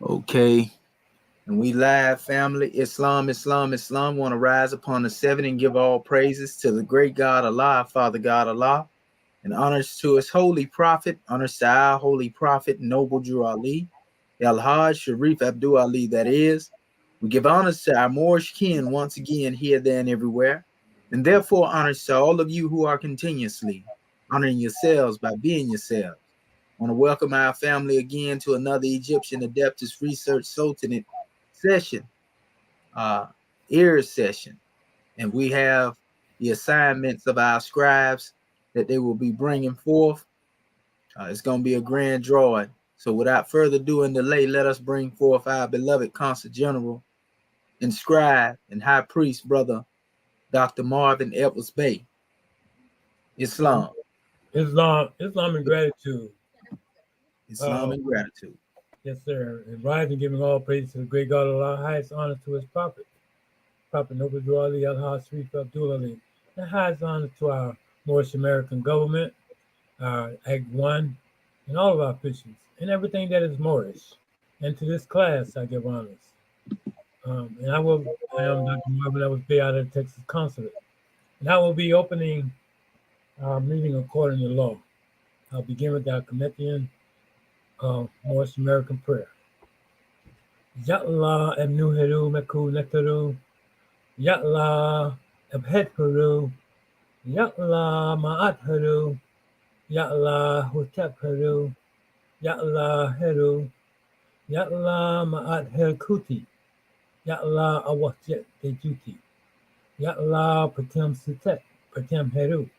Okay. And we live, family. Islam, Islam, Islam. Want to rise upon the seven and give all praises to the great God Allah, Father God Allah, and honors to his holy prophet, honors to our holy prophet, Noble Drew Ali, El Hajj Sharif Abdul Ali, that is. We give honors to our Moorish kin once again, here, there, and everywhere. And therefore, honors to all of you who are continuously honoring yourselves by being yourselves. I want to welcome our family again to another Egyptian Adeptus Research Sultanate session, uh, E.A.R.S session. And we have the assignments of our scribes that they will be bringing forth. It's going to be a grand drawing. So without further ado and delay, let us bring forth our beloved Consul General and scribe and high priest, brother Dr. Marvin Edwards Bey. Islam. Islam and gratitude. Islam and gratitude. Yes, sir. And rising, giving all praise to the great God of Allah, highest honor to his prophet, Prophet Noble Drew Ali, Al-Hajj Sharif Abdul Ali, and highest honor to our Moorish American government, our Act 1, and all of our officials, and everything that is Moorish. And to this class, I give honors. I am Dr. Marvin Edwards Bey out of the Texas Consulate. And I will be opening our meeting according to law. I'll begin with our Commithian Moorish American prayer. Ya Allah ebnuheru meku netaru. Ya Allah ebhetharu. Ya Allah ma'atharu. Ya Allah hutabharu. Ya Allah heru. Ya Allah ma'at kuti. Ya Allah awasjet dejuti. Ya Allah patem sutet. Patem heru.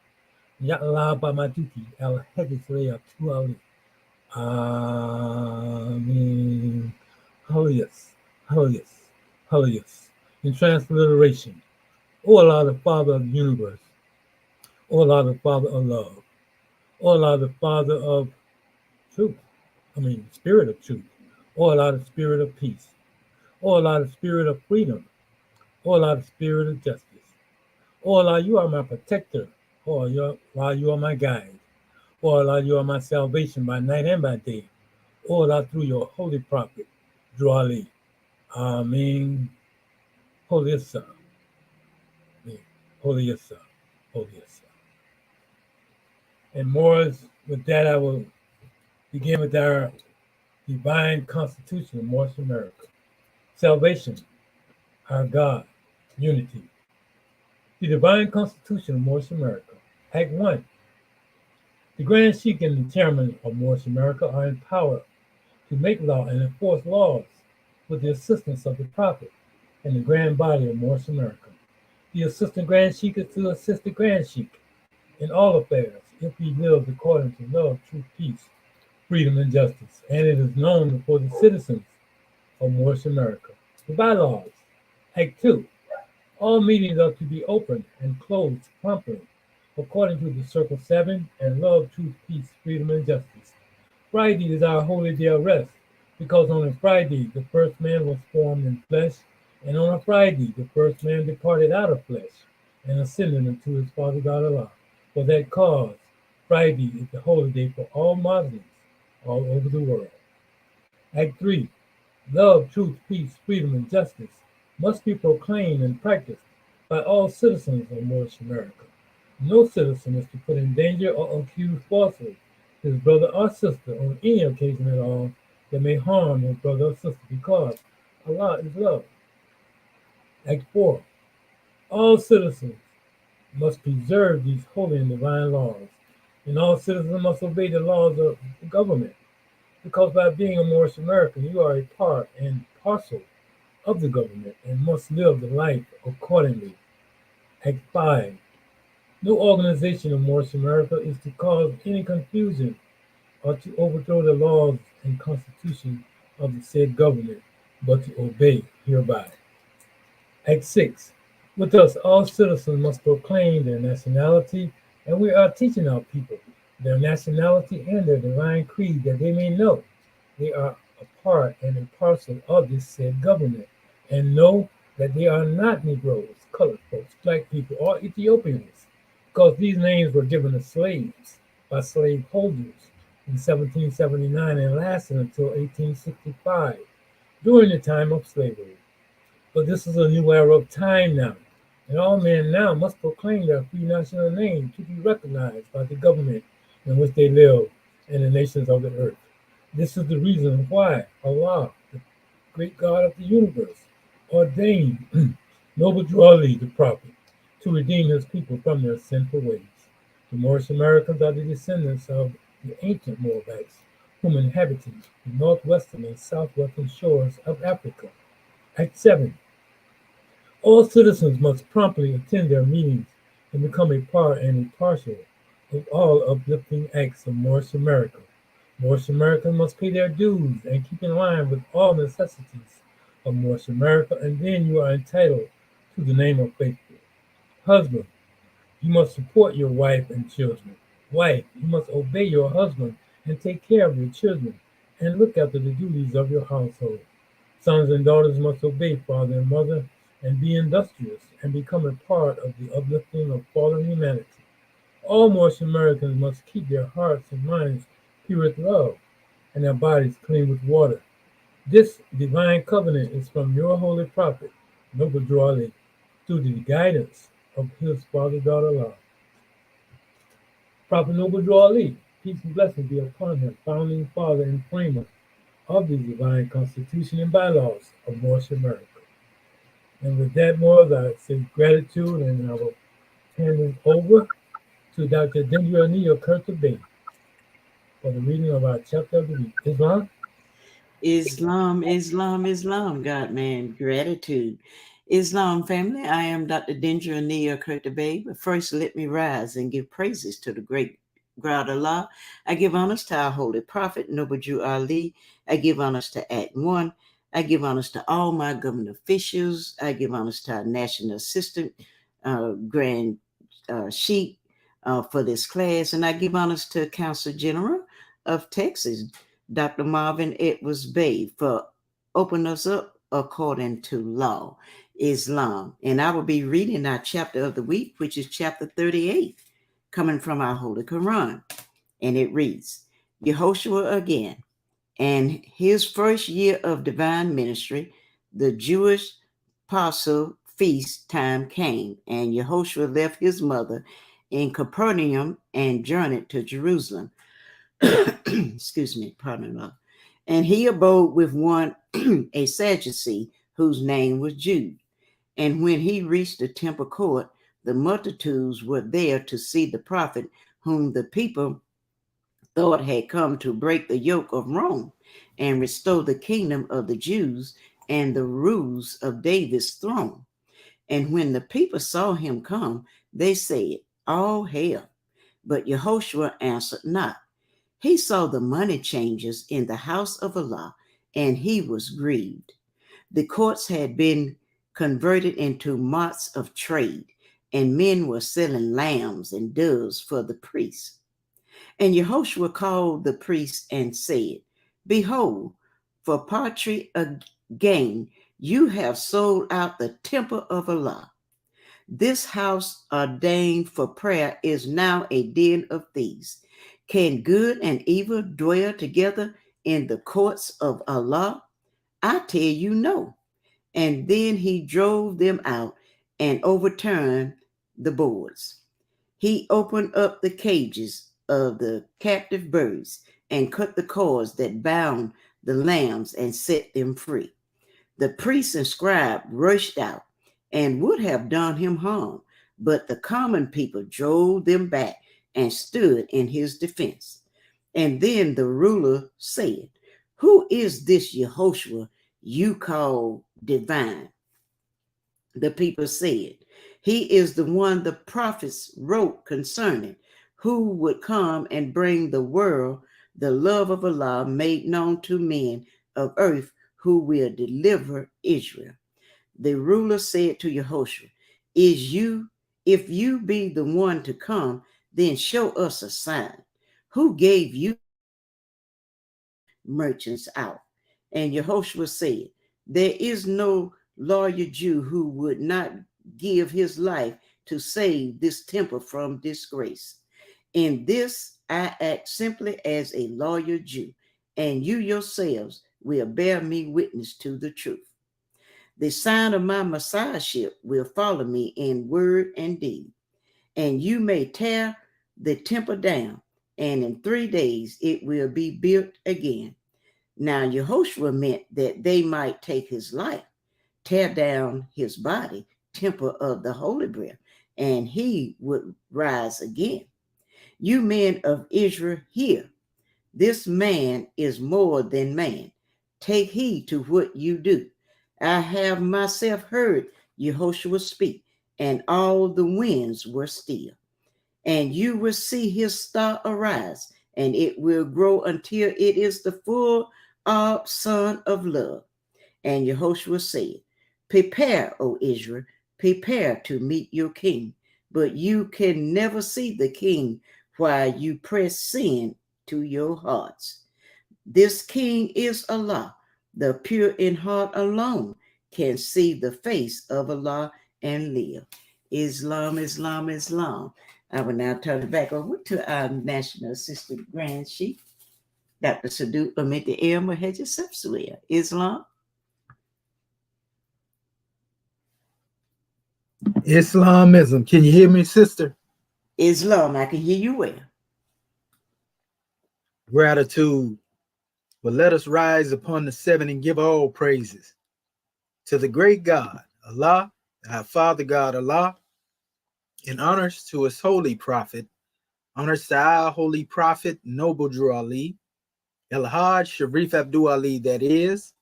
Ya Allah bamaduti al hedisleya tuali. Amen. Holiest, holiest, holiest. In transliteration, O Allah, the Father of the universe. O Allah, the Father of love. O Allah, the Father of truth. Spirit of truth. O Allah, the Spirit of peace. O Allah, the Spirit of freedom. O Allah, the Spirit of justice. O Allah, you are my protector. O Allah, you are my guide. O Allah, you are my salvation by night and by day. O Allah, through your holy prophet, Drew Ali. Amen. Holy Asa. Holy Asa. Holy Asa. And more, with that, I will begin with our divine constitution of Moorish America. Salvation, our God, unity. The divine constitution of Moorish America. Act 1. The Grand Sheik and the chairman of Moorish America are empowered to make law and enforce laws with the assistance of the Prophet and the Grand Body of Moorish America. The Assistant Grand Sheik is to assist the Grand Sheik in all affairs if he lives according to love, truth, peace, freedom, and justice, and it is known before the citizens of Moorish America. The bylaws. Act 2. All meetings are to be open and closed promptly, according to the Circle 7 and love, truth, peace, freedom, and justice. Friday is our holy day of rest, because on a Friday the first man was formed in flesh, and on a Friday the first man departed out of flesh and ascended unto his Father God Allah. For that cause, Friday is the holy day for all Muslims all over the world. Act 3. Love, truth, peace, freedom, and justice must be proclaimed and practiced by all citizens of Moorish America. No citizen is to put in danger or accuse falsely his brother or sister on any occasion at all that may harm his brother or sister, because Allah is love. Act 4. All citizens must preserve these holy and divine laws, and all citizens must obey the laws of the government, because by being a Moorish American, you are a part and parcel of the government and must live the life accordingly. Act 5. No organization of Moorish America is to cause any confusion or to overthrow the laws and constitution of the said government, but to obey hereby. Act 6. With us, all citizens must proclaim their nationality, and we are teaching our people their nationality and their divine creed, that they may know they are a part and a parcel of this said government, and know that they are not Negroes, colored folks, black people, or Ethiopians, because these names were given to slaves by slave holders in 1779 and lasted until 1865, during the time of slavery. But this is a new era of time now, and all men now must proclaim their free national name to be recognized by the government in which they live and the nations of the earth. This is the reason why Allah, the great God of the universe, ordained Noble Drawley the prophet to redeem his people from their sinful ways. The Moorish Americans are the descendants of the ancient Moabites, whom inhabited the northwestern and southwestern shores of Africa. Act 7. All citizens must promptly attend their meetings and become a part and a parcel of all uplifting acts of Moorish America. Moorish Americans must pay their dues and keep in line with all necessities of Moorish America, and then you are entitled to the name of faithful. Husband, you must support your wife and children. Wife, you must obey your husband and take care of your children and look after the duties of your household. Sons and daughters must obey father and mother and be industrious and become a part of the uplifting of fallen humanity. All Moorish Americans must keep their hearts and minds pure with love and their bodies clean with water. This divine covenant is from your holy prophet, Noble Drawley, through the guidance of his father-daughter law. Prophet Noble Drawley, peace and blessings be upon him, founding father and framer of the divine constitution and bylaws of Moorish America. And with that, Moors, I say gratitude, and I will hand it over to Dr. Dendra Anil Kurtabay for the reading of our chapter of the week. Islam? Islam, Islam, Islam, God man, gratitude. Islam family, I am Dr. Dendra Nia Kurtabay, but first let me rise and give praises to the great God Allah. I give honors to our holy prophet, Noble Jew Ali. I give honors to Act 1. I give honors to all my government officials. I give honors to our national assistant, Grand Sheik, for this class. And I give honors to Council General of Texas, Dr. Marvin Edwards Bay, for opening us up according to law, Islam. And I will be reading our chapter of the week, which is chapter 38, coming from our Holy Quran. And it reads, Yehoshua again, and his first year of divine ministry, the Jewish Paschal feast time came, and Yehoshua left his mother in Capernaum and journeyed to Jerusalem. Excuse me, pardon me. And he abode with one, a Sadducee, whose name was Jude. And when he reached the temple court, the multitudes were there to see the prophet, whom the people thought had come to break the yoke of Rome and restore the kingdom of the Jews and the rules of David's throne. And when the people saw him come, they said, All hail. But Yehoshua answered not. He saw the money changers in the house of Allah, and he was grieved. The courts had been converted into marts of trade, and men were selling lambs and doves for the priests. And Yehoshua called the priests and said, Behold, for paltry gain, you have sold out the temple of Allah. This house ordained for prayer is now a den of thieves. Can good and evil dwell together in the courts of Allah? I tell you no. And then he drove them out and overturned the boards. He opened up the cages of the captive birds and cut the cords that bound the lambs and set them free. The priest and scribe rushed out and would have done him harm, but the common people drove them back and stood in his defense. And then the ruler said, Who is this Yehoshua you call divine? The people said, He is the one the prophets wrote concerning, who would come and bring the world the love of Allah made known to men of earth, who will deliver Israel. The ruler said to Yehoshua, If you be the one to come, then show us a sign. Who gave you merchants out? And Yehoshua said, There is no lawyer Jew who would not give his life to save this temple from disgrace. In this I act simply as a lawyer Jew, and you yourselves will bear me witness to the truth. The sign of my messiahship will follow me in word and deed. And you may tear the temple down, and in 3 days it will be built again. Now Yehoshua meant that they might take his life, tear down his body, temple of the Holy Breath, and he would rise again. You men of Israel, hear. This man is more than man. Take heed to what you do. I have myself heard Yehoshua speak, and all the winds were still. And you will see his star arise, and it will grow until it is the full sun of love. And Yehoshua said, prepare, O Israel, prepare to meet your king. But you can never see the king while you press sin to your hearts. This king is Allah. The pure in heart alone can see the face of Allah and live. Islam, Islam, Islam. I will now turn it back over to our National Assistant Grand Chief, Dr. Sadu Amiti Elmer Hedges Sepsuia. Islam. Islamism. Can you hear me, sister? Islam, I can hear you well. Gratitude. But let us rise upon the 7 and give all praises to the great God, Allah, our Father God, Allah, and honors to his holy prophet, honors to our holy prophet, Noble Drew Ali, El-Hajj Sharif Abdul Ali, that is.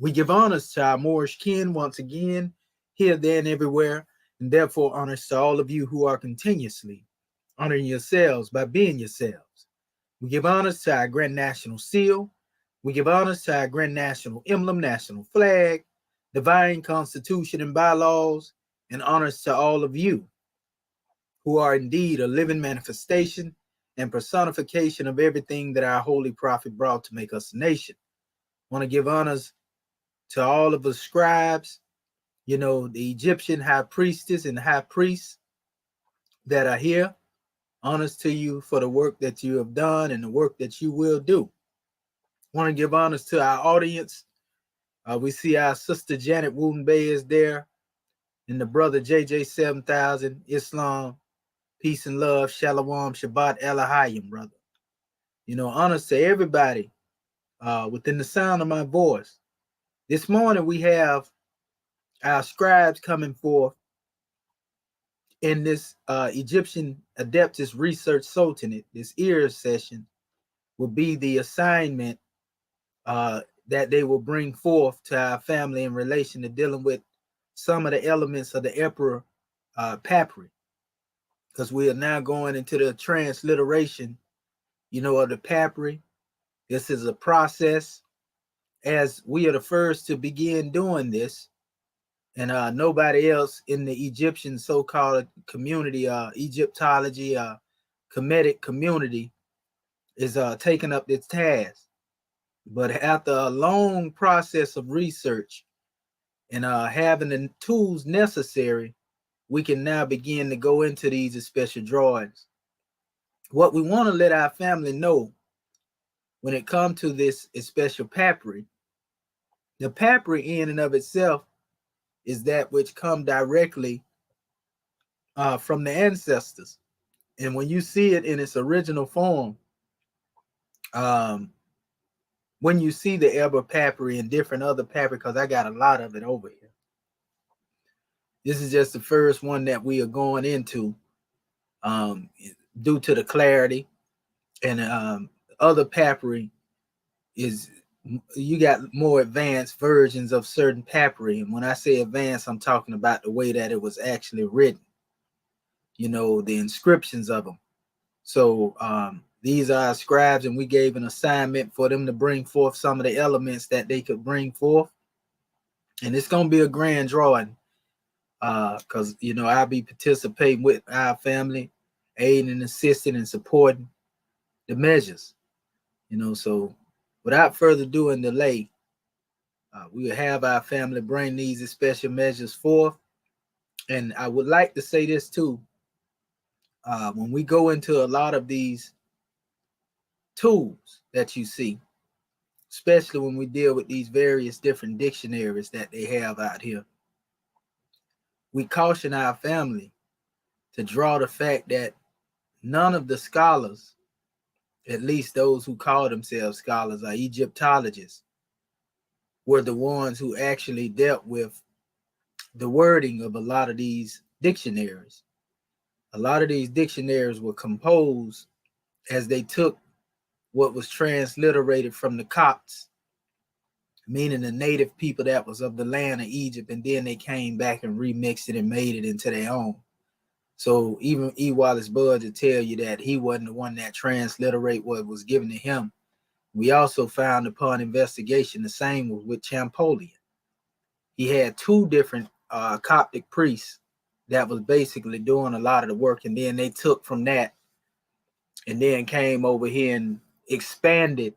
We give honors to our Moorish kin once again, here, there, and everywhere, and therefore honors to all of you who are continuously honoring yourselves by being yourselves. We give honors to our Grand National Seal. We give honors to our Grand National Emblem, National Flag, Divine Constitution and bylaws, and honors to all of you who are indeed a living manifestation and personification of everything that our holy prophet brought to make us a nation. I want to give honors to all of the scribes, the Egyptian high priestess and high priests that are here. Honors to you for the work that you have done and the work that you will do. I want to give honors to our audience. We see our sister Janet Wooten Bay is there, and the brother JJ 7000, Islam, peace and love, Shalom, Shabbat, Elahayim, brother. Honors to everybody within the sound of my voice. This morning we have our scribes coming forth in this Egyptian ADEPTUS Research Sultanate. This E.A.R.S session will be the assignment that they will bring forth to our family in relation to dealing with some of the elements of the Eber Papyrus, because we are now going into the transliteration, of the Papyrus. This is a process, as we are the first to begin doing this, and nobody else in the Egyptian so-called community, Egyptology, Kemetic community, is taking up this task. But after a long process of research and having the tools necessary, we can now begin to go into these special drawings. What we want to let our family know when it comes to this special papyri, the papyri in and of itself is that which come directly from the ancestors. And when you see it in its original form, when you see the Eber papyri and different other papyri, because I got a lot of it over here. This is just the first one that we are going into due to the clarity. And other papyri is, you got more advanced versions of certain papyri. And when I say advanced, I'm talking about the way that it was actually written, the inscriptions of them. So these are our scribes, and we gave an assignment for them to bring forth some of the elements that they could bring forth. And it's going to be a grand drawing because, I'll be participating with our family, aiding and assisting and supporting the measures, So without further ado and delay, we will have our family bring these special measures forth. And I would like to say this too. When we go into a lot of these tools that you see, especially when we deal with these various different dictionaries that they have out here. We caution our family to draw the fact that none of the scholars, at least those who call themselves scholars or Egyptologists, were the ones who actually dealt with the wording of a lot of these dictionaries. A lot of these dictionaries were composed as they took what was transliterated from the Copts, meaning the native people that was of the land of Egypt, and then they came back and remixed it and made it into their own. So even E. Wallace Budge will tell you that he wasn't the one that transliterate what was given to him. We also found upon investigation the same was with Champollion. He had two different Coptic priests that was basically doing a lot of the work, and then they took from that and then came over here and expanded,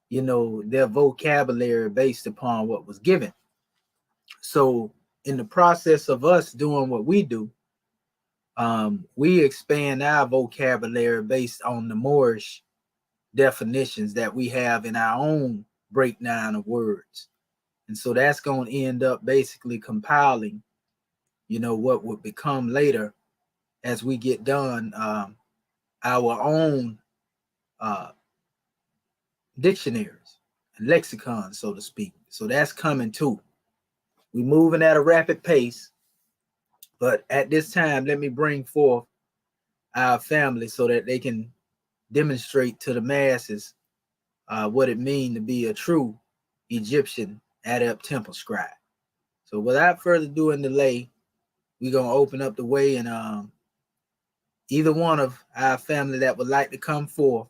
their vocabulary based upon what was given. So in the process of us doing what we do, we expand our vocabulary based on the Moorish definitions that we have in our own breakdown of words. And so that's going to end up basically compiling, what would become later as we get done our own dictionaries and lexicons, so to speak. So that's coming too. We're moving at a rapid pace, but at this time, let me bring forth our family so that they can demonstrate to the masses what it means to be a true Egyptian adept temple scribe. So without further ado and delay, we're going to open up the way, and either one of our family that would like to come forth,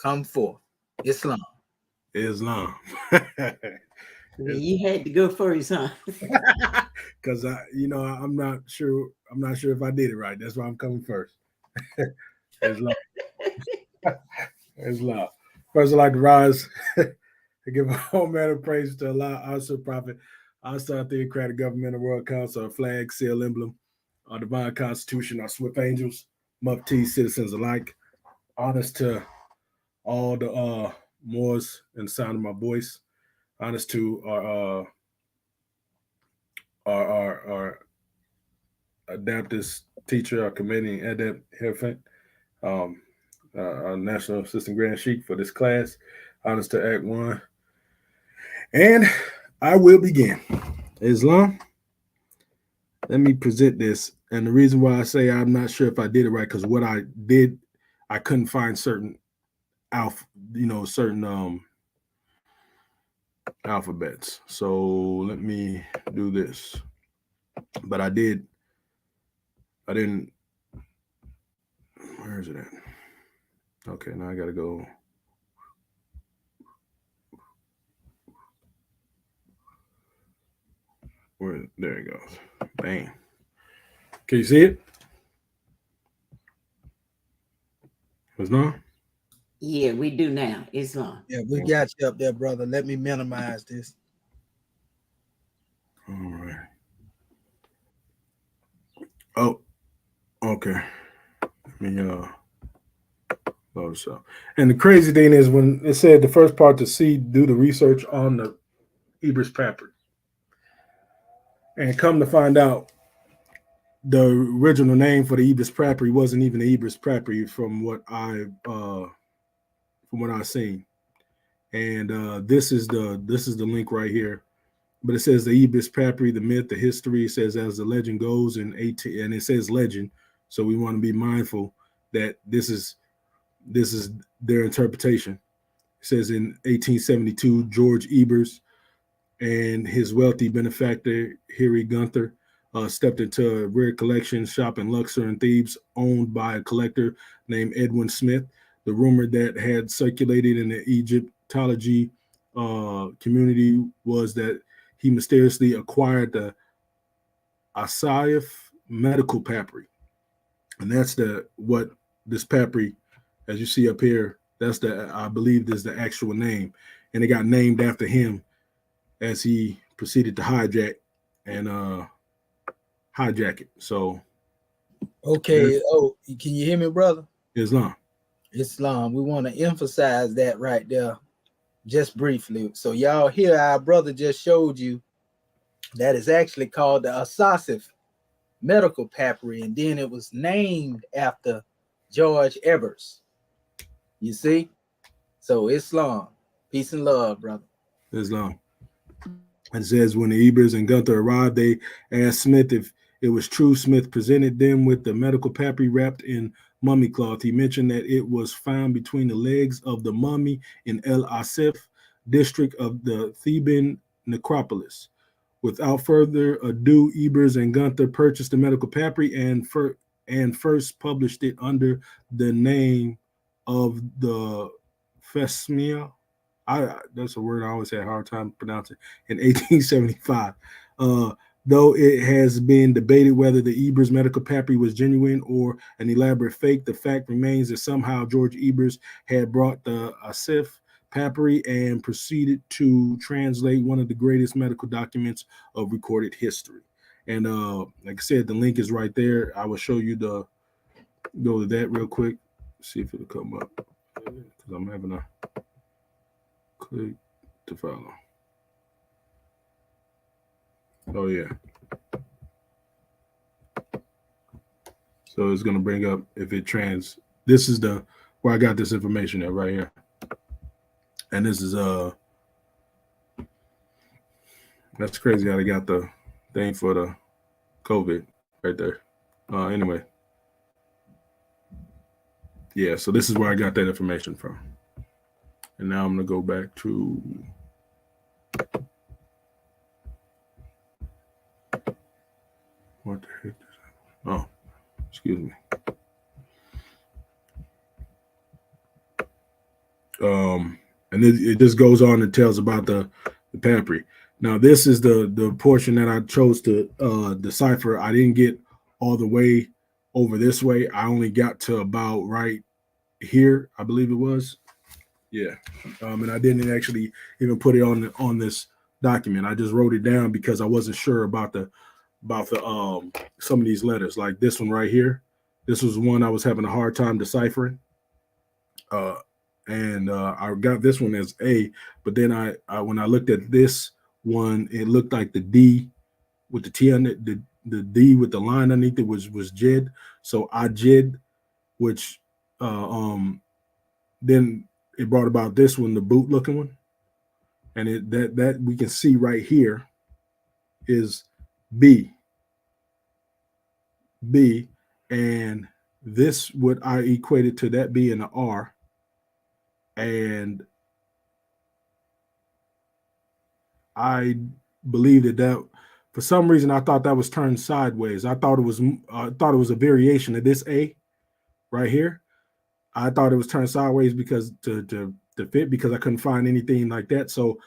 come forth. Islam. Islam. You had to go first, huh? Because I'm not sure if I did it right. That's why I'm coming first. Islam. Islam. First, I'd like to rise and give all manner of praise to Allah, our Sir Prophet, our Star Theocratic Government, the World Council, our flag, seal, emblem, our divine constitution, our swift angels, muftis, citizens alike. Honest to all the Moors and the sound of my voice. Honest to our ADEPTUS teacher, our committee adept Herfent, our National Assistant Grand Sheik for this class. Honest to Act 1. And I will begin. Islam, let me present this. And the reason why I say I'm not sure if I did it right, because what I did, I couldn't find certain alphabets. So let me do this. But I didn't. Where is it at? Okay, now I gotta go. There it goes. Bang. Can you see it? Islam? Yeah, we do now. Islam. Yeah, we got you up there, brother. Let me minimize this. All right. Oh, okay. Let me load this up. And the crazy thing is when it said the first part to see, do the research on the E.A.R.S papyrus. And come to find out, the original name for the E.A.R.S papyrus wasn't even the E.A.R.S papyrus from what I've seen. And this is the link right here. But it says the E.A.R.S papyrus, the myth, the history. It says as the legend goes and it says legend. So we want to be mindful that this is their interpretation. It says in 1872, George E.A.R.S and his wealthy benefactor, Harry Gunther, stepped into a rare collection shop in Luxor and Thebes, owned by a collector named Edwin Smith. The rumor that had circulated in the Egyptology community was that he mysteriously acquired the Asayaf medical papyri. And that's what this papyri, as you see up here, I believe is the actual name. And it got named after him as he proceeded to hijack it. So okay. Oh, can you hear me, brother? Islam. Islam. We want to emphasize that right there just briefly. So y'all here, our brother just showed you that is actually called the Asasif medical papyri, and then it was named after George Ebers. You see? So Islam. Peace and love, brother. Islam. It says when the Ebers and Gunther arrived, they asked Smith if it was true. Smith presented them with the medical papyri wrapped in mummy cloth. He mentioned that it was found between the legs of the mummy in El Asif district of the Theban necropolis. Without further ado, Ebers and Gunther purchased the medical papyri and first published it under the name of the Fesmia. That's a word I always had a hard time pronouncing. In 1875, though it has been debated whether the Ebers medical papyri was genuine or an elaborate fake, the fact remains that somehow George Ebers had brought the Asif papyri and proceeded to translate one of the greatest medical documents of recorded history. And like I said, the link is right there. I will show you go to that real quick, see if it'll come up, because I'm having a click to follow. Oh yeah. So it's going to bring up if it this is where I got this information at right here. And this is that's crazy how they got the thing for the COVID right there. Anyway. Yeah, so this is where I got that information from. And now I'm going to go back to what the heck is that? Oh, excuse me. And it just goes on and tells about the papyri. Now, this is the portion that I chose to decipher. I didn't get all the way over this way. I only got to about right here, I believe it was. Yeah. And I didn't actually even put it on this document. I just wrote it down because I wasn't sure about the some of these letters. Like this one right here. This was one I was having a hard time deciphering. And I got this one as A, but then I when I looked at this one, it looked like the D with the T on it, the D with the line underneath it was Jid. So I Jid, which then it brought about this one, the boot looking one. And that we can see right here is B. And this what I equated to that being an R. And I believe that for some reason I thought that was turned sideways. I thought it was a variation of this A right here. I thought it was turned sideways because to fit, because I couldn't find anything like that. So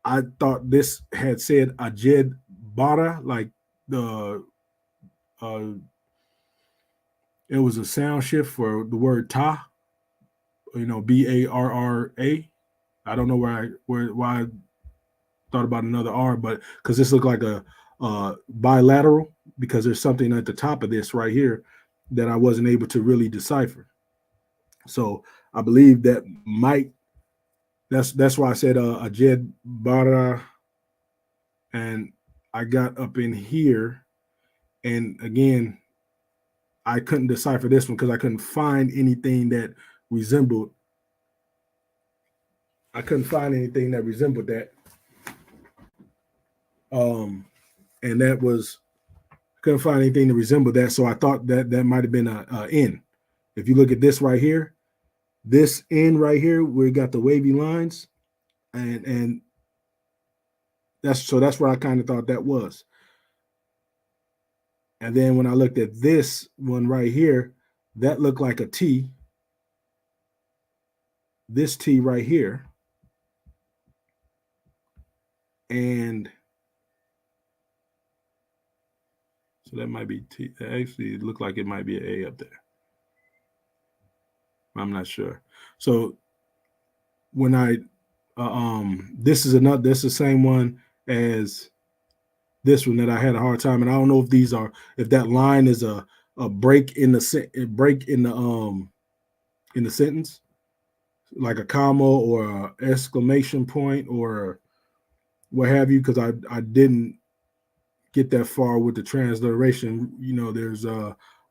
I thought this had said Ajed Bara, like the it was a sound shift for the word ta, Barra. I don't know why I thought about another R, but because this looked like a bilateral, because there's something at the top of this right here that I wasn't able to really decipher. So I believe that might. That's why I said Ajed Bara, and I got up in here, and again, I couldn't decipher this one because I couldn't find anything that resembled. I couldn't find anything that resembled that. And that was, couldn't find anything to resemble that. So I thought that might have been a N. If you look at this right here, this N right here, where we got the wavy lines, and that's where I kind of thought that was. And then when I looked at this one right here, that looked like a T. This T right here. And so that might be T. Actually, it looked like it might be an A up there. I'm not sure. So when I this is the same one as this one that I had a hard time, and I don't know if that line is a break in the in the sentence, like a comma or a exclamation point or what have you, because I didn't get that far with the transliteration. You know, there's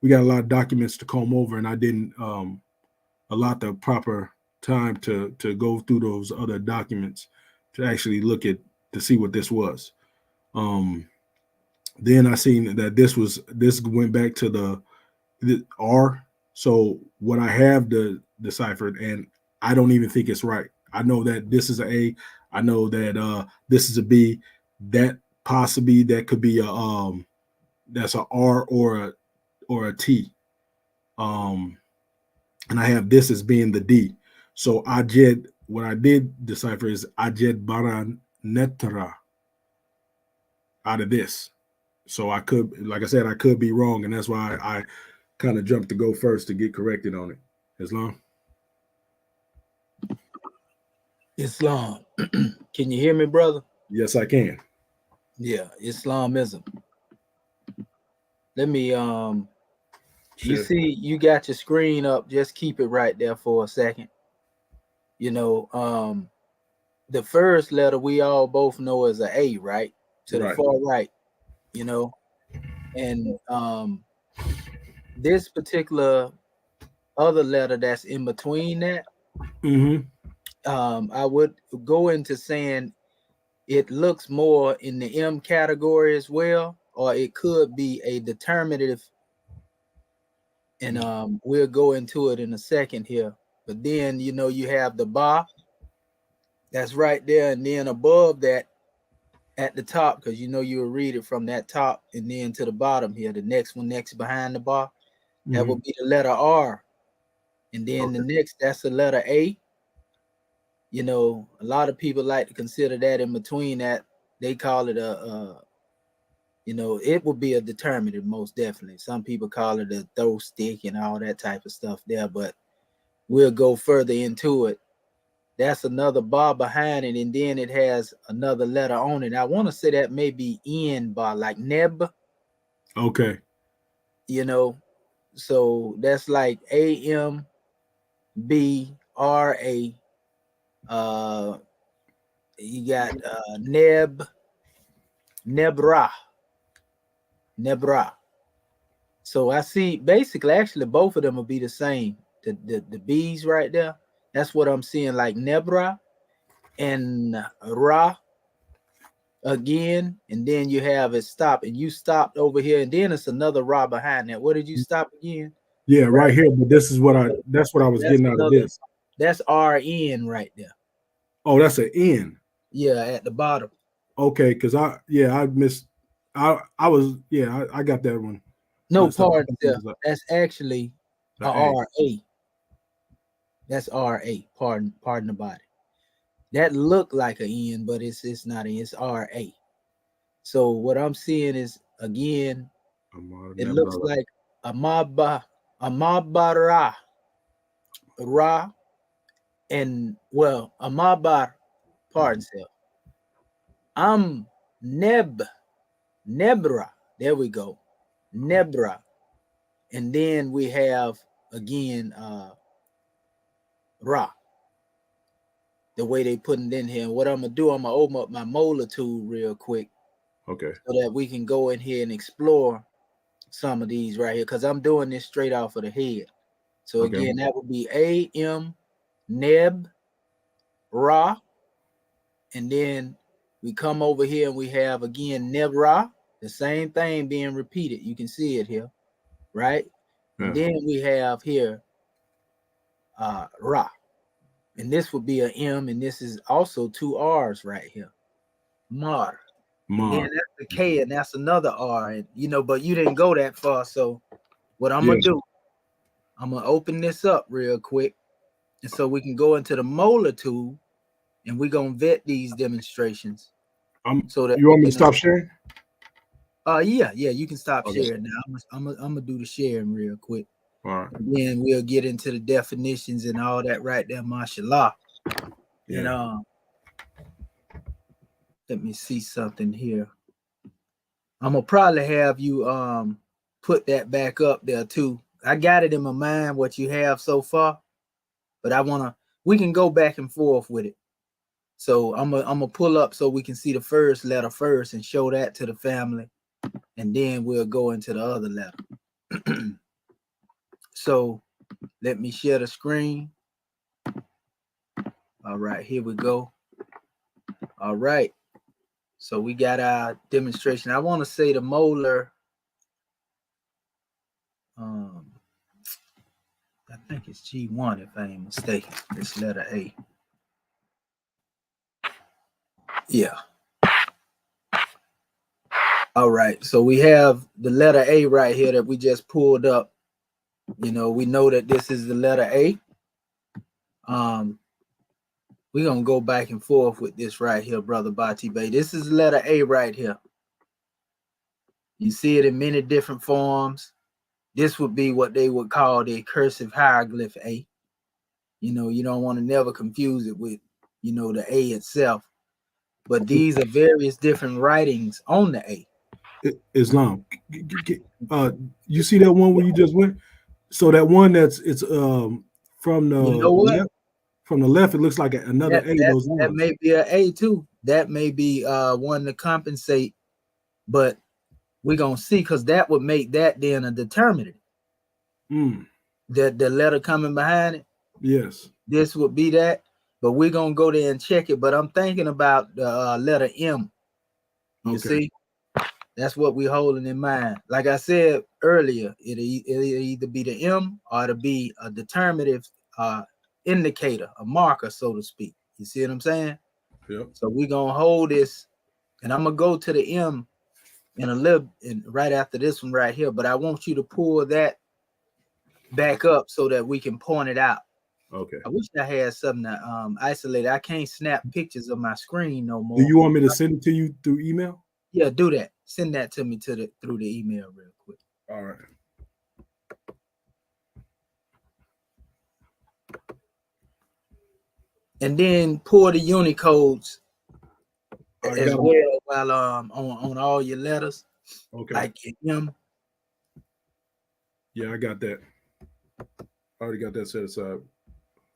we got a lot of documents to comb over, and I didn't allot the proper time to go through those other documents to actually look at to see what this was. Then I seen that this went back to the R. So what I have deciphered, and I don't even think it's right. I know that this is an A. I know that this is a B. That possibly that could be a that's a R or a T. And I have this as being the D. So what I did decipher is Ajed Baran Netra out of this. So I could, like I said, I could be wrong, and that's why I kind of jumped to go first to get corrected on it. Islam? Islam. Can you hear me, brother? Yes, I can. Yeah, Islamism. Let me Sure. You see, you got your screen up. Just keep it right there for a second. You know, the first letter we all both know is a A, right? To the far right, you know. And this particular other letter that's in between that, I would go into saying it looks more in the M category as well, or it could be a determinative. And we'll go into it in a second here. But then, you know, you have the ba that's right there, and then above that at the top, because you know you will read it from that top and then to the bottom here. The next one next behind the bar, that will be the letter R. And then the next, that's the letter A. You know, a lot of people like to consider that in between that. They call it you know, it will be a determinative, most definitely. Some people call it a throw stick and all that type of stuff there, but we'll go further into it. That's another bar behind it, and then it has another letter on it. I want to say that may be N bar, like Neb. Okay. You know, so that's like A-M-B-R-A. You got Nebra. So I see basically actually both of them will be the same. The B's right there. That's what I'm seeing, like Nebra and Ra again, and then you have it stop, and you stopped over here, and then it's another Ra behind that. What did you stop again? Yeah, right here. But this is that's what I was getting out of this. That's RN right there. Oh, that's an N. Yeah, at the bottom. Okay, because I missed. I got that one. No, pardon. That's actually a RA. That's RA. Pardon the body. That looked like an N, but it's not an. It's RA. So what I'm seeing is, again, it looks like Amabara, Ra, and well, Amabar, pardon self. Nebra. There we go. Nebra. And then we have again Ra. The way they put it in here. And what I'm gonna do, I'm gonna open up my molar tool real quick. Okay. So that we can go in here and explore some of these right here, because I'm doing this straight off of the head. So again, that would be A-M Neb Ra. And then we come over here and we have again Neb Ra, the same thing being repeated. You can see it here, right? Yeah. And then we have here Ra. And this would be an M, and this is also two R's right here. Mar. And then that's the K, and that's another R. And you know, but you didn't go that far. So what I'm gonna do, I'm gonna open this up real quick, and so we can go into the molar tool, and we're gonna vet these demonstrations. So that you want me to stop sharing? Yeah, you can stop sharing now. I'm gonna do the sharing real quick. All right. And then we'll get into the definitions and all that right there, mashallah. Yeah. And let me see something here. I'm gonna probably have you put that back up there too. I got it in my mind what you have so far. but we can go back and forth with it. So I'm gonna pull up so we can see the first letter first and show that to the family, and then we'll go into the other letter. So let me share the screen. All right, here we go. All right, so we got our demonstration. I want to say the molar. I think it's G1 if I ain't mistaken. It's letter A. Yeah. All right, so we have the letter A right here that we just pulled up. You know, we know that this is the letter A. We're gonna go back and forth with this right here, Brother Bati Bay. This is letter A right here. You see it in many different forms. This would be what they would call the cursive hieroglyph A. You know, you don't want to never confuse it with, you know, the A itself. But these are various different writings on the A. Islam. You see that one where you just went? So that one it's from the You know what? left, from the left, it looks like another A. That may be an A too. That may be one to compensate, but we're gonna see, because that would make that then a determinative. The letter coming behind it. Yes. This would be that, but we're gonna go there and check it. But I'm thinking about the letter M. You see, that's what we're holding in mind. Like I said earlier, it'll either be the M or it'll be a determinative indicator, a marker, so to speak. You see what I'm saying? Yep. So we're gonna hold this, and I'm gonna go to the M in a little, right after this one right here. But I want you to pull that back up so that we can point it out. Okay. I wish I had something to isolate. I can't snap pictures of my screen no more. Do you want me to send it to you through email? Yeah, do that. Send that to me through the email real quick. All right. And then pull the Unicodes as well while on all your letters. Okay. Like M. Yeah, I got that. I already got that set aside.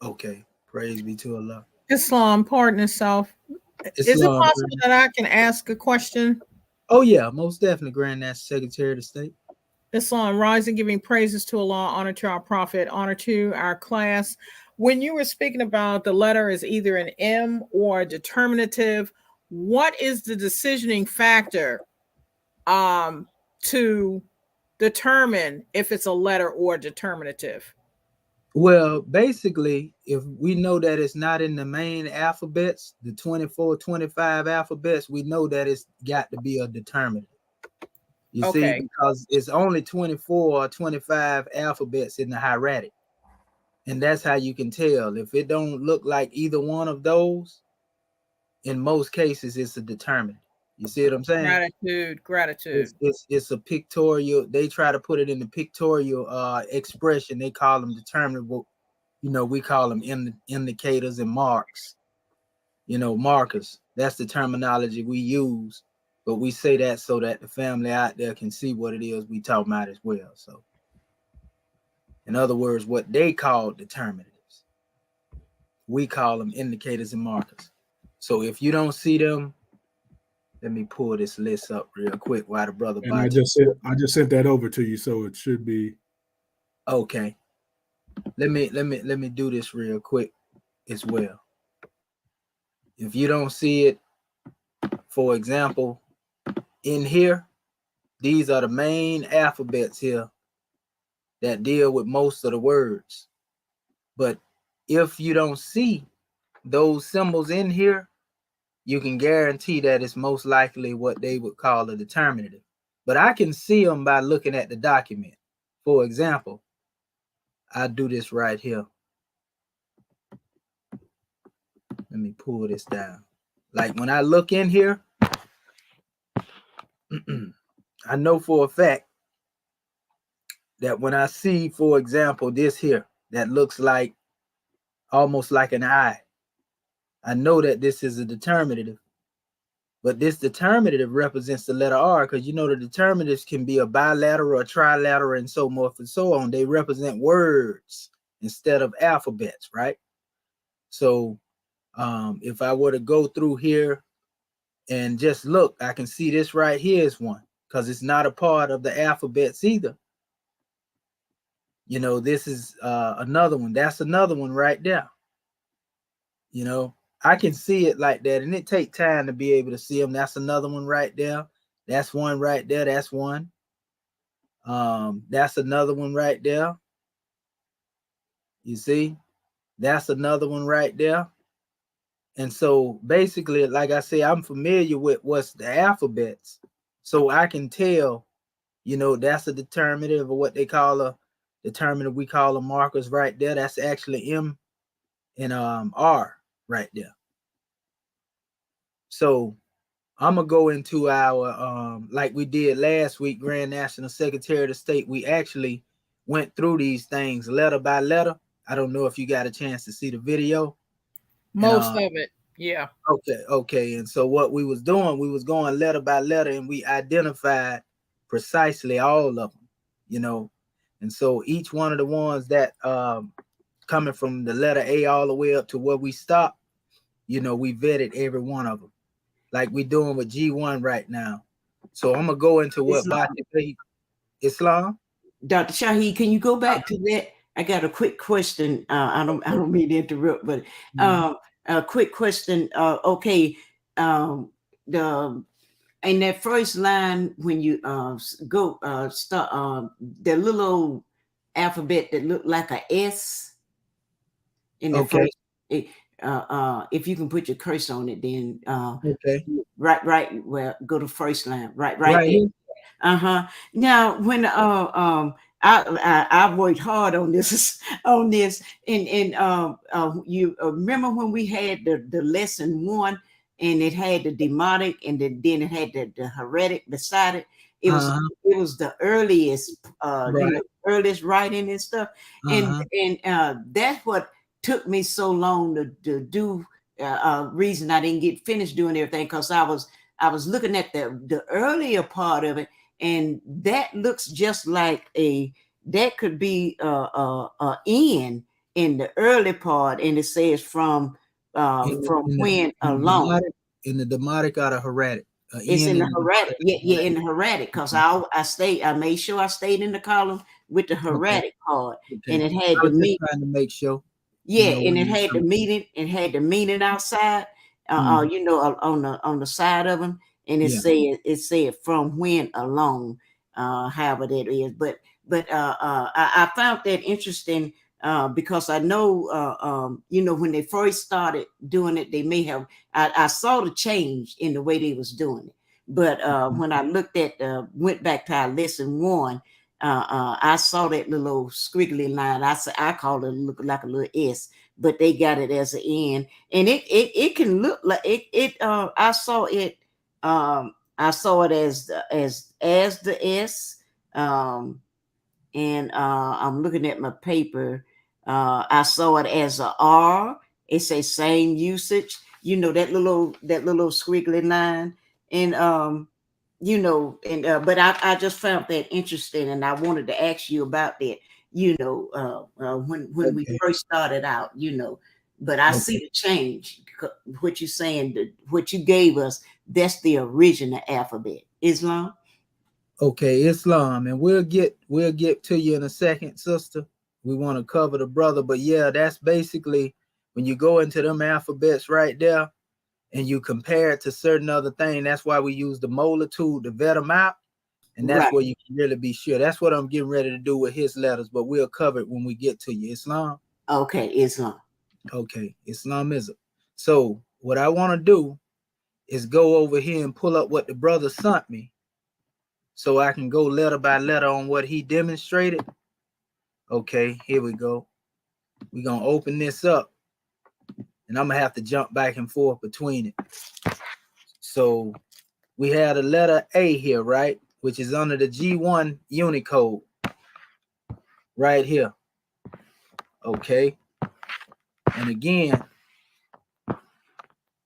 Okay. Praise be to Allah. Islam, pardon itself. Is it possible that I can ask a question? Oh yeah, most definitely, Grand Secretary of the State. Islam, rising, giving praises to Allah, honor to our Prophet, honor to our class. When you were speaking about the letter is either an M or a determinative, what is the decisioning factor to determine if it's a letter or a determinative? Well, basically, if we know that it's not in the main alphabets, the 24, 25 alphabets, we know that it's got to be a determinative. You see, because it's only 24 or 25 alphabets in the hieratic. And that's how you can tell. If it don't look like either one of those, in most cases, it's a determinative. You see what I'm saying? Gratitude. It's a pictorial. They try to put it in the pictorial expression. They call them determinable. You know, we call them indicators and marks. You know, markers. That's the terminology we use. But we say that so that the family out there can see what it is we talk about as well. So, in other words, what they call determinatives, we call them indicators and markers. So if you don't see them, let me pull this list up real quick while the brother. And I just sent that over to you, so it should be okay. Let me do this real quick as well. If you don't see it, for example, in here, these are the main alphabets here that deal with most of the words. But if you don't see those symbols in here, you can guarantee that it's most likely what they would call a determinative. But I can see them by looking at the document. For example, I do this right here. Let me pull this down. Like when I look in here, I know for a fact that when I see, for example, this here, that looks like almost like an eye, I know that this is a determinative. But this determinative represents the letter R, because you know the determinatives can be a bilateral or trilateral and so forth and so on. They represent words instead of alphabets, right? So if I were to go through here and just look, I can see this right here is one, because it's not a part of the alphabets either. You know, this is another one. That's another one right there. You know, I can see it like that, and it take time to be able to see them. That's another one right there. That's one right there. That's one. That's another one right there. You see, that's another one right there. And so basically, like I say, I'm familiar with what's the alphabets, so I can tell, you know, that's a determinative of what they call a determinative. We call them markers right there. That's actually M and R right there. So I'm gonna go into our like we did last week, Grand National Secretary of the State. We actually went through these things letter by letter. I don't know if you got a chance to see the video. Most of it, yeah. Okay. And so what we was doing, we was going letter by letter, and we identified precisely all of them, you know. And so each one of the ones that coming from the letter A all the way up to where we stopped, you know, we vetted every one of them, like we're doing with G1 right now. So I'm gonna go into what Islam. Dr. Shahi, can you go back to that? I got a quick question. I don't mean to interrupt, but a quick question. Okay, the in that first line when you go start the little old alphabet that looked like a S in the first. If you can put your cursor on it, then Okay. right. Well, go to first line. Right there. Now, when I worked hard on this, and you remember when we had the lesson 1, and it had the demotic, and then it had the heretic beside it. It was the earliest, earliest writing and stuff, and that's what took me so long to do. Reason I didn't get finished doing everything, because I was looking at the earlier part of it. And that looks just like that could be a N in the early part, and it says from when alone. In the demotic or the heretic? It's in the heretic. Yeah, in the heretic, because I made sure I stayed in the column with the heretic part, and it had the meaning. Trying to make sure. Yeah, and it had the meaning. It had the meaning outside. You know, on the side of them. And it said from when alone, however that is. But I found that interesting because I know, you know, when they first started doing it, they may have, I saw the change in the way they was doing it. But when I looked at, went back to our lesson 1, I saw that little squiggly line. I call it look like a little S, but they got it as an N, and it can look like it. I saw it. I saw it as the S, and I'm looking at my paper. I saw it as a R. It's a same usage. You know, that little squiggly line, and you know, and but I just found that interesting, and I wanted to ask you about that. You know, when we first started out, you know, but I see the change. What you're saying, what you gave us, that's the original alphabet. Islam. Okay, Islam, and we'll get to you in a second, sister. We want to cover the brother, but yeah, that's basically when you go into them alphabets right there, and you compare it to certain other things. That's why we use the molar tool to vet them out, and that's where you can really be sure. That's what I'm getting ready to do with his letters, but we'll cover it when we get to you. Islam. Okay, Islam. Okay, Islamism. So what I want to do is go over here and pull up what the brother sent me, so I can go letter by letter on what he demonstrated. Okay, here we go. We're going to open this up, and I'm going to have to jump back and forth between it. So we had a letter A here, right? Which is under the G1 Unicode right here. Okay. And again,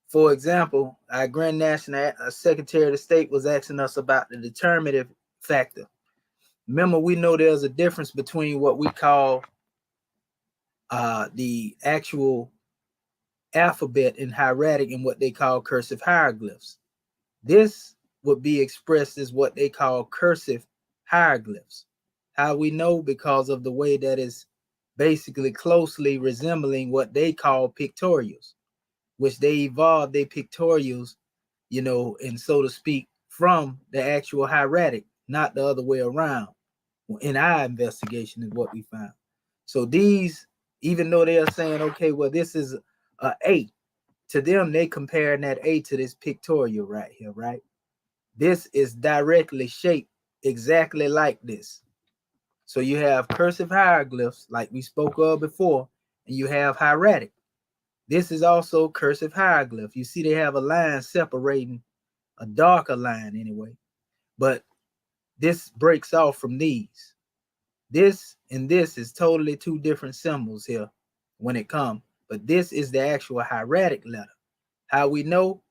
for example, our Grand National Secretary of the State was asking us about the determinative factor. Remember, we know there's a difference between what we call the actual alphabet in hieratic and what they call cursive hieroglyphs. This would be expressed as what they call cursive hieroglyphs. How we know? Because of the way that is basically closely resembling what they call pictorials, which they evolved their pictorials, you know, and so to speak, from the actual hieratic, not the other way around. In our investigation is what we found. So these, even though they are saying, okay, well, this is a A, to them, they comparing that A to this pictorial right here, right? This is directly shaped exactly like this. So you have cursive hieroglyphs, like we spoke of before, and you have hieratic. This is also cursive hieroglyph. You see they have a line separating, a darker line anyway, but this breaks off from these. This and this is totally two different symbols here when it comes, but this is the actual hieratic letter. How we know?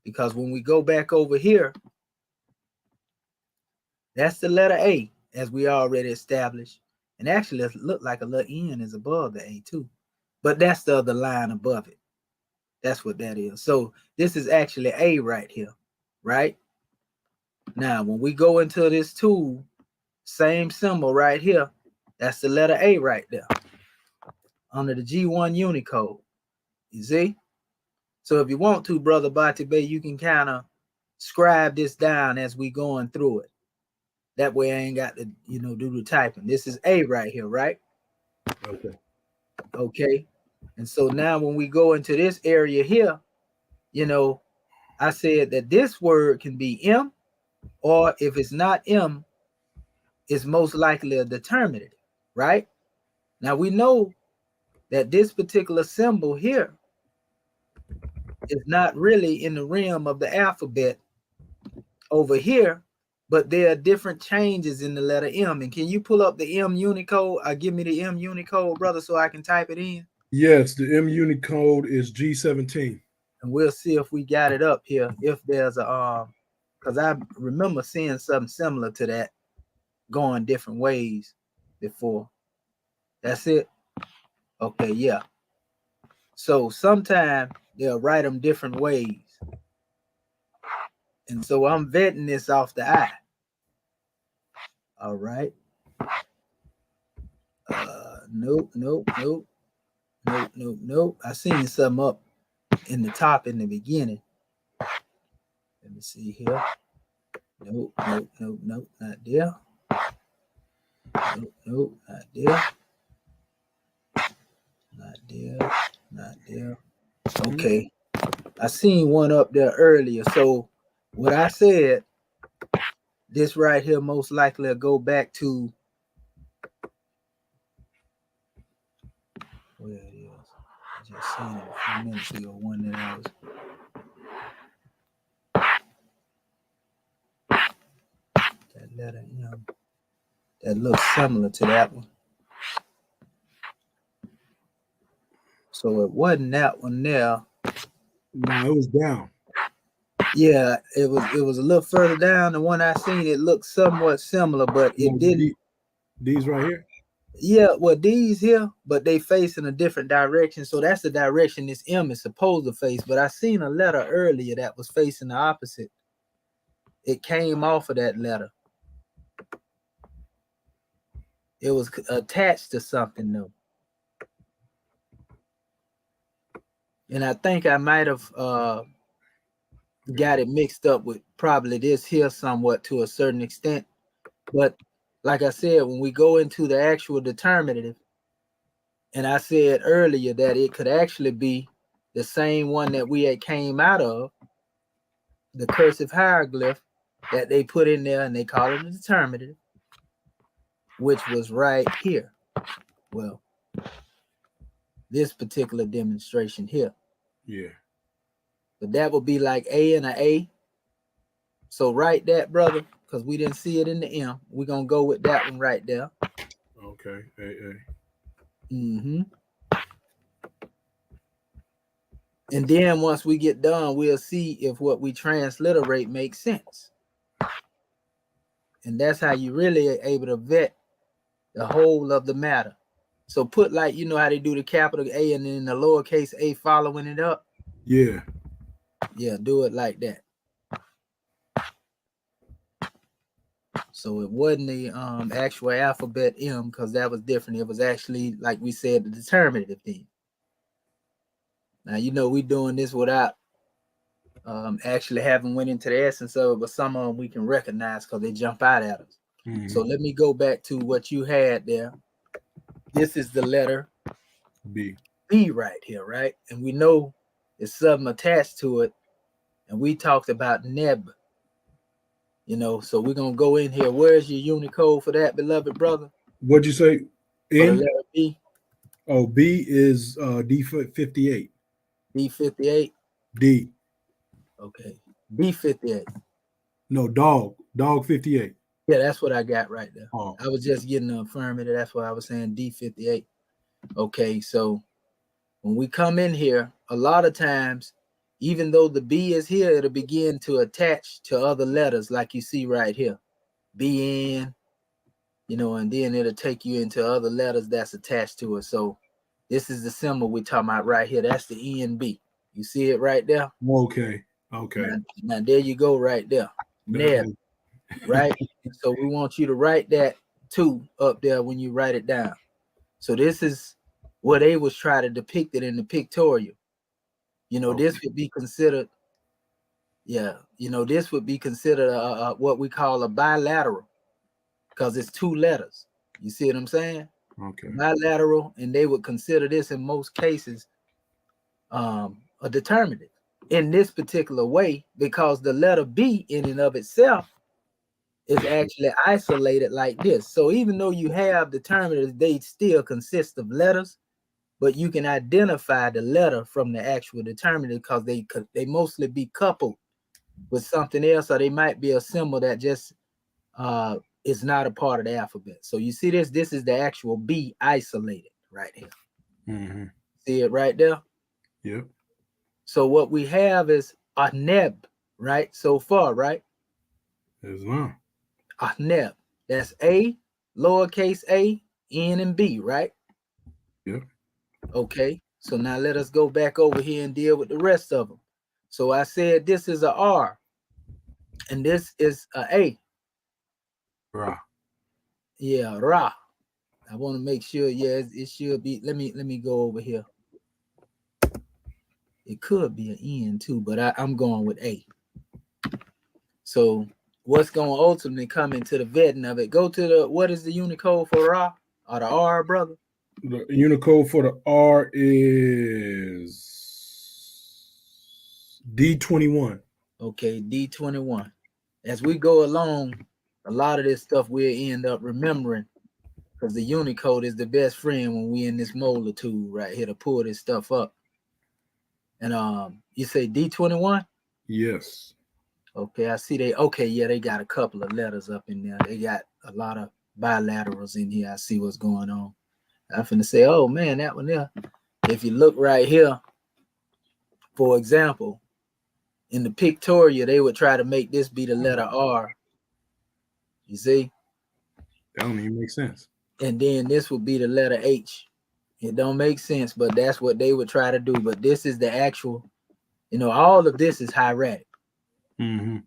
Because when we go back over here, that's the letter A, as we already established. And actually, it look like a little N is above the A too, but that's the other line above it. That's what that is. So this is actually A right here, right? Now, when we go into this tool, same symbol right here, that's the letter A right there under the G1 Unicode. You see? So if you want to, Brother Batibe, you can kind of scribe this down as we going through it. That way I ain't got to, you know, do the typing. This is A right here, right? Okay. Okay. And so now when we go into this area here, you know, I said that this word can be M, or if it's not M, it's most likely a determinative, right? Now we know that this particular symbol here is not really in the realm of the alphabet over here, but there are different changes in the letter M. And can you pull up the M Unicode? Give me the M Unicode, brother, so I can type it in. Yes, the M Unicode is G17. And we'll see if we got it up here. If there's a because I remember seeing something similar to that going different ways before. That's it. Okay, yeah. So sometimes they'll write them different ways. And so I'm vetting this off the eye. All right. Nope. I seen something up in the top in the beginning. Let me see here. Nope, not there. Nope, not there. Not there. Okay. I seen one up there earlier. So what I said, this right here most likely will go back to where it is. I just seen it a few minutes ago, one that I was. That letter M. That looks similar to that one. So it wasn't that one there. No, it was down. Yeah, it was a little further down. The one I seen, it looked somewhat similar, but it didn't. These right here? Yeah, well, these here, but they face in a different direction. So that's the direction this M is supposed to face. But I seen a letter earlier that was facing the opposite. It came off of that letter. It was attached to something though. And I think I might have got it mixed up with probably this here somewhat to a certain extent. But like I said, when we go into the actual determinative, and I said earlier that it could actually be the same one that we had came out of, the cursive hieroglyph that they put in there, and they call it a determinative, which was right here. Well, this particular demonstration here. Yeah. But that would be like A and an A. So write that, brother, because we didn't see it in the M. We're going to go with that one right there. Okay, A. Mm-hmm. And then once we get done, we'll see if what we transliterate makes sense. And that's how you really are able to vet the whole of the matter. So put like, you know how they do the capital A and then the lowercase a following it up. Yeah. Yeah, do it like that. So it wasn't the actual alphabet M, because that was different. It was actually, like we said, the determinative thing. Now, you know, we doing this without actually having went into the essence of it, but some of them we can recognize because they jump out at us. Mhm. So let me go back to what you had there. This is the letter B. B right here, right? And we know there's something attached to it. And we talked about neb. You know, so we're going to go in here. Where's your Unicode for that, beloved brother? What'd you say? For the N? letter B? Oh, B is D58. D58? D. Okay. B58. No, dog. Dog 58. Yeah, that's what I got right there. Oh. I was just getting the affirmative. That's why I was saying D58. Okay, so when we come in here, a lot of times, even though the B is here, it'll begin to attach to other letters like you see right here. BN, you know, and then it'll take you into other letters that's attached to it. So this is the symbol we're talking about right here. That's the ENB. You see it right there? Okay. Okay. Now there you go right there. Neb, right? So we want you to write that too up there when you write it down. So this is what they was trying to depict it in the pictorial. You know, this would be considered, yeah, you know, this would be considered what we call a bilateral, because it's two letters. You see what I'm saying? Okay. Bilateral, and they would consider this in most cases a determinative in this particular way, because the letter B in and of itself is actually isolated like this. So even though you have determinatives, they still consist of letters, but you can identify the letter from the actual determinative because they mostly be coupled with something else, or they might be a symbol that just is not a part of the alphabet. So you see this is the actual B isolated right here. Mm-hmm. See it right there? Yep. So what we have is a neb, right? So far, right? Islam. A neb. That's A, lowercase a, N, and B, right? Yep. Okay. So now let us go back over here and deal with the rest of them. So I said this is a R, and this is a. Ra. Yeah, Ra. I want to make sure. Yeah, it should be. Let me go over here. It could be an N too, but I'm going with A. So what's going to ultimately come into the vetting of it? Go to the, what is the Unicode for Ra or the R, brother? The Unicode for the R is D21. Okay, D21. As we go along, a lot of this stuff we'll end up remembering, because the Unicode is the best friend when we in this molar tool right here to pull this stuff up. And you say D21? Yes. Okay, I see they got a couple of letters up in there. They got a lot of bilaterals in here. I see what's going on. I'm finna say, oh man, that one there. If you look right here, for example, in the pictorial, they would try to make this be the letter R. You see? That don't even make sense. And then this would be the letter H. It don't make sense, but that's what they would try to do. But this is the actual, you know, all of this is hieratic. Mm-hmm.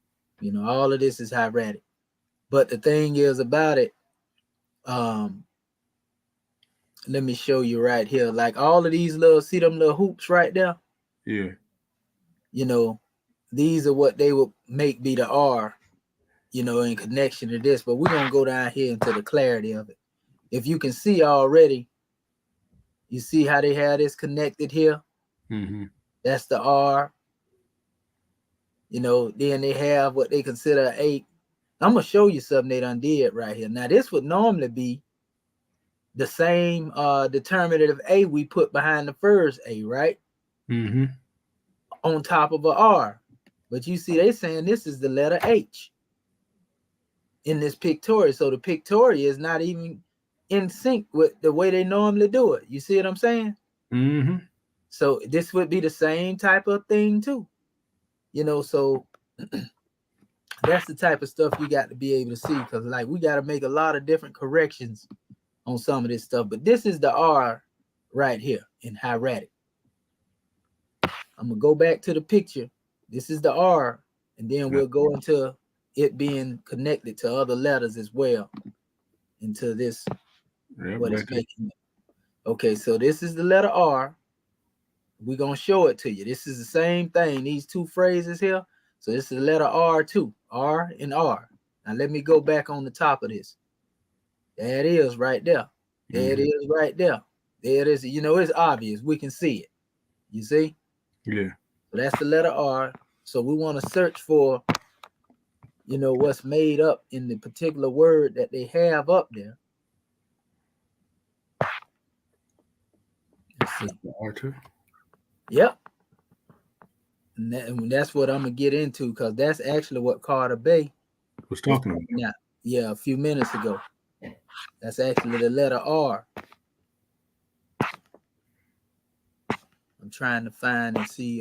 You know, all of this is hieratic. But the thing is about it, let me show you right here. Like all of these little, see them little hoops right there? Yeah. You know, these are what they would make be the R, you know, in connection to this. But we're going to go down here into the clarity of it. If you can see already, you see how they have this connected here? Mm-hmm. That's the R. You know, then they have what they consider a. I'm going to show you something they done did right here. Now, this would normally be the same determinative A we put behind the first A, right? Mm-hmm. On top of a R. But you see, they saying this is the letter H in this pictorial. So the pictorial is not even in sync with the way they normally do it. You see what I'm saying? Mm-hmm. So this would be the same type of thing too. You know, so that's the type of stuff you got to be able to see, because like we got to make a lot of different corrections on some of this stuff, but this is the R right here in hieratic. I'm gonna go back to the picture. This is the R, and then we'll go into it being connected to other letters as well into this, what it's making. Okay, so this is the letter R. We're gonna show it to you. This is the same thing, these two phrases here. So this is the letter R too, R and R. Now let me go back on the top of this. There it is right there. There it is right there. There it is. You know, it's obvious. We can see it. You see? Yeah. So that's the letter R. So we want to search for, you know, what's made up in the particular word that they have up there. Let's see. R2. Yep. And that's what I'm going to get into, because that's actually what Carter Bay was talking about. Yeah, a few minutes ago. That's actually the letter R. I'm trying to find and see.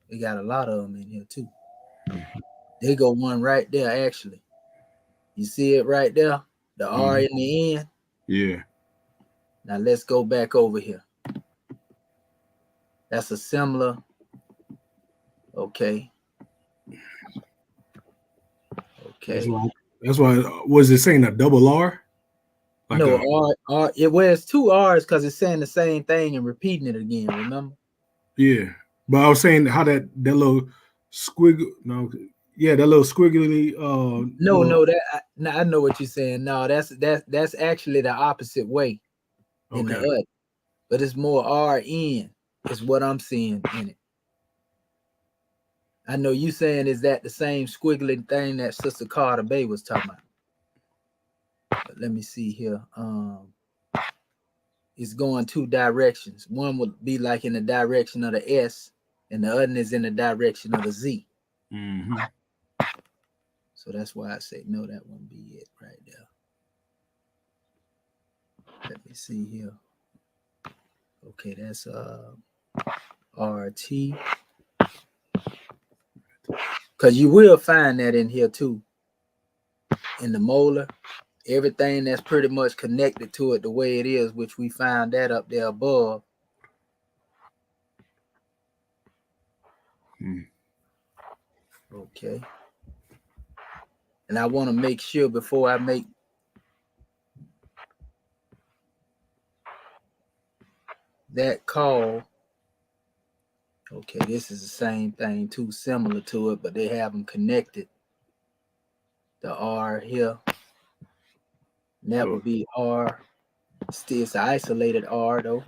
They got a lot of them in here too. They go one right there, actually. You see it right there? The R in the end? Yeah. Now let's go back over here. That's a similar. Okay. Okay. That's why was it saying a double R? Like no, R. It wears two R's because it's saying the same thing and repeating it again, remember? Yeah. But I was saying how that little squiggle, that little squiggly I know what you're saying. No, that's actually the opposite way in the UD, but it's more RN is what I'm seeing in it. I know you saying, is that the same squiggly thing that Sister Carter Bay was talking about? But let me see here. It's going two directions. One would be like in the direction of the S, and the other is in the direction of the Z. So that's why I say no, that wouldn't be it right there. Let me see here. Okay, that's RT. Because you will find that in here too. In the molar. Everything that's pretty much connected to it the way it is, which we found that up there above. Okay. And I want to make sure before I make that call. Okay, this is the same thing too, similar to it, but they have them connected. The R here. And that would be R. Still, it's an isolated R though,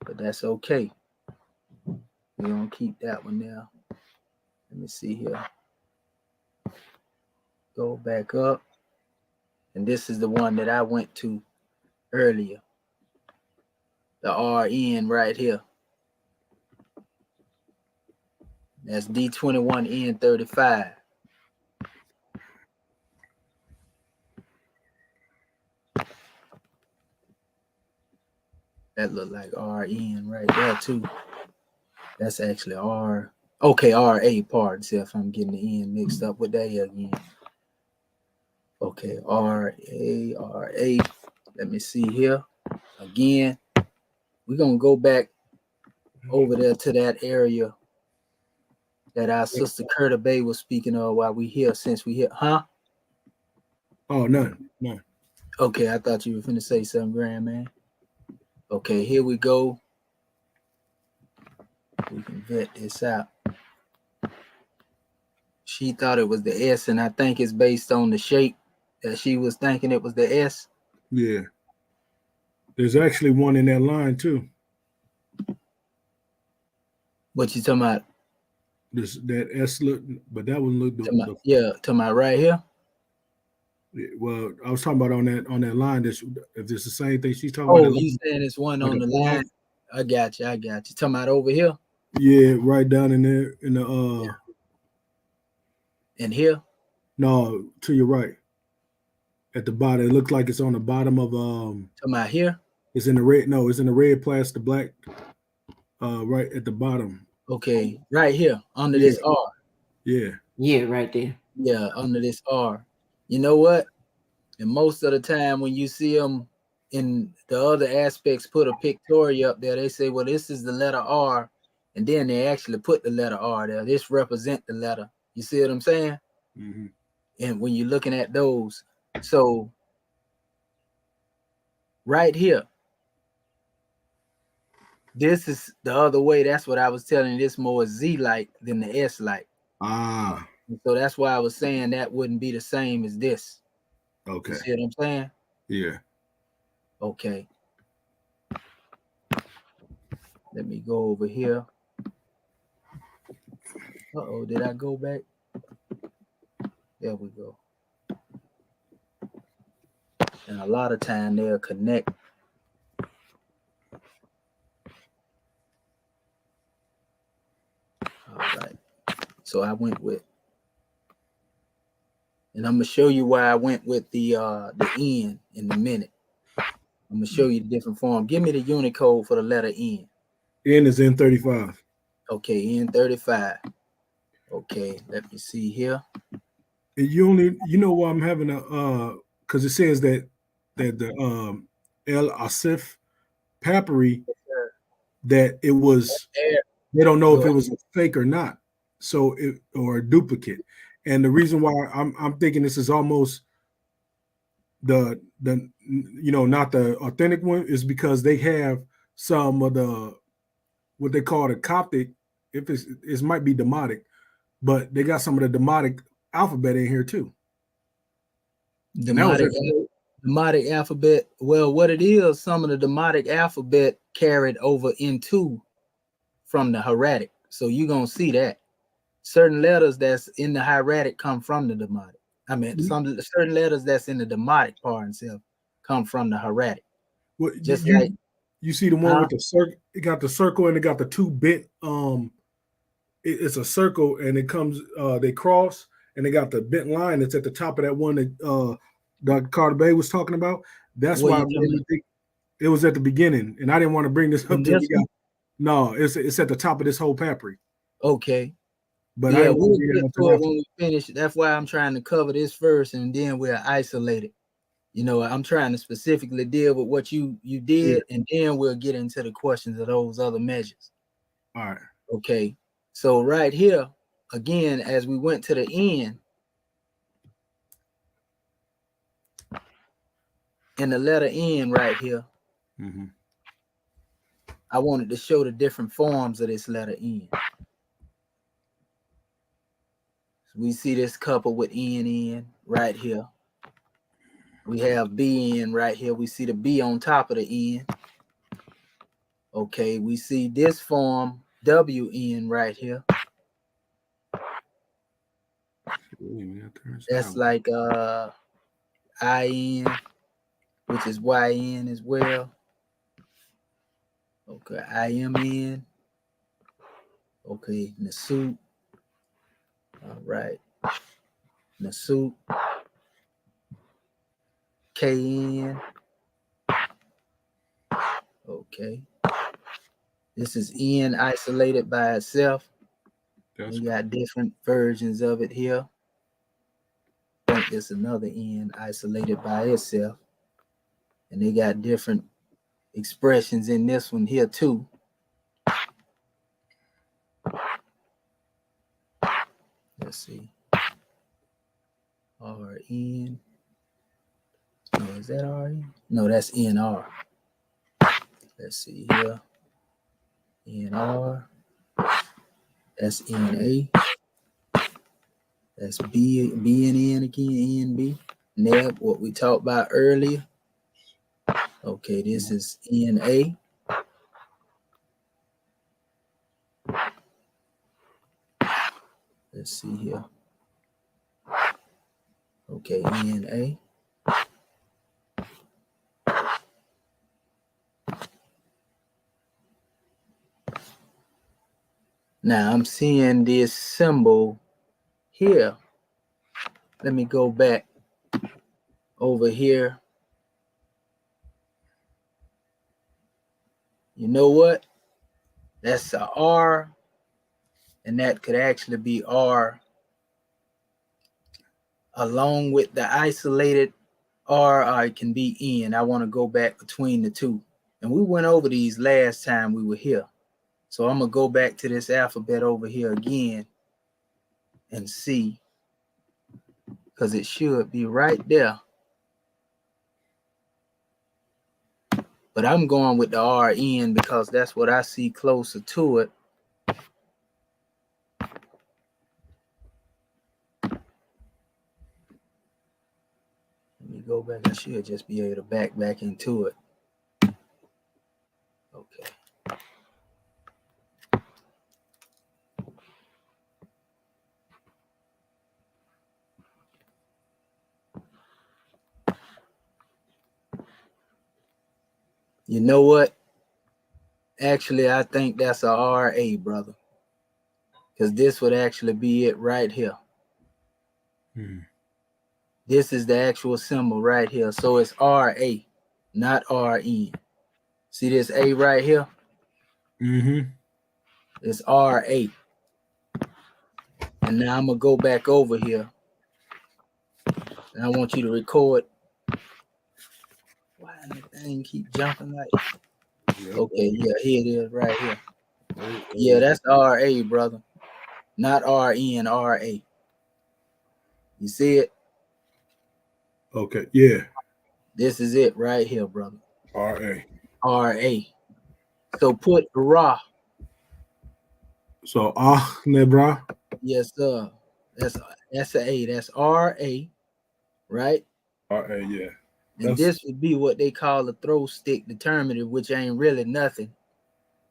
but that's okay. We're gonna keep that one there. Let me see here. Go back up. And this is the one that I went to earlier. The RN right here. That's D21N35. That look like RN right there too. That's actually R. Okay, RA, pardon. See if I'm getting the N mixed up with that again. Okay, RA. Let me see here. Again, we're going to go back over there to that area that our sister Curta Bay was speaking of while we here, since we here. Huh? Oh, none. Okay, I thought you were finna say something, Grandman. Okay, here we go. We can vet this out. She thought it was the S, and I think it's based on the shape that she was thinking it was the S. Yeah. There's actually one in that line too. What you talking about? That S look, but that one looked talking about right here. Well, I was talking about on that line. If it's the same thing she's talking about. Oh, you saying it's one like on the line? I got you. Talking about over here? Yeah, right down in there in the And here? No, to your right. At the bottom. It looks like it's on the bottom of Talking about here? It's in the red. No, it's in the red plastic black. Right at the bottom. Okay, right here under this R. Yeah. Yeah, right there. Yeah, under this R. You know what? And most of the time when you see them in the other aspects put a pictorial up there, they say, well, this is the letter R, and then they actually put the letter R there. This represent the letter. You see what I'm saying? Mm-hmm. And when you're looking at those, so right here, this is the other way. That's what I was telling you. This more Z-like than the S-like. Ah, So that's why I was saying that wouldn't be the same as this. okay. You see what I'm saying? Yeah. Okay. Let me go over here. Uh-oh, did I go back? There we go. And a lot of time they'll connect. All right. So I went with, and I'm gonna show you why I went with the N in a minute. I'm gonna show you the different form. Give me the Unicode for the letter N. N is N35. Okay, N35. Okay, let me see here. And you know why I'm having a because it says that the El Asif Papyri, that it was, they don't know if it was a fake or not, so it, or a duplicate. And the reason why I'm thinking this is almost the not the authentic one is because they have some of the what they call the Coptic, if it might be Demotic, but they got some of the Demotic alphabet in here too. Demotic alphabet. Well, what it is, some of the Demotic alphabet carried over into from the hieratic. So you're gonna see that certain letters that's in the hieratic come from the Demotic. I mean, some certain letters that's in the Demotic part itself come from the hieratic. Well, Just you see the one with the circle. It got the circle and it got the two bent. It's a circle and it comes. They cross and they got the bent line that's at the top of that one that Dr. Carter Bay was talking about. That's why it was at the beginning, and I didn't want to bring this up till we got. No, it's at the top of this whole papyri. Okay. But yeah, we'll get to it when we finish. That's why I'm trying to cover this first, and then we'll isolate it. You know, I'm trying to specifically deal with what you did, and then we'll get into the questions of those other measures. All right. Okay. So right here, again, as we went to the end, in the letter N right here, I wanted to show the different forms of this letter N. So we see this couple with N right here. We have BN right here. We see the B on top of the N. Okay, we see this form WN right here. That's like IN, which is YN as well. Okay, IMN. Okay, Nasut. All right. Nasut. KN. Okay. This is N isolated by itself. We got different versions of it here. I think there's another N isolated by itself. And they got different expressions in this one here too. Let's see. RN. No, is that RN? No, that's NR. Let's see here. NR. That's NA. That's B and N again, NB. NEB, what we talked about earlier. Okay, this is NA. Let's see here. Okay, NA. Now I'm seeing this symbol here. Let me go back over here. You know what? That's a R, and that could actually be R along with the isolated R, it can be N. I want to go back between the two. And we went over these last time we were here. So I'm going to go back to this alphabet over here again and see, because it should be right there. But I'm going with the RN because that's what I see closer to it. Let me go back. I should just be able to back into it. Okay. You know what? Actually, I think that's a RA, brother. Because this would actually be it right here. This is the actual symbol right here. So it's RA, not RN. See this A right here? It's RA. And now I'm going to go back over here. And I want you to record. Why does the thing keep jumping like? Okay, yeah, here it is right here. Yeah, that's RA, brother. Not RN, RA. You see it? Okay, yeah. This is it right here, brother. RA. RA. So put Ra. So Nebra. Yes, sir. That's an A. That's RA, right? RA, yeah. And this would be what they call a throw stick determinative, which ain't really nothing,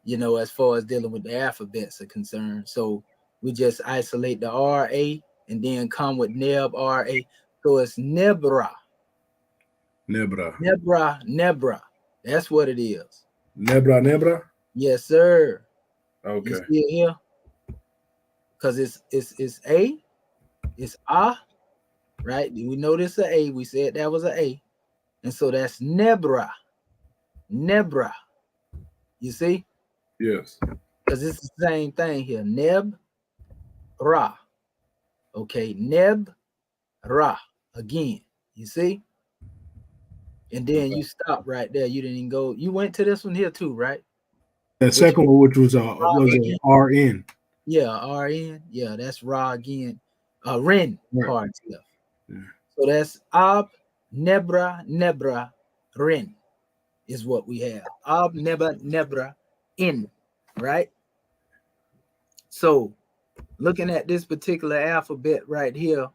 you know, as far as dealing with the alphabets are concerned. So we just isolate the RA and then come with Neb RA. So it's Nebra. Nebra. That's what it is. Nebra. Yes, sir. Okay. You see it here? Because it's A, it's A, right? We know this is an A. We said that was an A. And so that's Nebra. You see? Yes. Because it's the same thing here. Neb Ra. Okay, Neb Ra. Again. You see? And then you stop right there. You didn't even go. You went to this one here too, right? That second one, which was RN. Yeah, RN. Yeah, that's Ra again. Ren part left. Yeah. So that's Ab Nebra Ren is what we have. Ab Nebra In, right? So looking at this particular alphabet right here,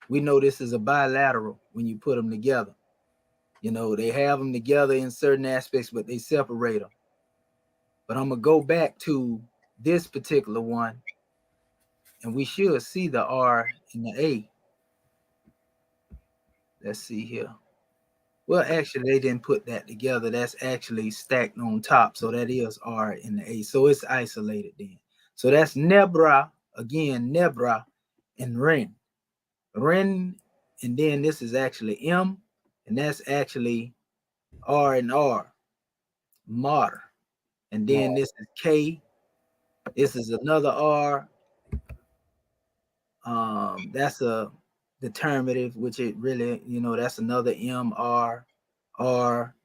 we know this is a bilateral when you put them together. You know, they have them together in certain aspects, but they separate them. But I'm going to go back to this particular one, and we should see the R and the A. Let's see here. Well, actually, they didn't put that together. That's actually stacked on top. So that is R and the A. So it's isolated then. So that's Nebra, again, Nebra and Ren. Ren, and then this is actually M, and that's actually R and R, Mar. And then this is K. This is another R. That's a determinative, which it really, you know, that's another M, R, R.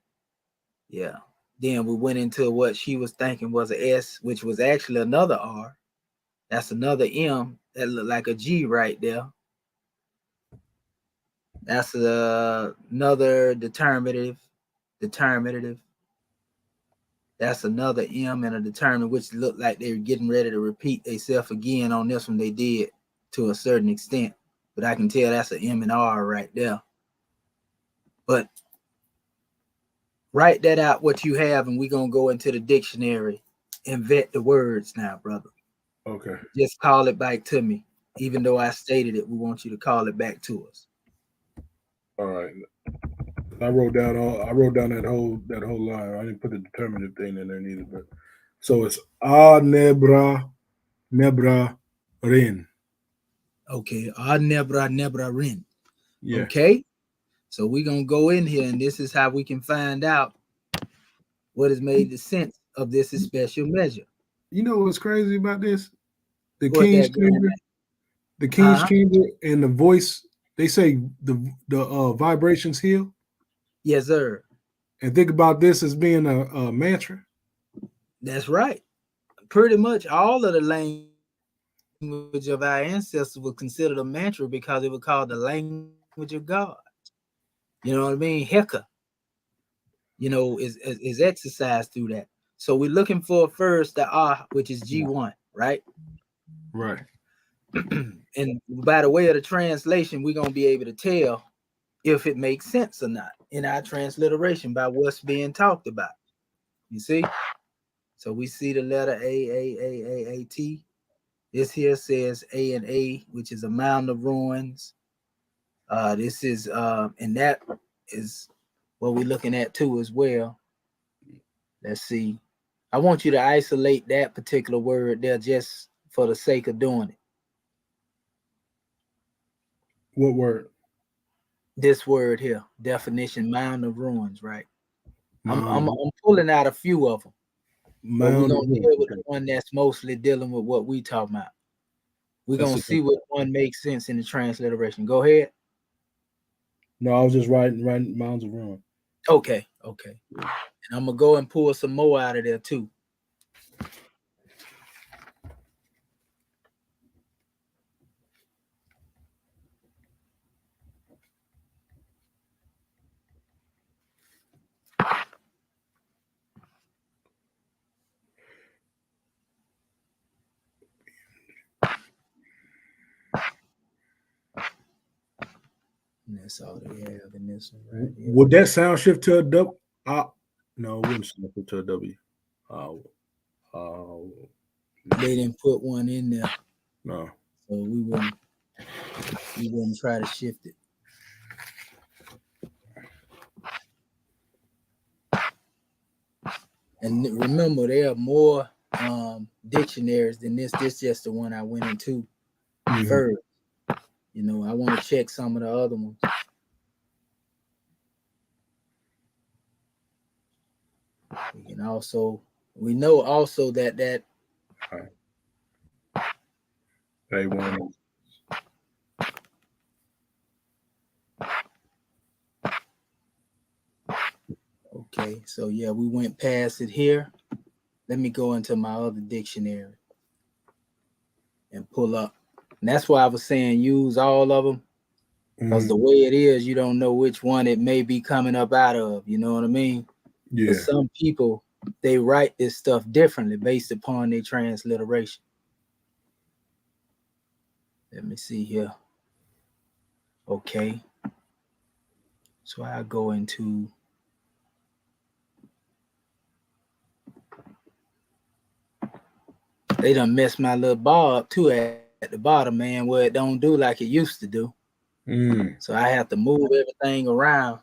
Yeah. Then we went into what she was thinking was a S, which was actually another R. That's another M. That looked like a G right there. That's another determinative. That's another M and a determinative, which looked like they were getting ready to repeat themselves again on this one. They did to a certain extent, but I can tell that's an M and R right there. But write that out, what you have, and we're going to go into the dictionary and vet the words now, brother. Okay. Just call it back to me. Even though I stated it, we want you to call it back to us. All right. I wrote down that whole line. I didn't put the determinative thing in there neither, but so it's Nebra Rin. Okay, Nebra Rin. Yeah. Okay. So we're gonna go in here, and this is how we can find out what has made the sense of this special measure. You know what's crazy about this? The King's Chamber and the voice, they say the vibrations heal. Yes, sir. And think about this as being a mantra. That's right. Pretty much all of the language of our ancestors was considered a mantra because it was called the language of God. You know what I mean? Heka, is exercised through that. So we're looking for first the ah, which is G1, right? Right. And by the way of the translation, we're going to be able to tell if it makes sense or not in our transliteration by what's being talked about. You see? So we see the letter A-T. This here says A and A, which is a mound of ruins. This is, and that is what we're looking at too as well. Let's see. I want you to isolate that particular word there just for the sake of doing it. What word? This word here, definition, mound of ruins, right? Mound. I'm pulling out a few of them, but we're Mound gonna of ruins. deal with the one that's mostly dealing with what we talking about. We're gonna see what one makes sense in the transliteration. Go ahead. No, I was just writing mounds of ruin. Okay. And I'm gonna go and pull some more out of there too. And that's all they have in this one right here. Would that sound shift to a W? No, it wouldn't sound shift to a W. They didn't put one in there. No. So we wouldn't try to shift it. And remember, there are more dictionaries than this. This is just the one I went into first. I want to check some of the other ones. We know also that they want. Okay, so yeah, we went past it here. Let me go into my other dictionary and pull up. And that's why I was saying use all of them. Because the way it is, you don't know which one it may be coming up out of. You know what I mean? Yeah. Because some people, they write this stuff differently based upon their transliteration. Let me see here. Okay. So I go into they done messed my little bar up too at the bottom, man, where it don't do like it used to do. So I have to move everything around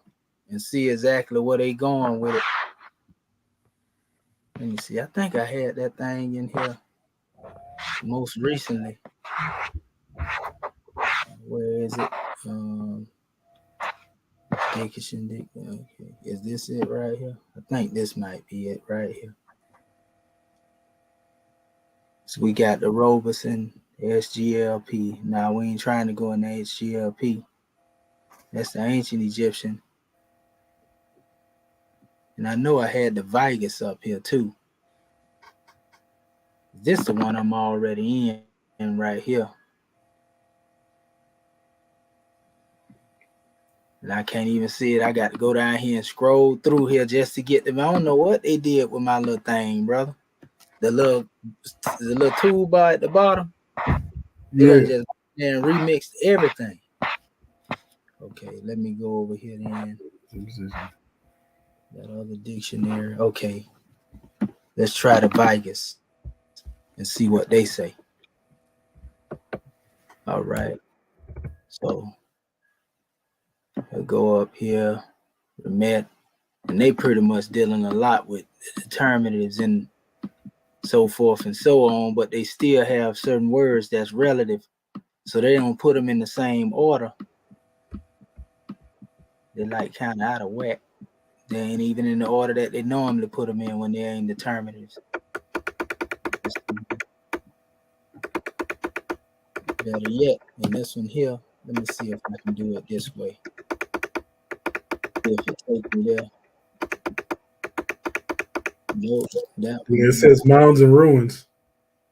and see exactly where they going with it. Let me see. I think I had that thing in here most recently. Where is it? Dictation. Okay. Is this it right here? I think this might be it right here. So we got the Robeson SGLP. Now we ain't trying to go in the SGLP. That's the ancient Egyptian. And I know I had the Vigus up here too. This is the one I'm already in right here. And I can't even see it. I got to go down here and scroll through here just to get them. I don't know what they did with my little thing, brother. The little toolbar at the bottom. They done just remixed everything. Okay, let me go over here then. That other dictionary. Okay. Let's try the Vigus and see what they say. All right. So I'll go up here, the Met, and they pretty much dealing a lot with determinatives and so forth and so on, but they still have certain words that's relative, so they don't put them in the same order. They're like kind of out of whack. They ain't even in the order that they normally put them in when they're in determinatives. Better yet, in this one here, let me see if I can do it this way. if it takes me there. Nope, that It one. says mounds and ruins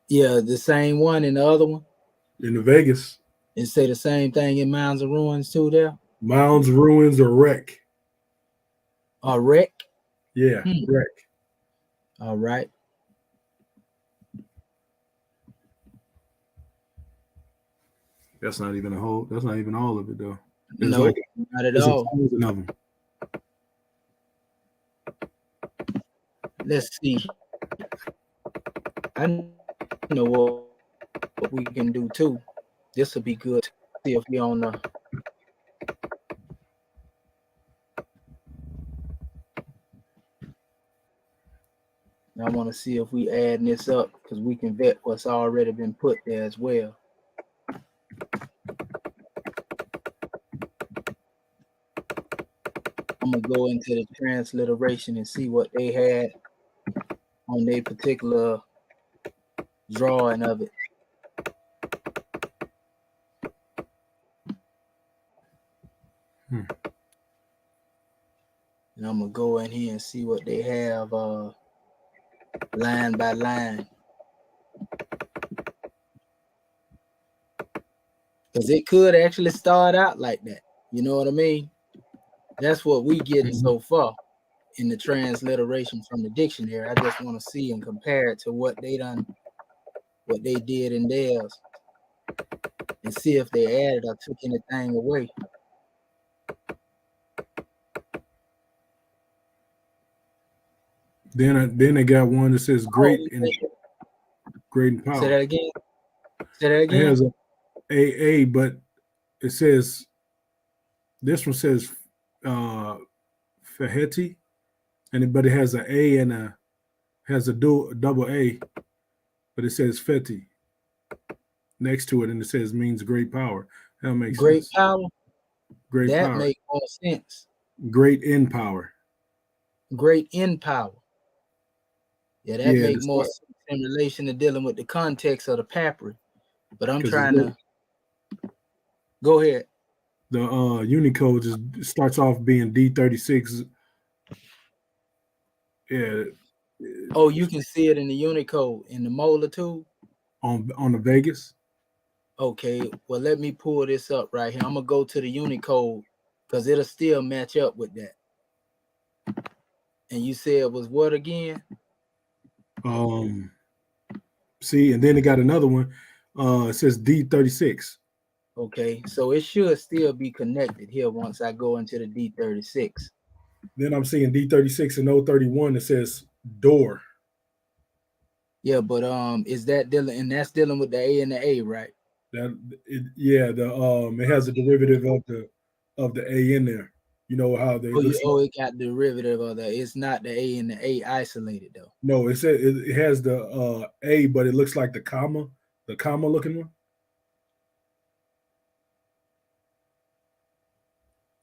Yeah, the same one in the other one. in the Vegas. It say the same thing in Mounds of Ruins too there. Mounds, ruins, or wreck. A wreck. Yeah, wreck. All right. That's not even a whole. That's not even all of it though. There's No, like not at there's all. 1,000 of them. Let's see. I know what we can do too. This will be good. See if we on the. I want to see if we add this up because we can vet what's already been put there as well. I'm gonna go into the transliteration and see what they had on their particular drawing of it. And I'm gonna go in here and see what they have line by line. Because it could actually start out like that. You know what I mean? That's what we getting so far in the transliteration from the dictionary. I just want to see and compare it to what they did in theirs and see if they added or took anything away. Then they got one that says great and power. Say that again. Say that again. It has a AA, but it says this one says Faheti, but it has an A and has a double A, but it says Feti next to it, and it says means great power. That makes great sense. Power. Great that power. Make more sense. Great in power. Great in power. Yeah, that make more sense in relation to dealing with the context of the Papyrus. But I'm trying to go ahead. The Unicode just starts off being D36. Yeah. Oh, you can see it in the Unicode in the molar too. On the Vegas. Okay, well let me pull this up right here. I'm gonna go to the Unicode because it'll still match up with that. And you said it was what again? See, and then it got another one. It says D36. Okay, so it should still be connected here once I go into the D36. Then I'm seeing D36 and 031 that says door. Yeah, but is that dealing, and that's dealing with the A and the A, right? It has a derivative of the A in there. You know how they it got derivative of that. It's not the A and the A isolated though. No, it says it has the A, but it looks like the comma looking one.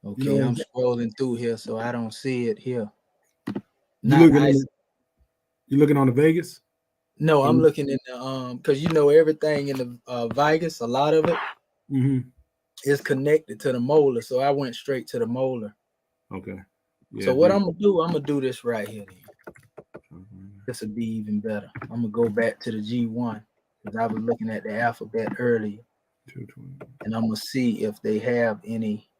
Okay, I'm scrolling through here, so I don't see it here. You looking on the Vegas? No, I'm looking in the because everything in the Vegas, a lot of it is connected to the molar. So I went straight to the molar. Okay. Yeah, so what I'm gonna do this right here. This would be even better. I'm gonna go back to the G1 because I was looking at the alphabet earlier, and I'm gonna see if they have any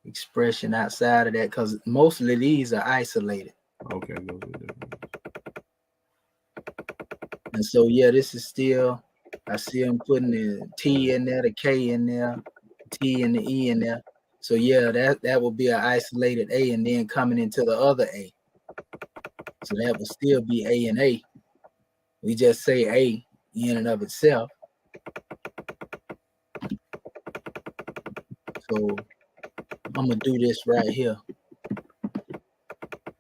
expression outside of that because mostly these are isolated. Okay, those are different. And so yeah, this is still, I see them putting the T in there, the K in there, T and the E in there. So yeah, that will be an isolated A and then coming into the other A. So that would still be A and A. We just say A in and of itself. So I'm gonna do this right here.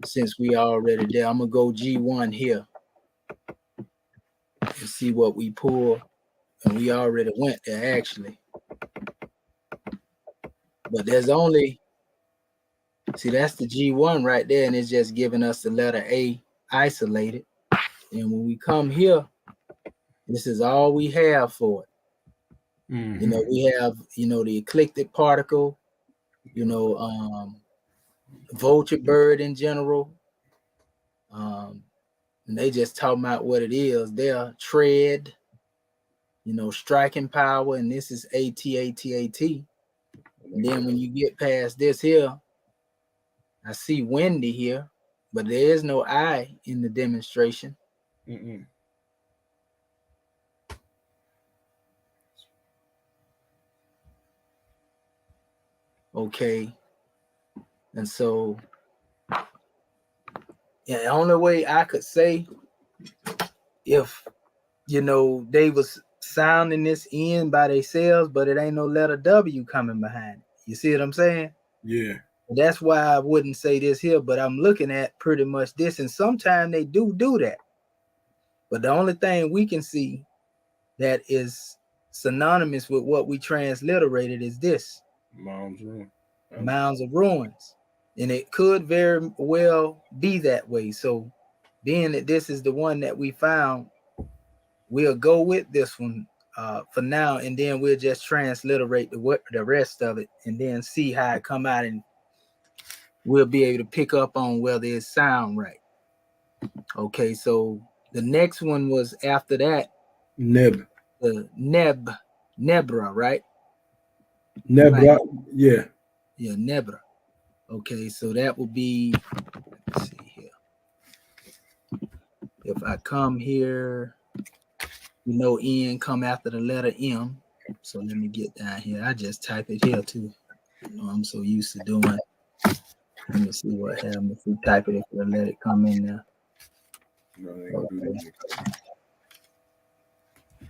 Since we already there, I'm gonna go G1 here and see what we pull. And we already went there actually. But there's only, see, that's the G1 right there, and it's just giving us the letter A isolated. And when we come here, this is all we have for it. We have, the eclectic particle, you know, vulture bird in general. And they just talking about what it is. They're tread, you know, striking power, and this is ATATAT. And then when you get past this here, I see windy here, but there is no I in the demonstration. Mm-mm. Okay. And so, yeah, the only way I could say, if, you know, they was sounding this in by themselves, but it ain't no letter W coming behind it. You see what I'm saying? Yeah. That's why I wouldn't say this here, but I'm looking at pretty much this, and sometimes they do that. But the only thing we can see that is synonymous with what we transliterated is this. Mom's room. Mounds of ruins. And it could very well be that way. So being that this is the one that we found, we'll go with this one for now, and then we'll just transliterate the rest of it and then see how it come out, and we'll be able to pick up on whether it sound right. Okay, so the next one was after that, Neb. the Nebra, right? Nebra. Yeah. Yeah, Nebra. Okay, so that will be, let's see here. If I come here, you know, N come after the letter M. So let me get down here. I just type it here too. You know, I'm so used to doing. Let me see what happens if we type it, if we let it come in there. No, they ain't gonna do that.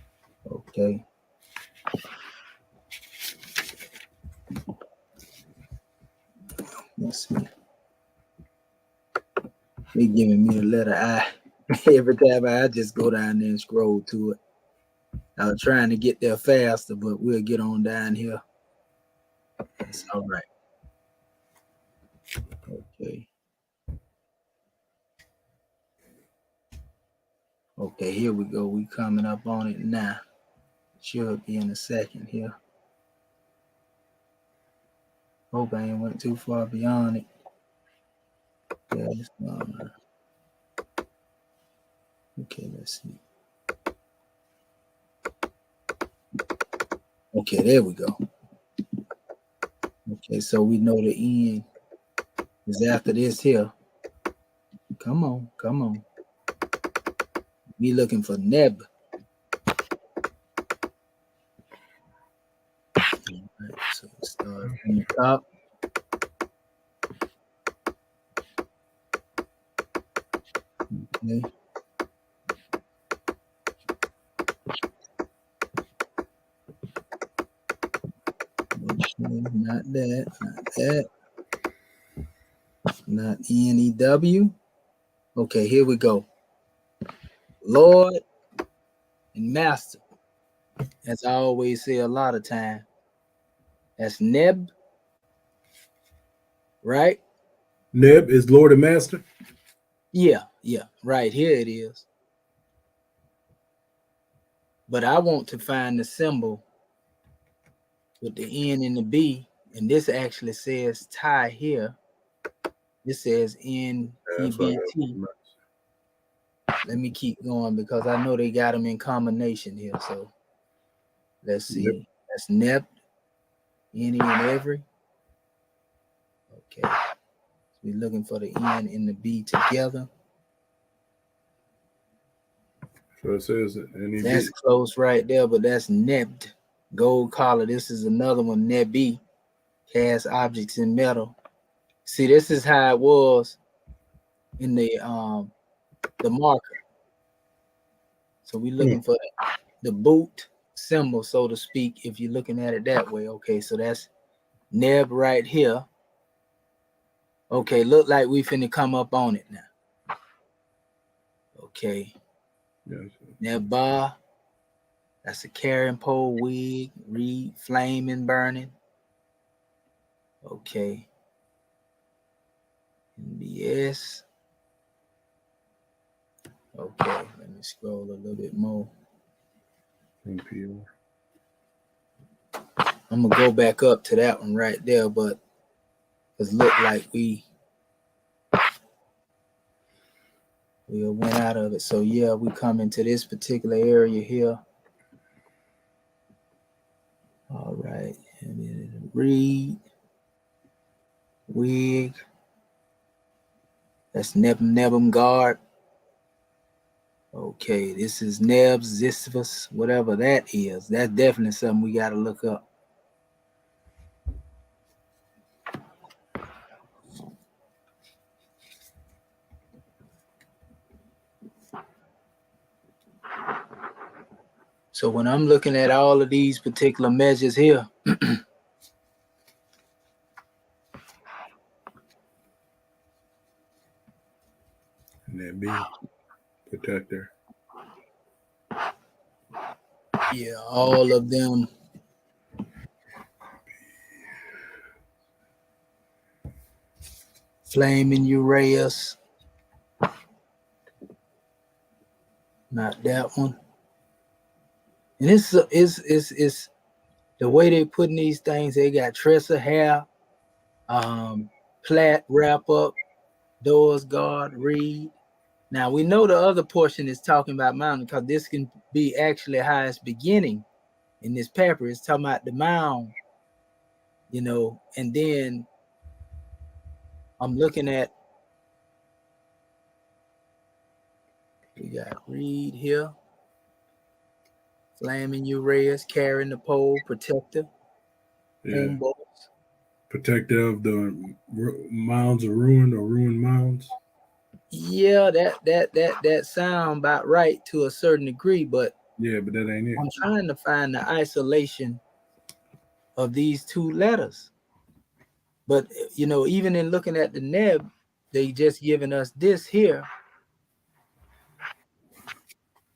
Okay. Let's see. They giving me the letter I. Every time I just go down there and scroll to it. I was trying to get there faster, but we'll get on down here. That's all right. Okay. Okay, here we go. We coming up on it now. Should be in a second here. Hope I ain't went too far beyond it. Yes, okay, let's see. Okay, there we go. Okay, so we know the end is after this here. Come on, come on. We looking for Neb. All right, so start from the top. Okay. Not that, not that. Not N-E-W. Okay, here we go. Lord and Master. As I always say a lot of time. That's Neb. Right? Neb is Lord and Master. Yeah, right here it is. But I want to find the symbol with the N and the B, and this actually says tie here. This says N-E-B-T. Let me keep going because I know they got them in combination here. So let's see. Yep. That's Neb, any and every. Okay. So we're looking for the N and the B together. So it says N-E-B. That's close right there, but that's Nebbed. Gold collar. This is another one, Nebi. Cast objects in metal. See, this is how it was in the marker. So we're looking for the boot symbol, so to speak, if you're looking at it that way. Okay, so that's Neb right here. Okay, look like we finna come up on it now. Okay. Yes. Nebba. That's a carrying pole, wig, reed, flaming, burning. Okay. NBS. Okay, let me scroll a little bit more. NPO. I'm gonna go back up to that one right there, but Because look like we went out of it. So yeah, we come into this particular area here. All right, and then read, wig. That's Nebum guard. Okay, this is Nebs, Ziphus, whatever that is. That's definitely something we got to look up. So when I'm looking at all of these particular measures here, And that be protector. yeah, all of them. Flaming E.A.R.S. Not that one. And it's the way they putting these things. They got Tressa hair, Plat wrap up, doors guard, read. Now we know the other portion is talking about mountain because this can be actually how it's beginning in this paper. It's talking about the mound, you know, and then I'm looking at, we got read here, flaming E.A.R.S, carrying the pole, protector, homeboys. Protector of the mounds of ruin or ruined mounds. Yeah, that sound about right to a certain degree, but yeah, but that ain't it. I'm trying to find the isolation of these two letters. But you know, even in looking at the Neb, they just giving us this here.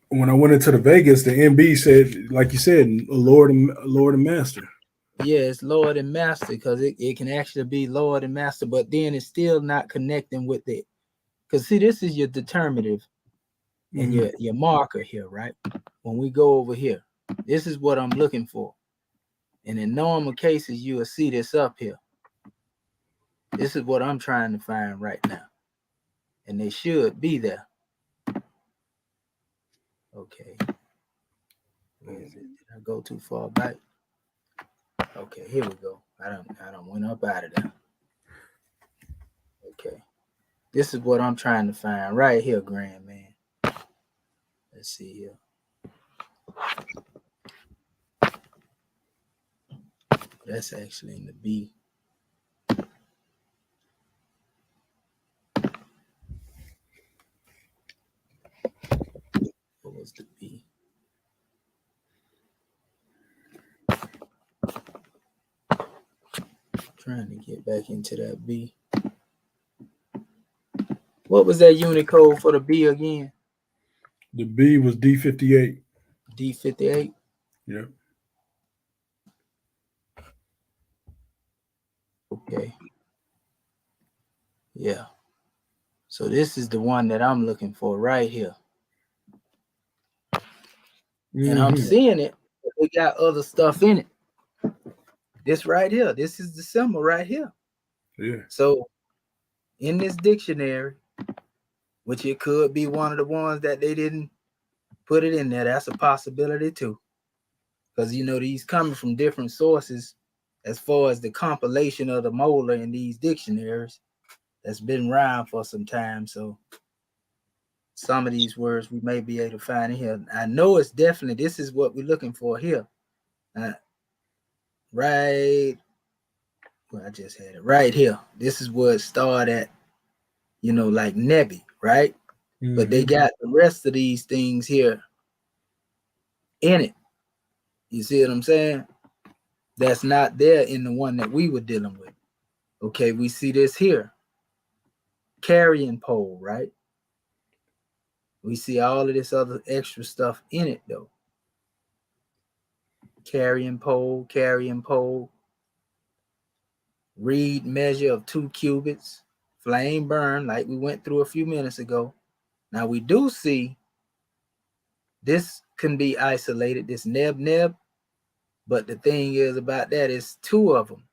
When I went into the Vegas, the MB said, like you said, Lord and Master. Yeah, it's Lord and Master because it can actually be Lord and Master, but then it's still not connecting with it. Because see, this is your determinative and your marker here, right? When we go over here, this is what I'm looking for. And in normal cases, you will see this up here. This is what I'm trying to find right now. And they should be there. Okay. Where is it? Did I go too far back? Okay, here we go. I don't went up out of there. Okay. This is what I'm trying to find right here, Grand Man. Let's see here. That's actually in the B. What was the B? Trying to get back into that B. What was that unit code for the B again? The B was D58. D58? Yep. Okay. Yeah. So this is the one that I'm looking for right here. And I'm seeing it, but they got other stuff in it. This right here, this is the symbol right here. Yeah. So in this dictionary, which it could be one of the ones that they didn't put it in there, that's a possibility too. Because you know, these coming from different sources as far as the compilation of the molar in these dictionaries that's been around for some time. So some of these words we may be able to find in here. I know it's definitely, this is what we're looking for here. Right, well, I just had it right here. This is where it started at, you know, like Nebi, right? But they got the rest of these things here in it. You see what I'm saying? That's not there in the one that we were dealing with. Okay, we see this here. Carrying pole, right? We see all of this other extra stuff in it, though. Carrying pole, reed measure of 2 cubits, flame burn, like we went through a few minutes ago. Now we do see this can be isolated, this neb, but the thing is about that is 2 of them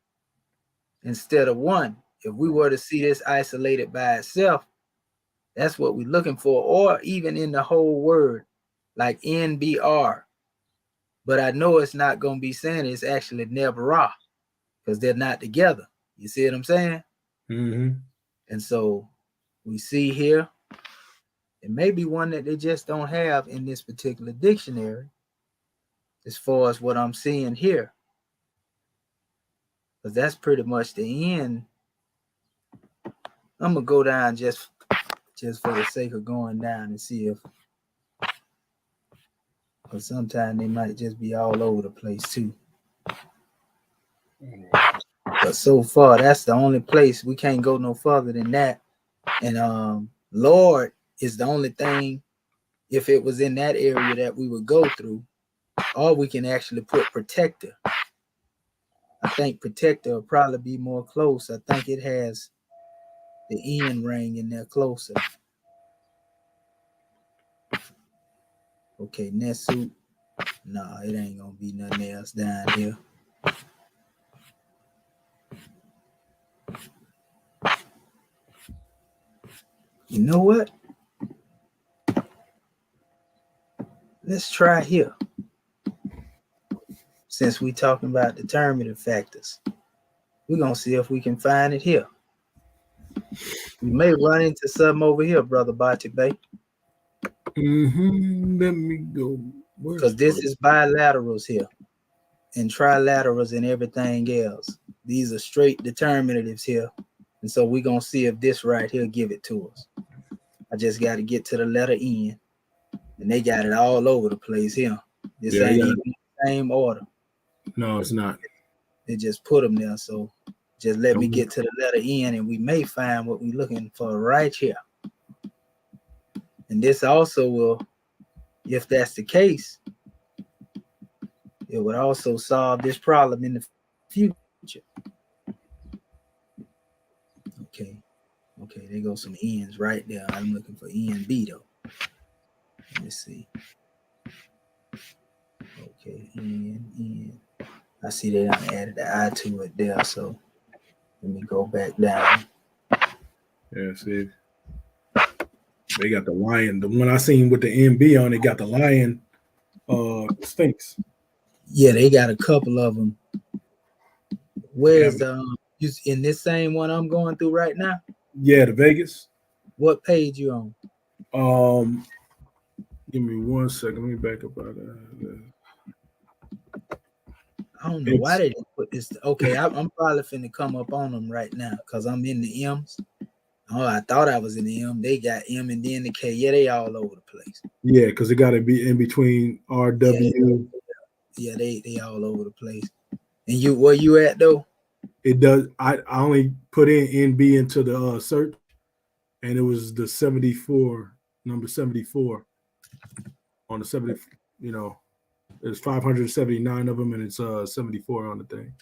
instead of 1. if we were to see this isolated by itself, that's what we're looking for, or even in the whole word, like NBR. But I know it's not going to be saying it's actually never, because they're not together. You see what I'm saying? Mm-hmm. And so we see here, it may be one that they just don't have in this particular dictionary, as far as what I'm seeing here. Because that's pretty much the end. I'm going to go down just for the sake of going down and see if, because sometimes they might just be all over the place too. But so far, that's the only place. We can't go no further than that. And Lord is the only thing, if it was in that area, that we would go through. Or we can actually put protector. I think protector will probably be more close. I think it has the end ring in there closer. Okay, Nesu. No, it ain't gonna be nothing else down here. You know what? Let's try here. Since we talking about determinative factors, we're gonna see if we can find it here. We may run into something over here, Brother Bati Bay. Mm-hmm. Let me go. Because this is bilaterals here, and trilaterals and everything else. These are straight determinatives here. And so we're gonna see if this right here give it to us. I just got to get to the letter N, and they got it all over the place here. This ain't even the same order. No, it's not. They just put them there. So just let me get to the letter N, and we may find what we're looking for right here. And this also will, if that's the case, it would also solve this problem in the future. Okay, there go some N's right there. I'm looking for NB though. Let me see. Okay, N. I see they done added the I to it there, so let me go back down. Yeah, see. They got the lion. The one I seen with the NB on it got the lion Sphinx. Yeah, they got a couple of them. Where's you in this same one I'm going through right now? Yeah, the Vegas. What page you on? Give me 1 second. Let me back up out of I don't know why they didn't put this. Okay, I'm probably finna come up on them right now because I'm in the M's. Oh, I thought I was in the M. They got M and then the K. Yeah, they all over the place. Yeah, because it got to be in between RW. Yeah, they all over the place. And you, where you at though? It does. I only put in NB into the search, and it was the 74, number 74 on the 70. You know, there's 579 of them, and it's 74 on the thing.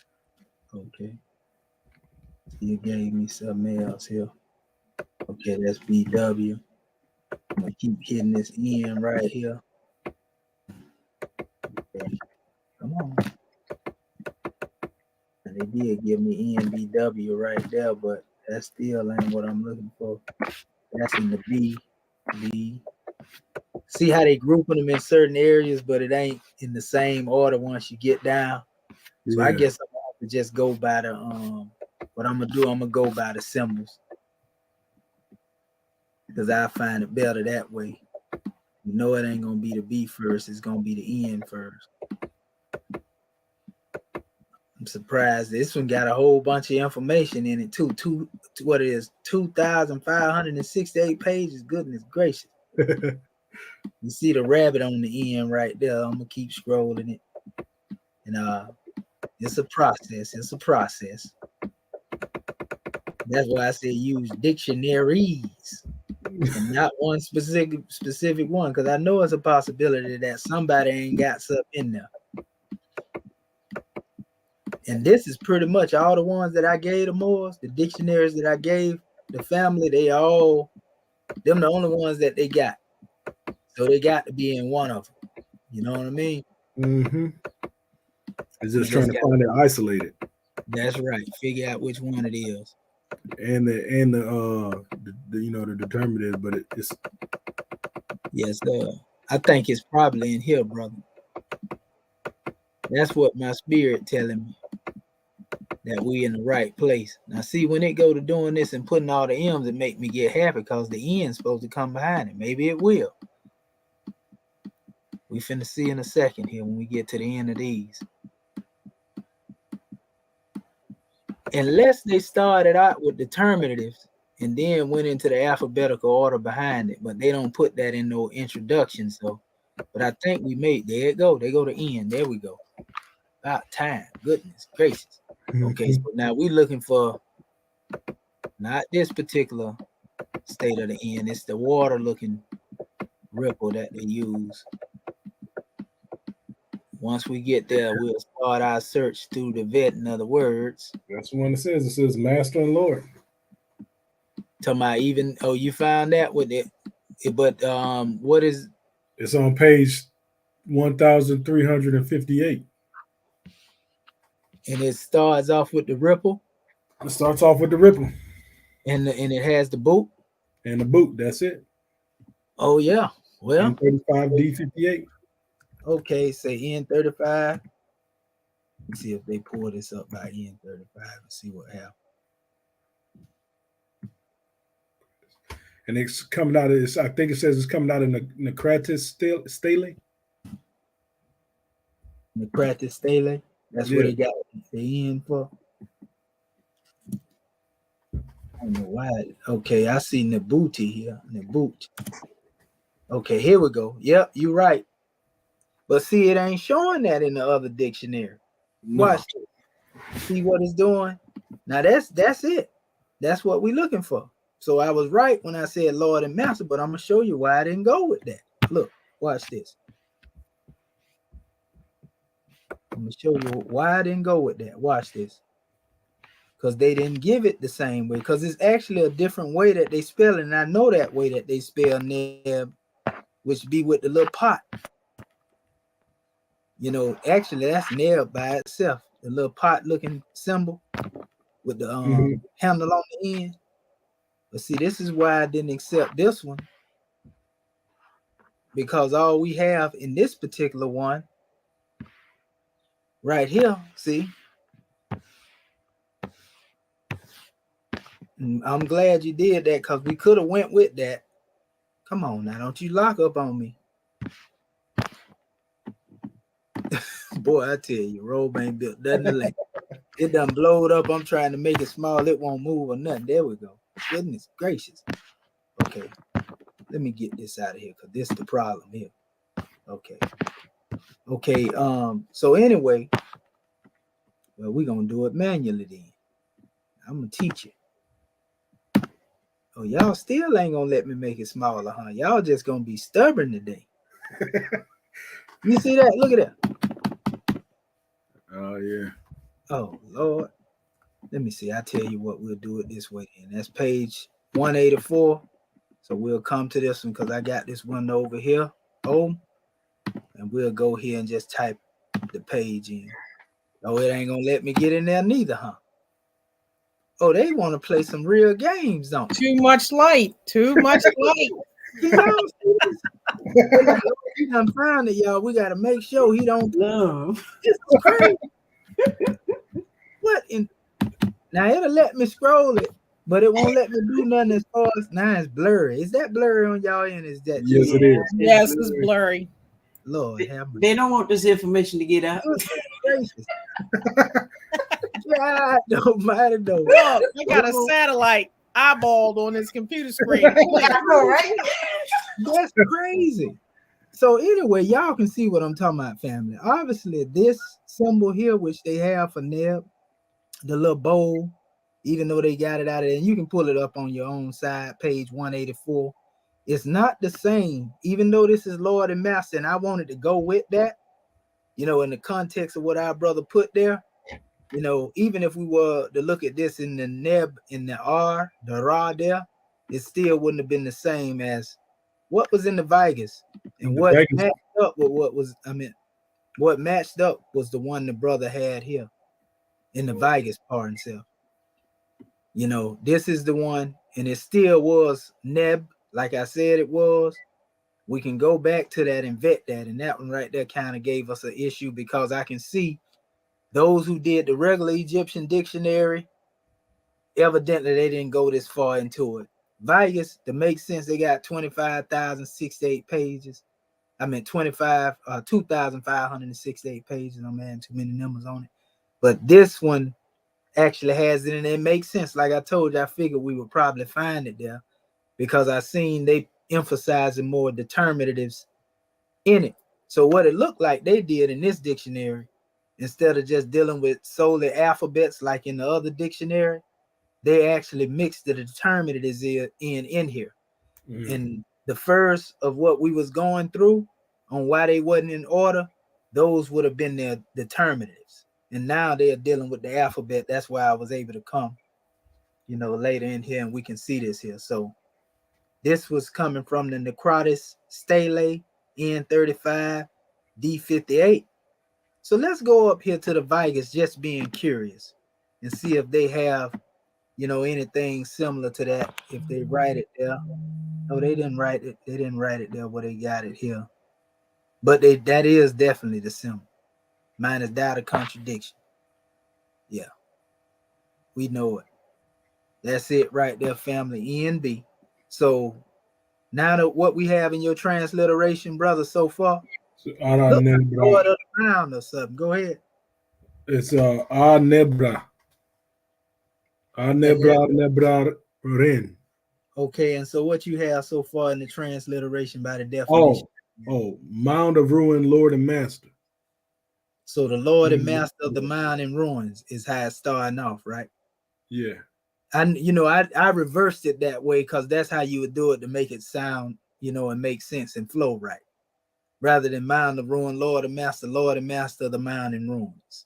Okay. You gave me something else here. Okay, that's BW. I'm gonna keep hitting this N right here. Okay. Come on. And they did give me NBW right there, but that still ain't what I'm looking for. That's in the B. See how they grouping them in certain areas, but it ain't in the same order once you get down. So I guess I'm gonna have to just go by the what I'm gonna do, I'm gonna go by the symbols. Because I find it better that way. You know it ain't gonna be the B first, it's gonna be the N first. I'm surprised this one got a whole bunch of information in it too. What it is, 2,568 pages. Goodness gracious. You see the rabbit on the end right there. I'm gonna keep scrolling it. And it's a process. That's why I say use dictionaries and not one specific one, because I know it's a possibility that somebody ain't got something in there. And this is pretty much all the ones that I gave the Moors, the dictionaries that I gave the family, them the only ones that they got. So they got to be in one of them. You know what I mean? Mm-hmm. It's just trying to find it isolated. That's right. Figure out which one it is. and the you know, the determinative, but it's Yes, I think it's probably in here, brother. That's what my spirit telling me, that we in the right place. Now, see, when it go to doing this and putting all the M's, it make me get happy because the N's supposed to come behind it. Maybe it will. We finna see in a second here when we get to the end of these. Unless they started out with determinatives and then went into the alphabetical order behind it, but they don't put that in no introduction. So, but I think we made, there it go. They go to N. There we go. About time. Goodness gracious. Okay, so now we're looking for not this particular state of the N. It's the water looking ripple that they use. Once we get there, we'll start our search through the vetting of the words. That's the one that says, it says Master and Lord. Talking about even, oh, you found that with it, but what is? It's on page 1358. And it starts off with the ripple. It starts off with the ripple. And it has the boot. And the boot, that's it. Oh yeah. Well, N35 D58. Okay, say N35. Let's see if they pull this up by N35 and see what happens. And it's coming out of this, I think it says it's coming out of Necratis Stele. Necratis Stele. That's what they got the N for. I don't know why. Okay, I see Nabuti here. Nabut. Okay, here we go. Yep, you're right. But see, it ain't showing that in the other dictionary. No. Watch it. See what it's doing? Now that's it. That's what we're looking for. So I was right when I said Lord and Master, but I'm gonna show you why I didn't go with that. Look, watch this. I'm gonna show you why I didn't go with that. Watch this. Because they didn't give it the same way. Because it's actually a different way that they spell it. And I know that way that they spell Neb, which be with the little pot. You know, actually that's Neb by itself. The little pot looking symbol with the handle on the end. But see, this is why I didn't accept this one. Because all we have in this particular one, right here, see? I'm glad you did that because we could have went with that. Come on now, don't you lock up on me. Boy, I tell you, robe ain't built nothing like it done blowed up. I'm trying to make it small. It won't move or nothing. There we go. Goodness gracious. Okay, let me get this out of here because this is the problem here. Okay. Okay, so anyway, well, we're gonna do it manually then. I'm gonna teach you. Oh, y'all still ain't gonna let me make it smaller, huh? Y'all just gonna be stubborn today. You see that? Look at that. Oh, yeah. Oh, Lord. Let me see. I tell you what, we'll do it this way. And that's page 184. So we'll come to this one because I got this one over here. Oh, and we'll go here and just type the page in. Oh, it ain't gonna let me get in there neither, huh? Oh, they want to play some real games, don't they? Too much light. Too much light. You know, he done found it, y'all. We got to make sure he don't. Love. This is crazy. What in? Now it'll let me scroll it, but it won't let me do nothing as far as now it's blurry. Is that blurry on y'all end? Is that? Yes, it is. Yes, it's blurry. Lord have mercy. They don't want this information to get out. God almighty, no. Look, they got a satellite eyeballed on his computer screen. I know, right? That's crazy. So anyway, y'all can see what I'm talking about, family. Obviously, this symbol here, which they have for Neb, the little bowl, even though they got it out of there, and you can pull it up on your own side, page 184. It's not the same, even though this is Lord and Master, and I wanted to go with that, you know, in the context of what our brother put there. You know, even if we were to look at this in the Neb, in the R, the Ra there, it still wouldn't have been the same as what was in the Vigas. And what matched up with what was, what matched up was the one the brother had here in the Vigas part himself. You know, this is the one, and it still was Neb, like I said it was. We can go back to that and vet that, and that one right there kind of gave us an issue because I can see those who did the regular Egyptian dictionary, evidently they didn't go this far into it. Vegas, to make sense, they got 25,068 pages. I mean 2,568 pages. I'm adding too many numbers on it. But this one actually has it, and it makes sense. Like I told you, I figured we would probably find it there because I seen they emphasizing more determinatives in it. So what it looked like they did in this dictionary, instead of just dealing with solely alphabets like in the other dictionary, they actually mixed the determinatives in here. And the first of what we was going through on why they wasn't in order, those would have been their determinatives. And now they are dealing with the alphabet. That's why I was able to come, you know, later in here, and we can see this here. So this was coming from the Necrotis Stele N35 D58. So let's go up here to the Vigus, just being curious, and see if they have, you know, anything similar to that. If they write it there. No, they didn't write it. They didn't write it there where they got it here. But that is definitely the symbol. Minus doubt of contradiction. Yeah. We know it. That's it right there, family. ENB. So now that what we have in your transliteration, brother, so far, look like Lord of the Ground or something. Go ahead. It's Nebra. Nebra Ren. Okay, and so what you have so far in the transliteration by the definition? Oh, Mound of Ruin, Lord and Master. So the Lord and Master of the Mound and Ruins is how it's starting off, right? Yeah. And you know, I reversed it that way because that's how you would do it to make it sound, you know, and make sense and flow right. Rather than Mound of Ruin, Lord and Master of the Mound and Ruins.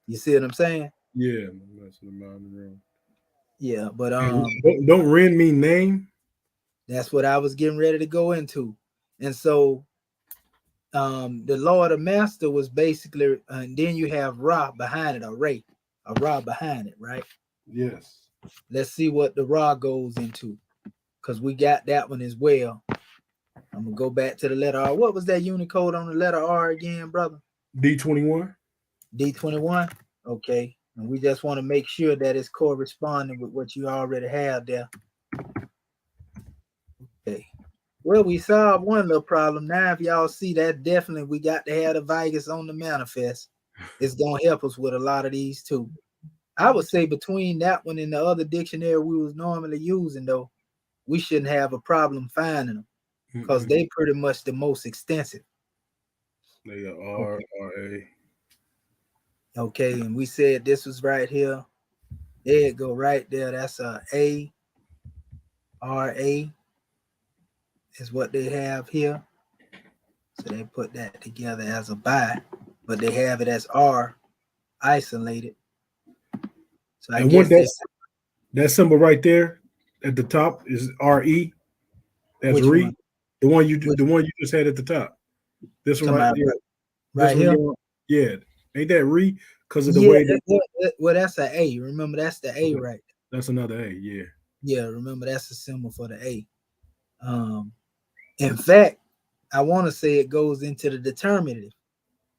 You see what I'm saying? Yeah, Master of the Mound and Ruins. Yeah, but don't Ren mean name? That's what I was getting ready to go into. And so the Lord of Master was basically, and then you have Ra behind it, a Ra behind it, right? Yes. Let's see what the Ra goes into, because we got that one as well. I'm gonna go back to the letter R. What was that Unicode on the letter R again, brother? D21. D21. Okay, and we just want to make sure that it's corresponding with what you already have there. Okay. Well, we solved one little problem. Now, if y'all see that, definitely we got to have the Vigus on the manifest. It's gonna help us with a lot of these too. I would say between that one and the other dictionary we was normally using, though, we shouldn't have a problem finding them because they pretty much the most extensive. They are R-A. Okay, and we said this was right here. There it go, right there. That's a A-R-A is what they have here. So they put that together as a bi, but they have it as R isolated. So I guess that symbol right there at the top is R-E. That's Re. One? The one you just had at the top. This one right here. Right here. Yeah. Ain't that Re? Because of the way that well, that's an A. Remember, that's the A, right? That's another A, yeah. Yeah, remember that's the symbol for the A. In fact, I want to say it goes into the determinative.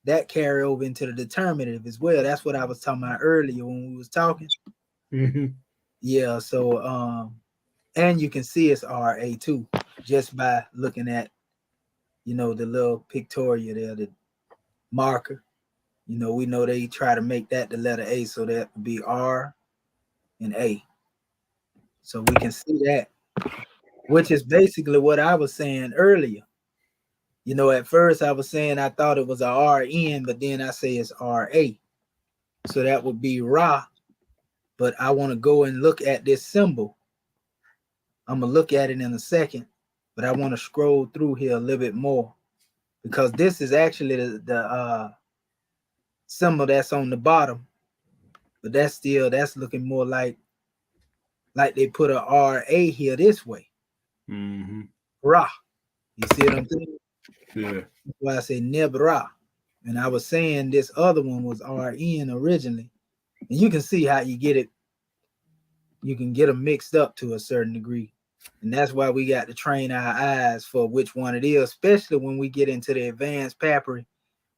That carry over into the determinative as well. That's what I was talking about earlier when we was talking. Yeah, so and you can see it's RA too, just by looking at, you know, the little pictorial there, the marker. You know, we know they try to make that the letter A, so that would be R and A. So we can see that, which is basically what I was saying earlier. You know, at first I was saying I thought it was a RN, but then I say it's RA. So that would be Ra. But I want to go and look at this symbol. I'm going to look at it in a second, but I want to scroll through here a little bit more because this is actually the symbol that's on the bottom, but that's looking more like they put a RA here this way. Ra. You see what I'm saying? Yeah. That's why I say Nebra. And I was saying this other one was RN originally. And you can see how you get it you can get them mixed up to a certain degree. And that's why we got to train our eyes for which one it is, especially when we get into the advanced papyri,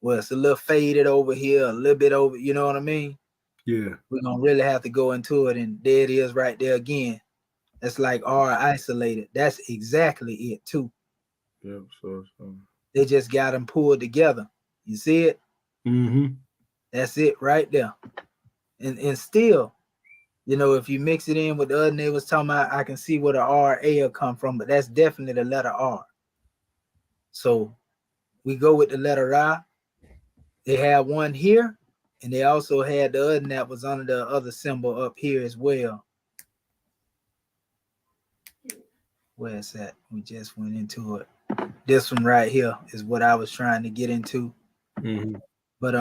where it's a little faded over here, a little bit over, you know what I mean? Yeah. We're going to really have to go into it, and there it is right there again. That's like R isolated. That's exactly it, too. Yep. So. They just got them pulled together. You see it? Mm-hmm. That's it right there. And still, you know, if you mix it in with the other they was talking about, I can see where the RA will come from, but that's definitely the letter R. So we go with the letter I. They had one here, and they also had the other that was under the other symbol up here as well. Where is that? We just went into it. This one right here is what I was trying to get into. Mm-hmm. But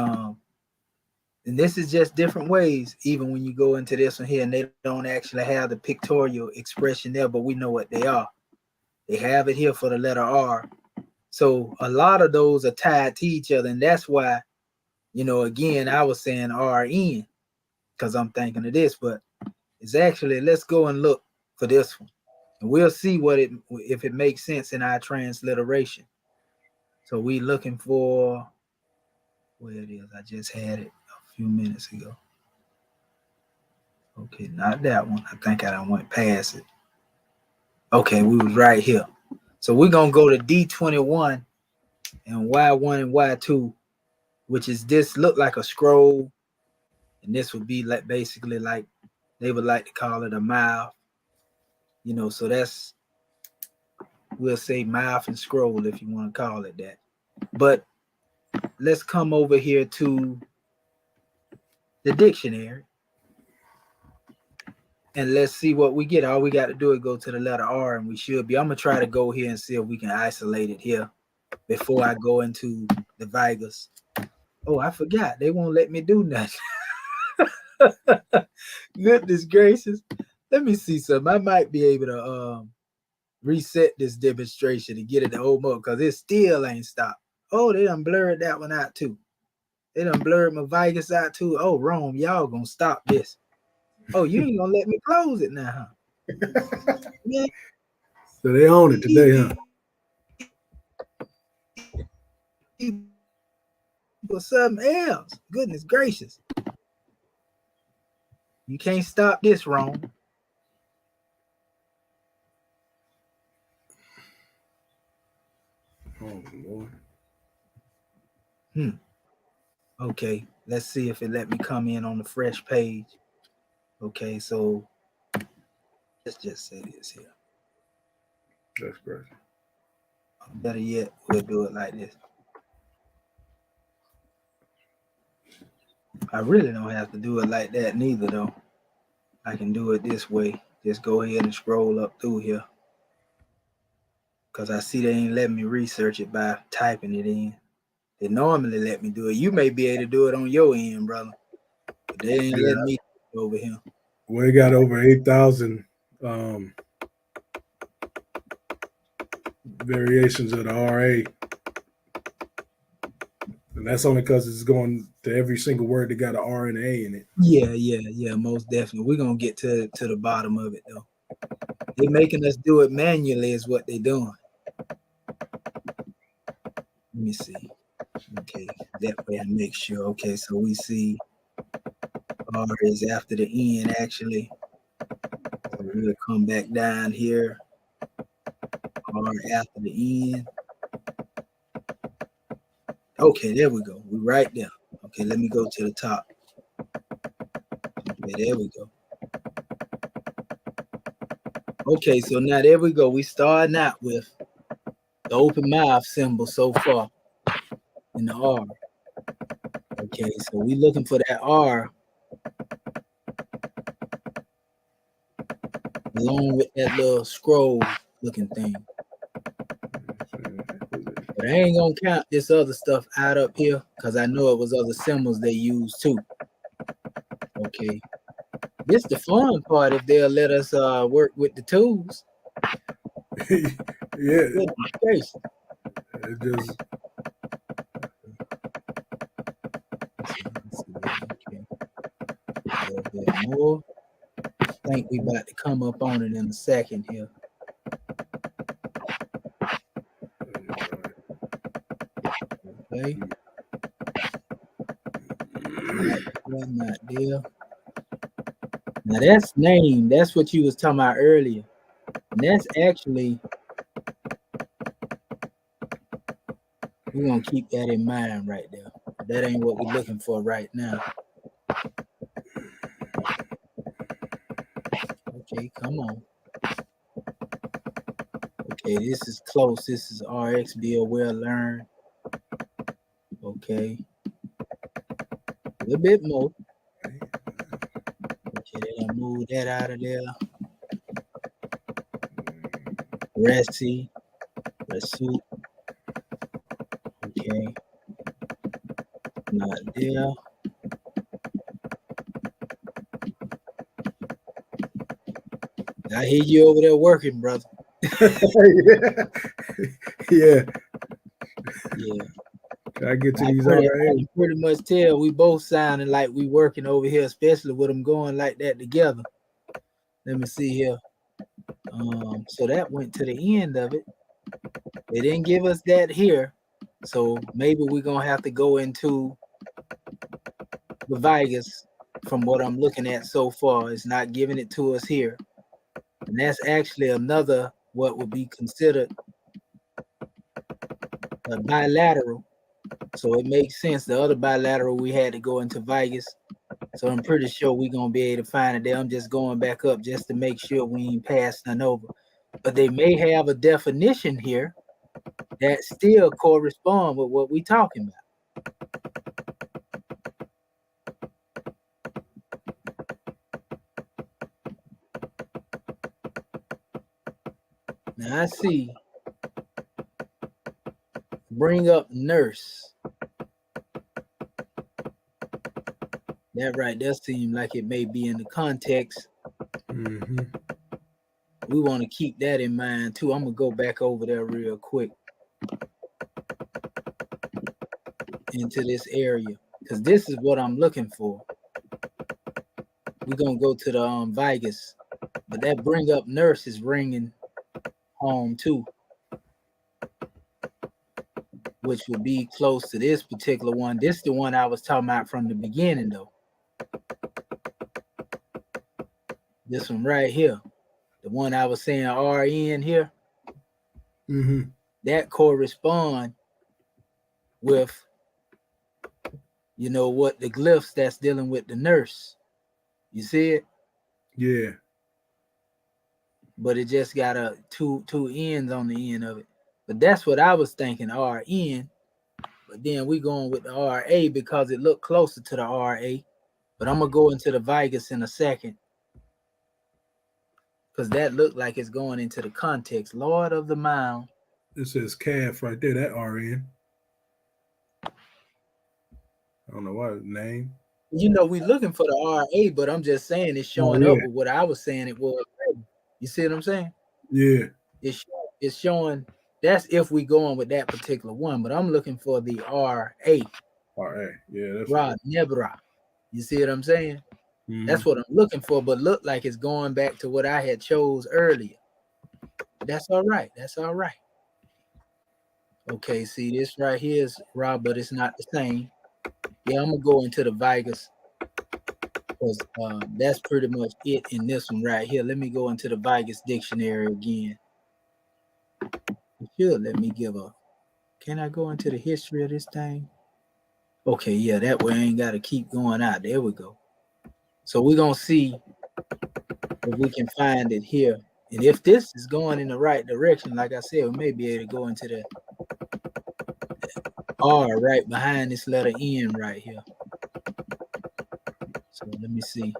and this is just different ways, even when you go into this one here, and they don't actually have the pictorial expression there, but we know what they are. They have it here for the letter R. So a lot of those are tied to each other, and that's why, you know, again, I was saying RN, because I'm thinking of this, but it's actually, let's go and look for this one. And we'll see if it makes sense in our transliteration. So we looking for, where it is, I just had it a few minutes ago. Okay, not that one. I think I done went past it. Okay, we was right here. So we're going to go to D21 and Y1 and Y2, which is this look like a scroll. And this would be like basically like they would like to call it a mouth. You know, so that's, we'll say mouth and scroll if you want to call it that. But let's come over here to the dictionary. And let's see what we get. All we got to do is go to the letter R, and we should be. I'm going to try to go here and see if we can isolate it here before I go into the Vigas. Oh, I forgot. They won't let me do nothing. Goodness gracious. Let me see something. I might be able to reset this demonstration and get it to old mode because it still ain't stopped. Oh, they done blurred that one out too. They done blurred my Vigas out too. Oh, Rome, y'all gonna stop this. Oh, you ain't gonna let me close it now, huh? Yeah. So they own it today, huh? For something else. Goodness gracious. You can't stop this, Rome. Oh Lord. Okay, let's see if it let me come in on the fresh page. Okay, so let's just say this here. That's great. Better yet, we'll do it like this. I really don't have to do it like that neither, though. I can do it this way. Just go ahead and scroll up through here. Because I see they ain't letting me research it by typing it in. They normally let me do it. You may be able to do it on your end, brother. But they ain't letting me do it over here. We got over 8,000 variations of the RA. And that's only because it's going to every single word that got an R and A in it. Yeah, most definitely. We're going to get to the bottom of it, though. They're making us do it manually is what they're doing. Let me see. Okay, that way I make sure. Okay, so we see R is after the N, actually. So we'll come back down here. R after the N. Okay, there we go. We're right there. Okay, let me go to the top. Okay, there we go. Okay, so now there we go. We starting out with the open mouth symbol so far in the R. Okay, so we looking for that R along with that little scroll looking thing. But I ain't gonna count this other stuff out up here because I know it was other symbols they used too. Okay. This the fun part if they'll let us work with the tools. Yeah. It just okay. A little bit more. think we about to come up on it in a second here. Okay. Not there. Now that's name. That's what you was talking about earlier. And that's actually, we're gonna keep that in mind right there. That ain't what we're looking for right now. Okay, come on. Okay, this is close. This is RX, be aware, learn. Okay. A little bit more. Okay, they're gonna move that out of there. Resi, Resu. Okay. Not there. I hear you over there working, brother. Yeah. Yeah. Can I get to I these can pretty much tell we both sounding like we working over here, especially with them going like that together. Let me see here. So that went to the end of it. They didn't give us that here. So maybe we're gonna have to go into the Vegas from what I'm looking at so far. It's not giving it to us here. And that's actually another what would be considered a bilateral. So it makes sense. The other bilateral we had to go into Vegas. So I'm pretty sure we're gonna be able to find it there. I'm just going back up just to make sure we ain't passed none over. But they may have a definition here that still correspond with what we talking about. Now I see. Bring up nurse. That right there seems like it may be in the context. Mm-hmm. We want to keep that in mind too. I'm gonna go back over there real quick into this area because this is what I'm looking for. We're gonna go to the Vegas, but that bring up nurse is ringing home too, which would be close to this particular one. This is the one I was talking about from the beginning though. This one right here, the one I was saying RN here, that correspond with, you know, what the glyphs that's dealing with the nurse. You see it? Yeah. But it just got a two ends on the end of it. But that's what I was thinking, RN. But then we going with the RA because it looked closer to the RA. But I'm gonna go into the Vegas in a second. Because that looked like it's going into the context. Lord of the Mound. It says calf right there, that RN. I don't know what name. You know, we looking for the RA, but I'm just saying it's showing up with what I was saying it was. You see what I'm saying? Yeah. It's showing that's if we going with that particular one, but I'm looking for the RA. RA, yeah. That's Rod Nebra. You see what I'm saying? Mm-hmm. That's what I'm looking for, but look like it's going back to what I had chose earlier. That's all right. That's all right. Okay, see this right here is Rob, but it's not the same. Yeah, I'm gonna go into the Vegas because that's pretty much it in this one right here. Let me go into the Vegas dictionary again. It should let me give a. Can I go into the history of this thing? Okay, yeah, that way I ain't got to keep going out. There we go. So we're going to see if we can find it here. And if this is going in the right direction, like I said, we may be able to go into the R right behind this letter N right here. So let me see.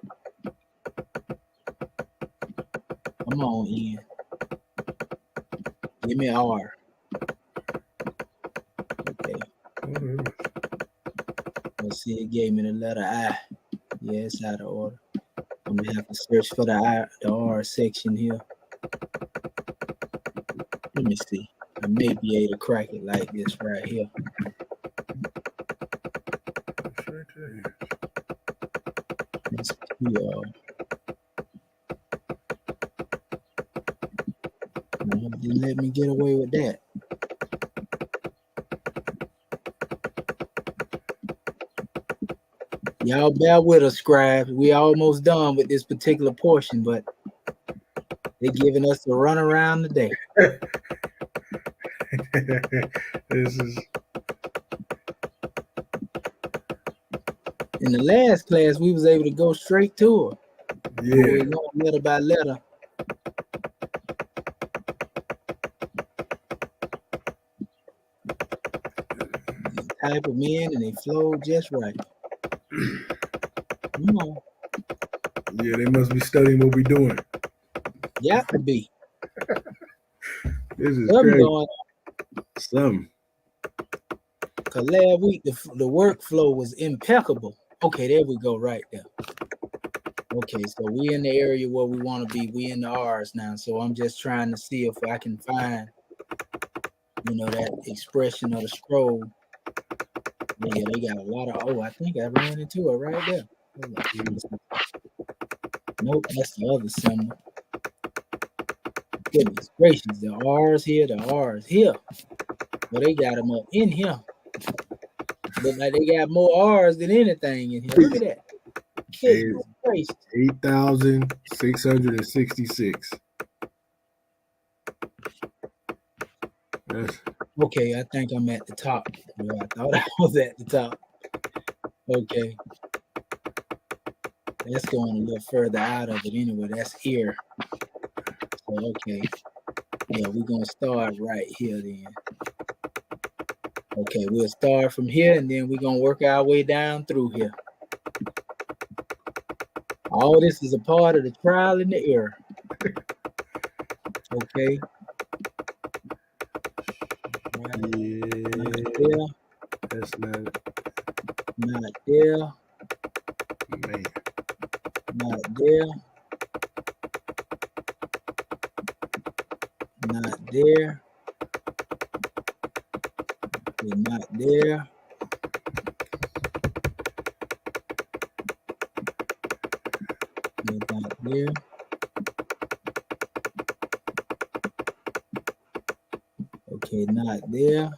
Come on, N. Give me R. Okay. Let's see, it gave me the letter I. Yeah, it's out of order. I'm gonna have to search for the R section here. Let me see. I may be able to crack it like this right here. Let's see, Didn't let me get away with that. Y'all bear with us, scribes. We almost done with this particular portion, but they're giving us a run around today. This is In the last class, we was able to go straight to her. yeah. We're going letter by letter. You type them in and they flow just right. Come on. Yeah, they must be studying what we're doing. Got to be. This is Something crazy. going on. Something. Because last week, the workflow was impeccable. Okay, there we go, right there. Okay, so we in the area where we want to be. We in the R's now. So I'm just trying to see if I can find, that expression of the scroll. Yeah, they got a lot of, I think I ran into it right there. Nope, that's the other symbol. Goodness gracious, the R's here, the R's here. Well, they got them up in here. Look like they got more R's than anything in here. Look at that. Goodness gracious. 8,666. Okay, I think I'm at the top. Well, I thought I was at the top. Okay. That's going a little further out of it anyway. That's here. So, okay. Yeah, we're going to start right here then. Okay, we'll start from here and then we're going to work our way down through here. All this is a part of the trial and the error. Okay. Right. Yeah. Not there. That's not there. man. Not there. Not there. We're not there. We're not there. Okay, not there.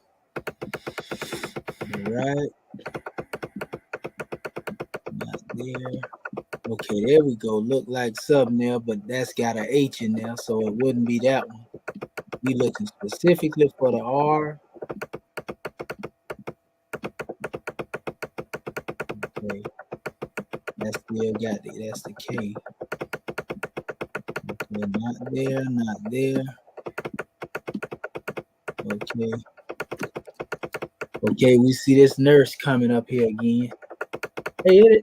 All right. Not there. Okay, there we go. Look like something there, but that's got an H in there, so it wouldn't be that one. We looking specifically for the R. Okay. That's still got that's the K. Okay, not there, not there. Okay. Okay, we see this nurse coming up here again. Hey,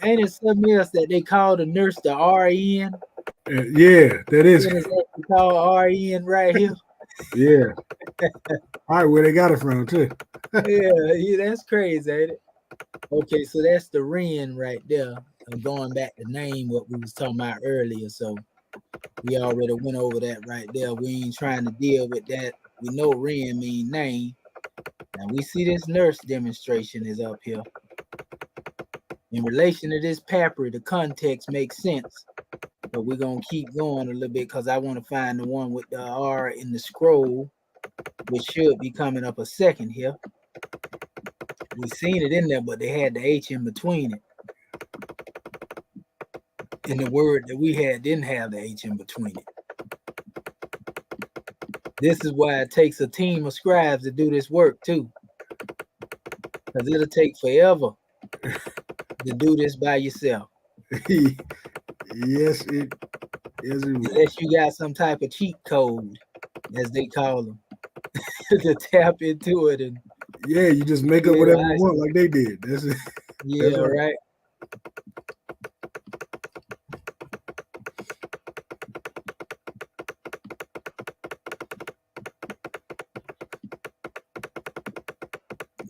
ain't it something else that they call the nurse the RN? Yeah, that is. What is that called RN right here? Yeah. All right, where they got it from too. yeah, that's crazy, ain't it? Okay, so that's the Ren right there. Going back to name what we was talking about earlier. So we already went over that right there. We ain't trying to deal with that. We know Ren mean name. Now we see this nurse demonstration is up here. In relation to this Papyrus, the context makes sense. But we're going to keep going a little bit because I want to find the one with the R in the scroll, which should be coming up a second here. We seen it in there, but they had the H in between it. And the word that we had didn't have the H in between it. This is why it takes a team of scribes to do this work too. Because it'll take forever to do this by yourself. Yes, it will. Unless you got some type of cheat code, as they call them, to tap into it. And yeah, you just make up whatever you want like they did. That's it. Yeah, That's right.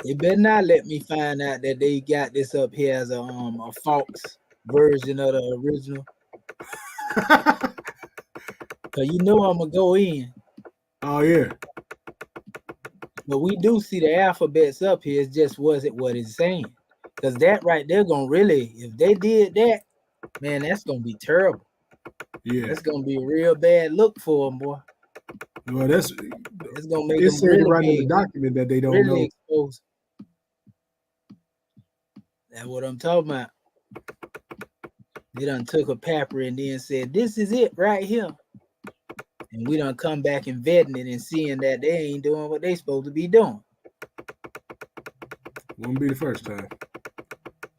They better not let me find out that they got this up here as a false version of the original. Cause you know I'm gonna go in. Oh yeah. But we do see the alphabets up here. It just wasn't what it's saying. Cause that right there gonna really, if they did that, man, that's gonna be terrible. Yeah. That's gonna be a real bad look for them, boy. Well, that's It's gonna make it's them saying really right in the big, document that they don't really know. exposed. That's what I'm talking about. They done took a papyrus and then said, "This is it right here," and we done come back and vetting it and seeing that they ain't doing what they supposed to be doing. Won't be the first time.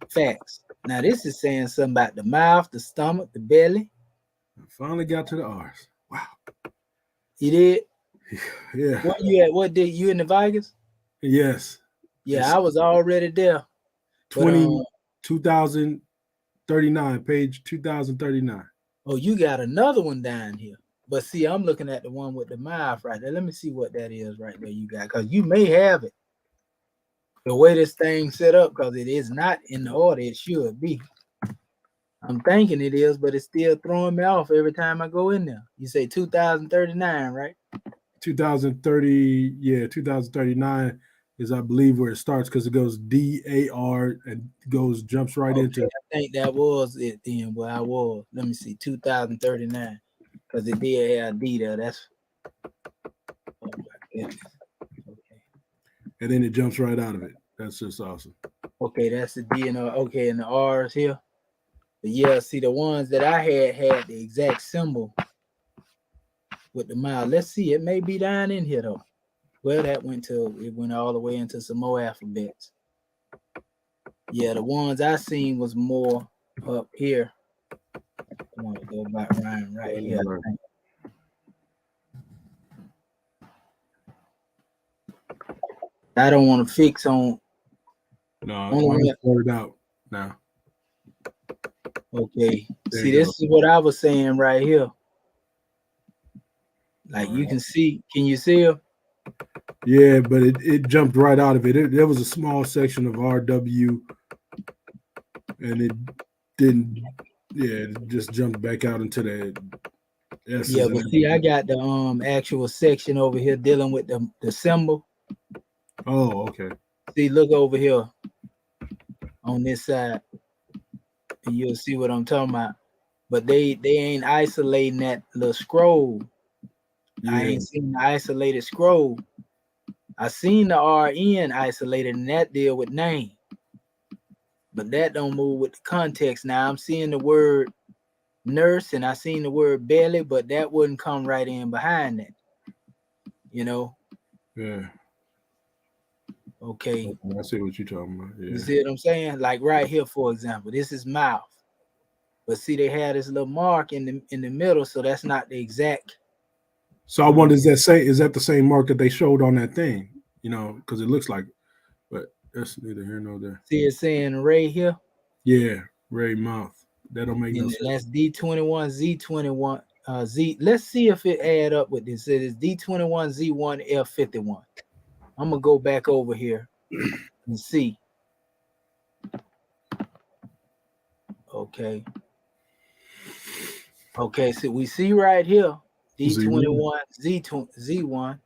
Facts. Now this is saying something about the mouth, the stomach, the belly. I finally got to the R's. Wow. You did? Yeah. What you at? What did you in the Vigors? Yes. Yeah, It's I was already there. 2039, page 2039. Oh, you got another one down here. But see, I'm looking at the one with the mouth right there. Let me see what that is right there you got, because you may have it. The way this thing set up, because it is not in the order it should be. I'm thinking it is, but it's still throwing me off every time I go in there. You say 2039, right? 2030, yeah, 2039 is, I believe, where it starts, because it goes D-A-R and jumps right into. I think that was it then where I was. Let me see, 2039, because it did have D there. That's, oh my goodness. Okay. And then it jumps right out of it. That's just awesome. Okay, that's the D and okay, and the R's here. But yeah, see, the ones that I had the exact symbol with the mouth. Let's see, it may be down in here though. Well, it went all the way into some more alphabets. Yeah, the ones I seen was more up here. I want to go back around right here. I don't want to fix on. No, I sorted out now. Okay. See, this is what I was saying right here. Like you can see, can you see them? Yeah, but it jumped right out of it. There was a small section of RW, and it didn't. Yeah, it just jumped back out into the. Yeah, but see, I got the actual section over here dealing with the symbol. Oh, okay. See, look over here on this side, and you'll see what I'm talking about. But they ain't isolating that little scroll. Yeah. I ain't seen the isolated scroll. I seen the RN isolated, and that deal with name. But that don't move with the context. Now I'm seeing the word nurse and I seen the word belly, but that wouldn't come right in behind that. You know? Yeah. Okay. I see what you're talking about. Yeah. You see what I'm saying? Like right here, for example, this is mouth. But see, they had this little mark in the middle, so that's not the exact. So I wonder, is that the same mark that they showed on that thing? You know, because it looks like, but that's neither here nor there. See, it's saying Ray here. Yeah, Ray mouth. That don't make no sense. That's D21, Z21, Z. Let's see if it add up with this. It is D21, Z1, F51. I'm gonna go back over here and see. Okay. Okay, so we see right here D21, Z1,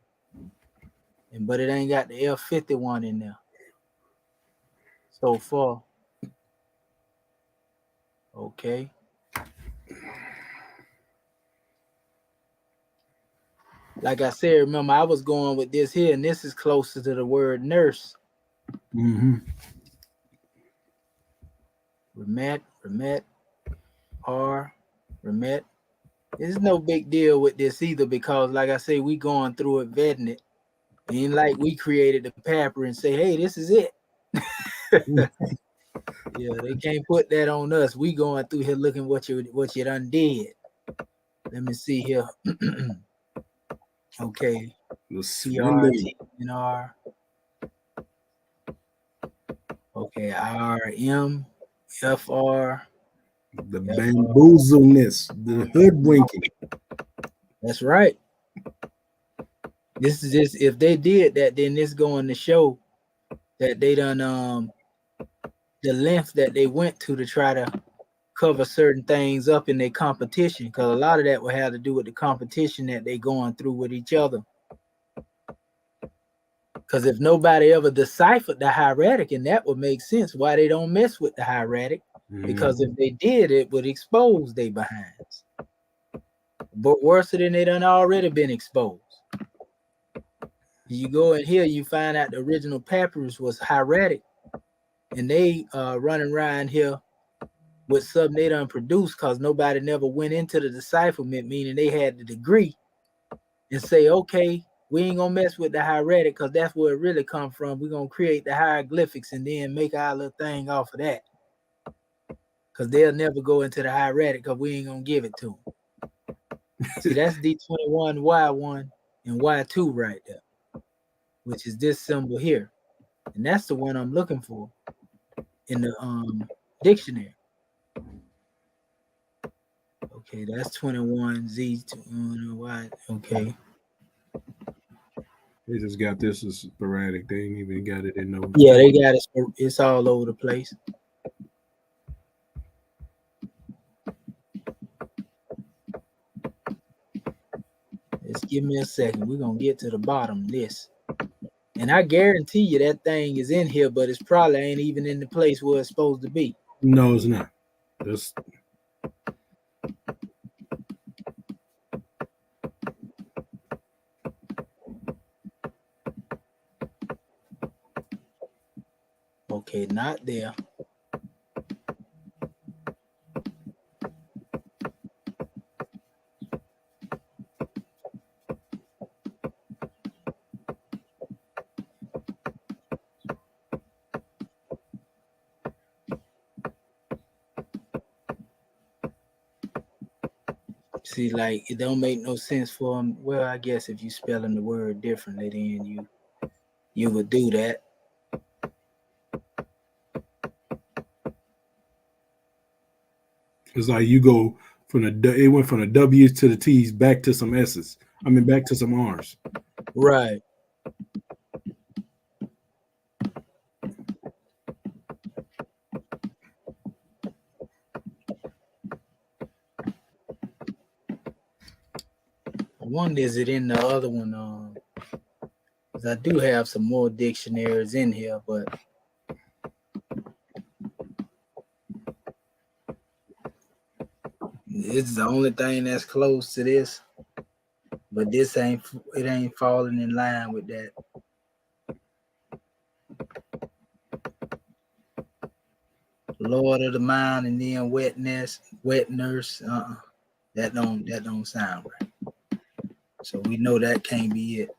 but it ain't got the F51 in there so far. Okay. Like I said, remember I was going with this here, and this is closer to the word nurse. Mm-hmm. Remet, Remet. There's no big deal with this either, because like I say, we going through it, vetting it. Ain't like we created the paper and say, hey, this is it. Yeah, they can't put that on us. We going through here looking what you done did. Let me see here. Okay. CRTNR. Okay, RM, FR. The bamboozleness, the hoodwinking. That's right. This is just, if they did that, then this going to show that they done the length that they went to try to cover certain things up in their competition, because a lot of that will have to do with the competition that they going through with each other. Because if nobody ever deciphered the hieratic, and that would make sense why they don't mess with the hieratic, because if they did, it would expose their behinds. but worse than they done already been exposed. You go in here, you find out the original papyrus was hieratic, and they running around here with something they done produced because nobody never went into the decipherment, meaning they had the degree and say, okay, we ain't gonna mess with the hieratic because that's where it really come from. We're gonna create the hieroglyphics and then make our little thing off of that. Because they'll never go into the hieratic because we ain't gonna give it to them. See, that's D21, Y1, and Y2 right there, which is this symbol here. And that's the one I'm looking for in the dictionary. Okay, that's 21, Z2, Y. Okay. They just got this as sporadic. They ain't even got it in no. Yeah, they got it. It's all over the place. Just give me a second. We're gonna get to the bottom of this. And I guarantee you that thing is in here, but it's probably ain't even in the place where it's supposed to be. No, it's not. That's Okay, not there. See, like it don't make no sense for them. Well, I guess if you spelling the word differently, then you would do that. it's like you go from it went from the W's to the T's back to some S's. I mean, back to some R's. Right. I wonder is it in the other one? Because I do have some more dictionaries in here, but it's the only thing that's close to this. But this ain't falling in line with that. Lord of the Mind and then wet nurse. That don't sound right. So we know that can't be it.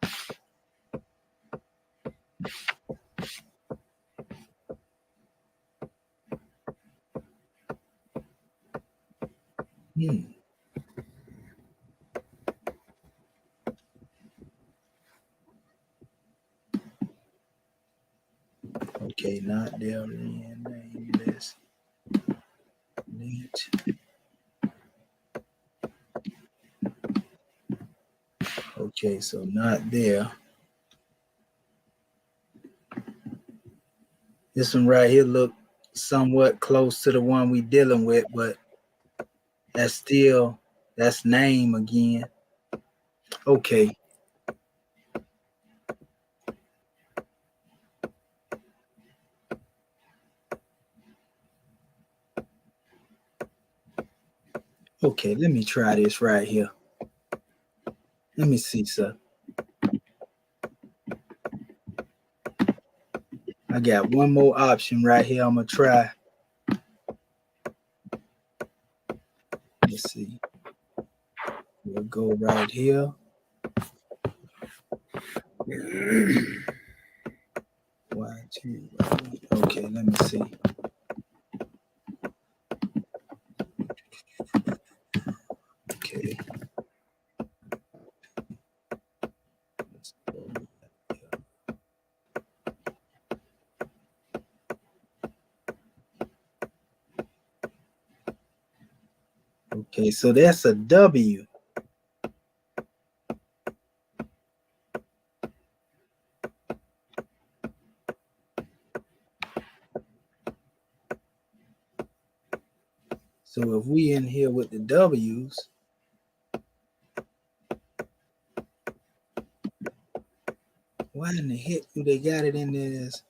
Okay, not there. Nameless. Okay, so not there. This one right here look somewhat close to the one we dealing with, but that's name again. Okay. Okay, let me try this right here. Let me see, sir. I got one more option right here. I'm gonna try. Let's see. We'll go right here. Y2. Okay, let me see. Okay. Okay, so that's a W. So if we in here with the W's, why in the heck do they got it in this?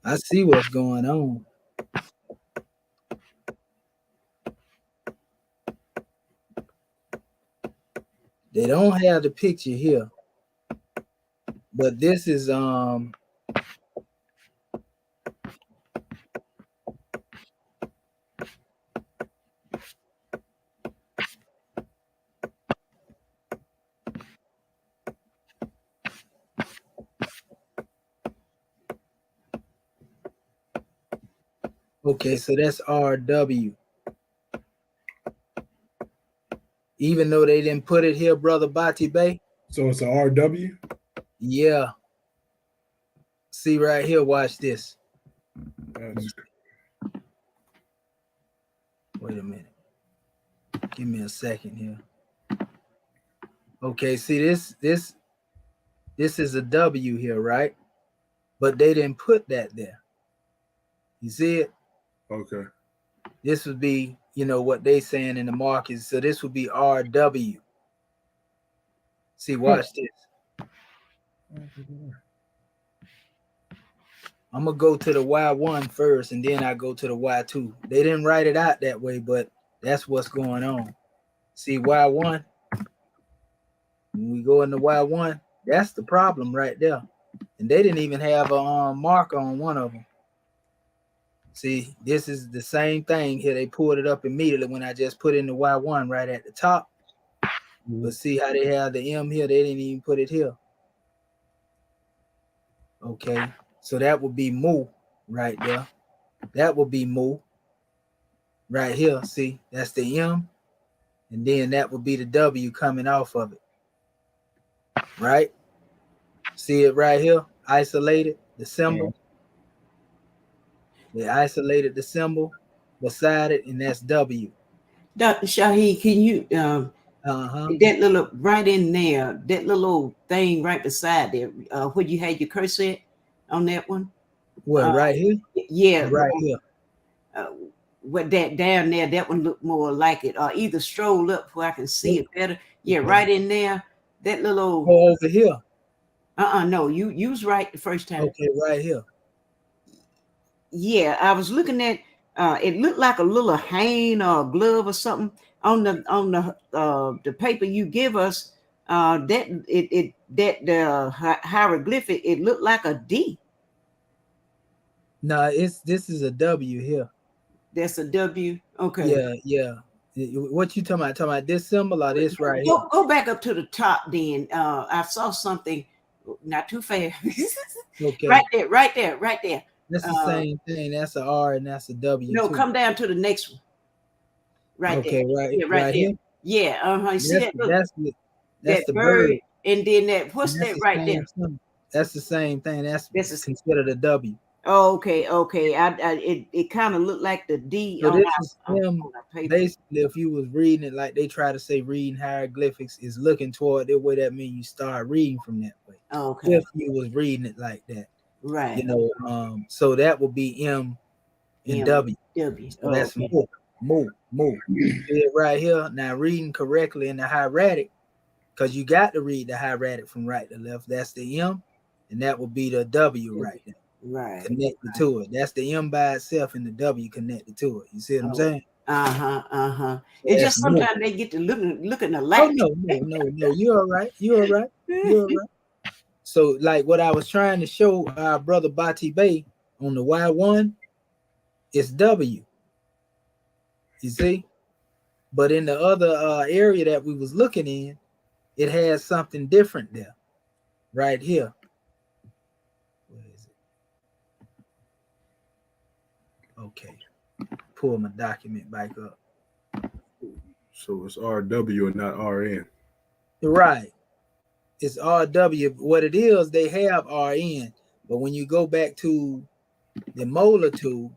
I see what's going on. They don't have the picture here, but this is okay, so that's RW. Even though they didn't put it here, brother Bati Bay. So it's a RW. Yeah. See right here, watch this. That's Wait a minute. Give me a second here. Okay, see this is a W here, right? But they didn't put that there. You see it? okay. This would be, you know, what they saying in the market. So this would be RW. See, watch this. I'm gonna go to the Y1 first, and then I go to the Y2. They didn't write it out that way, but that's what's going on. See, Y1. When we go into Y1, that's the problem right there. And they didn't even have a marker on one of them. See, this is the same thing here. They pulled it up immediately when I just put in the Y1 right at the top. But see how they have the M here? They didn't even put it here. Okay, so that would be Mu right there. That would be Mu right here. See, that's the M. And then that would be the W coming off of it. Right? See it right here? Isolated, the symbol. They isolated the symbol beside it, and that's W. Dr. Shahi, can you that little right in there, that little thing right beside there, where you had your cursor on that one? What, right here? Yeah, right here. With that down there, that one looked more like it. Or either stroll up where I can see it better. Yeah, right in there. That little. Oh, over here. No, you was right the first time. Okay, right here. Yeah, I was looking at. It looked like a little hand or a glove or something on the paper you give us. The hieroglyphic, it looked like a D. No, this is a W here. That's a W. Okay. Yeah. What you talking about? Talking about this symbol or this right here? Go back up to the top then. I saw something, not too fast. Okay. Right there. That's the same thing. That's a R and that's a W. No, too. come down to the next one. Right there. Right. Yeah, right there. Here? Yeah. You see that? That's the bird. And then what's that right there? That's the same thing. That's considered a W. Oh, okay. It kind of looked like the D. So this is him. Basically, if you was reading it like they try to say, reading hieroglyphics is looking toward the way, that means you start reading from that way. Okay. If you was reading it like that, right? You know, so that would be M and W. So that's Mu. See it right here. Now reading correctly in the hieratic, because you got to read the hieratic from right to left. That's the M, and that would be the W right there. Right. Connected to it. That's the M by itself and the W connected to it. You see what I'm saying? So it's just sometimes they get to looking alike. Oh no. You're all right. So like what I was trying to show our brother Bati Bay on the Y1, it's W. You see? But in the other area that we was looking in, it has something different there. Right here. Where is it? Okay. Pull my document back up. So it's RW and not RN. Right. It's RW. What it is, they have RN. But when you go back to the molar tool,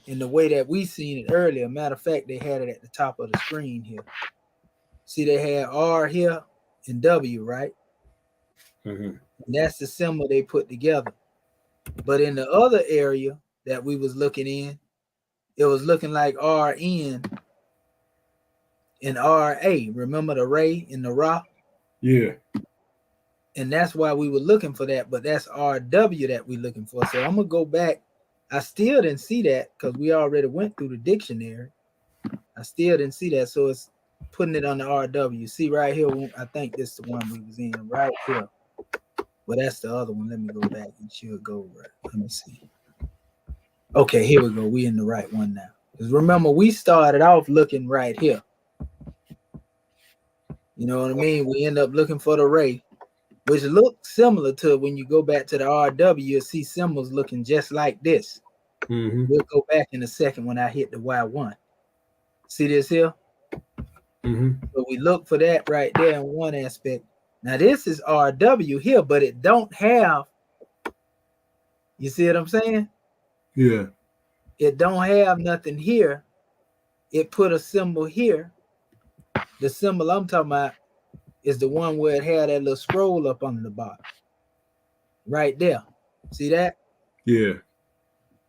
in the way that we seen it earlier, matter of fact, they had it at the top of the screen here. See, they had R here and W, right? And that's the symbol they put together. But in the other area that we was looking in, it was looking like RN and RA. Remember the Ray and the Ra? Yeah. And that's why we were looking for that, but that's RW that we're looking for. So I'm gonna go back. I still didn't see that because we already went through the dictionary. I still didn't see that, so it's putting it on the RW. See right here, I think this is the one we was in right here. Well, that's the other one. Let me go back. It should go right. Let me see. Okay, here we go. We in the right one now. Because remember, we started off looking right here. You know what I mean? We end up looking for the ray, which looks similar to when you go back to the RW, you'll see symbols looking just like this. Mm-hmm. We'll go back in a second when I hit the Y1. See this here? Mm-hmm. So we look for that right there in one aspect. Now this is RW here, but it don't have, you see what I'm saying? Yeah. It don't have nothing here. It put a symbol here. The symbol I'm talking about is the one where it had that little scroll up on the bottom. Right there. See that? Yeah.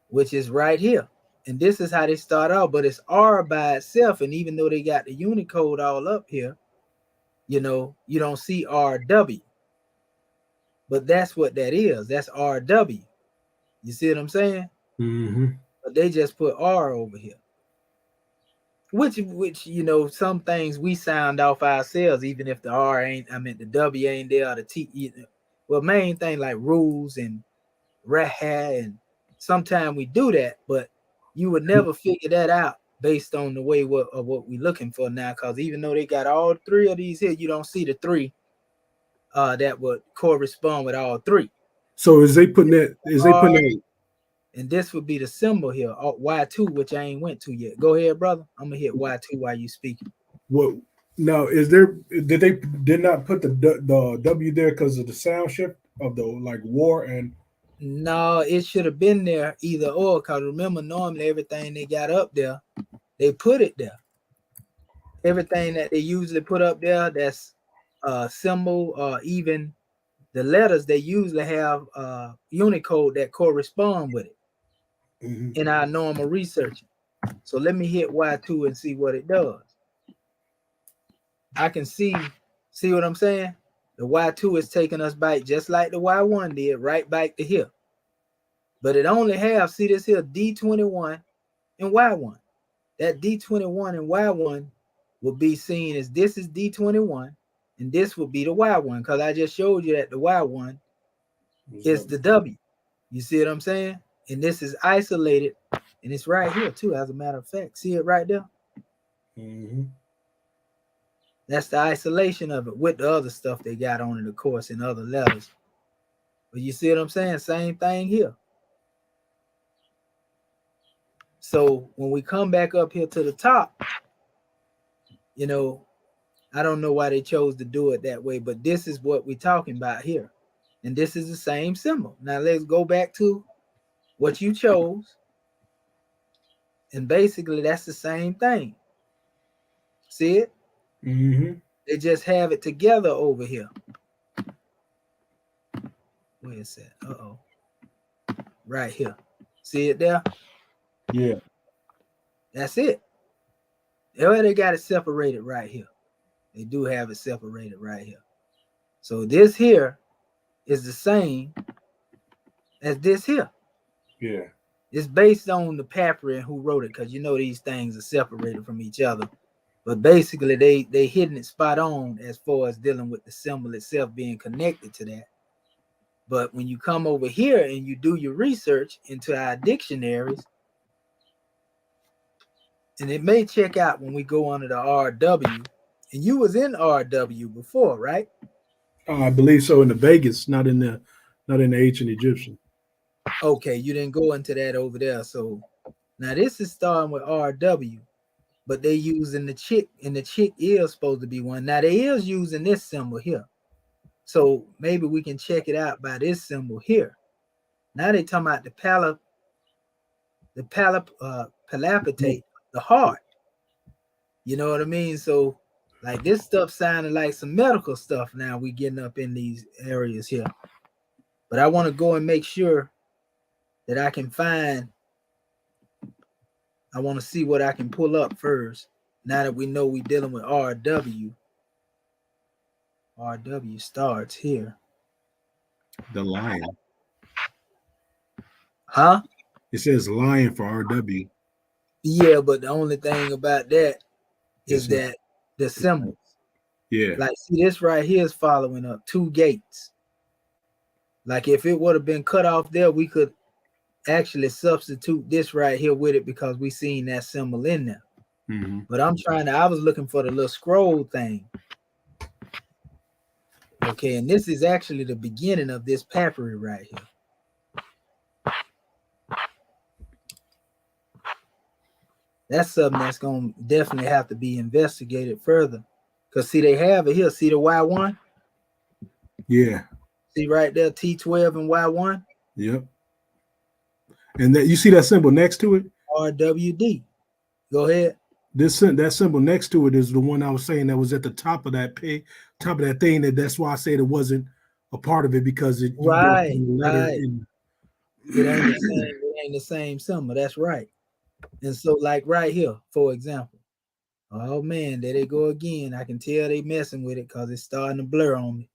Which is right here. And this is how they start out, but it's R by itself. And even though they got the Unicode all up here, you know, you don't see RW. But that's what that is. That's RW. You see what I'm saying? Mm-hmm. But they just put R over here. Which you know, some things we sound off ourselves, even if the R ain't, I mean the W ain't there, or the T, you know. Well, main thing like rules and rahat, and sometimes we do that, but you would never figure that out based on the way of what we're looking for now. Because even though they got all three of these here, you don't see the three that would correspond with all three. So is they putting that? And this would be the symbol here, Y2, which I ain't went to yet. Go ahead, brother. I'm gonna hit Y2 while you speaking. What now? Did not put the W there because of the sound shift of the like war and? No, it should have been there either or. Because remember, normally everything they got up there, they put it there. Everything that they usually put up there, that's symbol or even the letters, they usually have Unicode that correspond with it. Mm-hmm. In our normal research. So let me hit Y2 and see what it does. I can see what I'm saying? The Y2 is taking us back just like the Y1 did, right back to here. But it only have, see this here, D21 and Y1. That D21 and Y1 will be seen as this is D21 and this will be the Y1, because I just showed you that the Y1 is the W. You see what I'm saying? And this is isolated, and it's right here too, as a matter of fact. See it right there? Mm-hmm. That's the isolation of it with the other stuff they got on it, of course, in other letters. But you see what I'm saying? Same thing here. So when we come back up here to the top, you know, I don't know why they chose to do it that way, but this is what we're talking about here. And this is the same symbol. Now let's go back to what you chose. And basically that's the same thing. See it? Mm-hmm. They just have it together over here. Where is that? Uh-oh. Right here. See it there? Yeah. That's it. They got it separated right here. They do have it separated right here. So this here is the same as this here. Yeah. It's based on the Papyrus who wrote it, because you know these things are separated from each other. But basically, they hitting it spot on as far as dealing with the symbol itself being connected to that. But when you come over here and you do your research into our dictionaries, and it may check out when we go under the RW, and you was in RW before, right? I believe so, in the Vegas, not in the ancient Egyptian. Okay, you didn't go into that over there. So now this is starting with RW. But they using the chick, and the chick is supposed to be one. Now they is using this symbol here. So maybe we can check it out by this symbol here. Now they talking about the palpitate, the heart. You know what I mean? So like this stuff sounded like some medical stuff now we getting up in these areas here. But I want to go and make sure that I can find, I want to see what I can pull up first. Now that we know we're dealing with RW. RW starts here. The lion. Huh? It says lion for RW. Yeah, but the only thing about that is It's not. that the symbols. Yeah. Like, see, this right here is following up 2 gates. Like, if it would have been cut off there, we could actually substitute this right here with it because we seen that symbol in there. Mm-hmm. But I was looking for the little scroll thing. Okay, and this is actually the beginning of this papyrus right here. That's something that's going to definitely have to be investigated further. Because, see, they have it here. See the Y1? Yeah. See right there, T12 and Y1? Yep. And that you see that symbol next to it? RWD. Go ahead. That symbol next to it is the one I was saying that was at the top of that top of that thing. That's why I said it wasn't a part of it because it Right. in. It ain't the same symbol. That's right. And so, like right here, for example. Oh man, there they go again. I can tell they messing with it because it's starting to blur on me.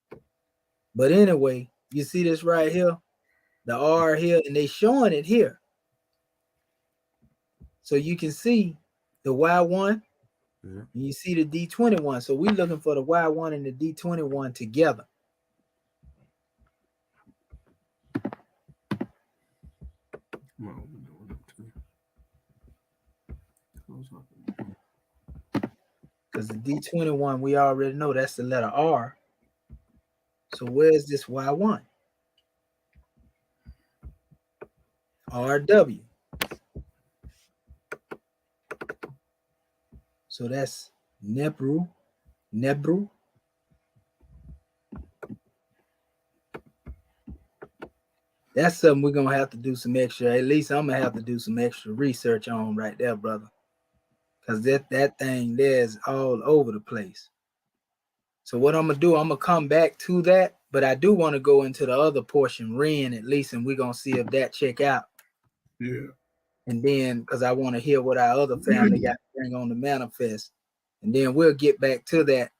But anyway, you see this right here, the R here, and they showing it here. So you can see the Y1, and you see the D21. So we're looking for the Y1 and the D21 together. Because the D21, we already know that's the letter R. So where's this Y1? RW. So that's Nebru. That's something we're gonna have to do some extra. At least I'm gonna have to do some extra research on right there, brother. Because that thing there is all over the place. So what I'm gonna do, I'm gonna come back to that, but I do want to go into the other portion, Ren at least, and we're gonna see if that check out. Yeah. And then because I want to hear what our other family got to bring on the manifest. And then we'll get back to that.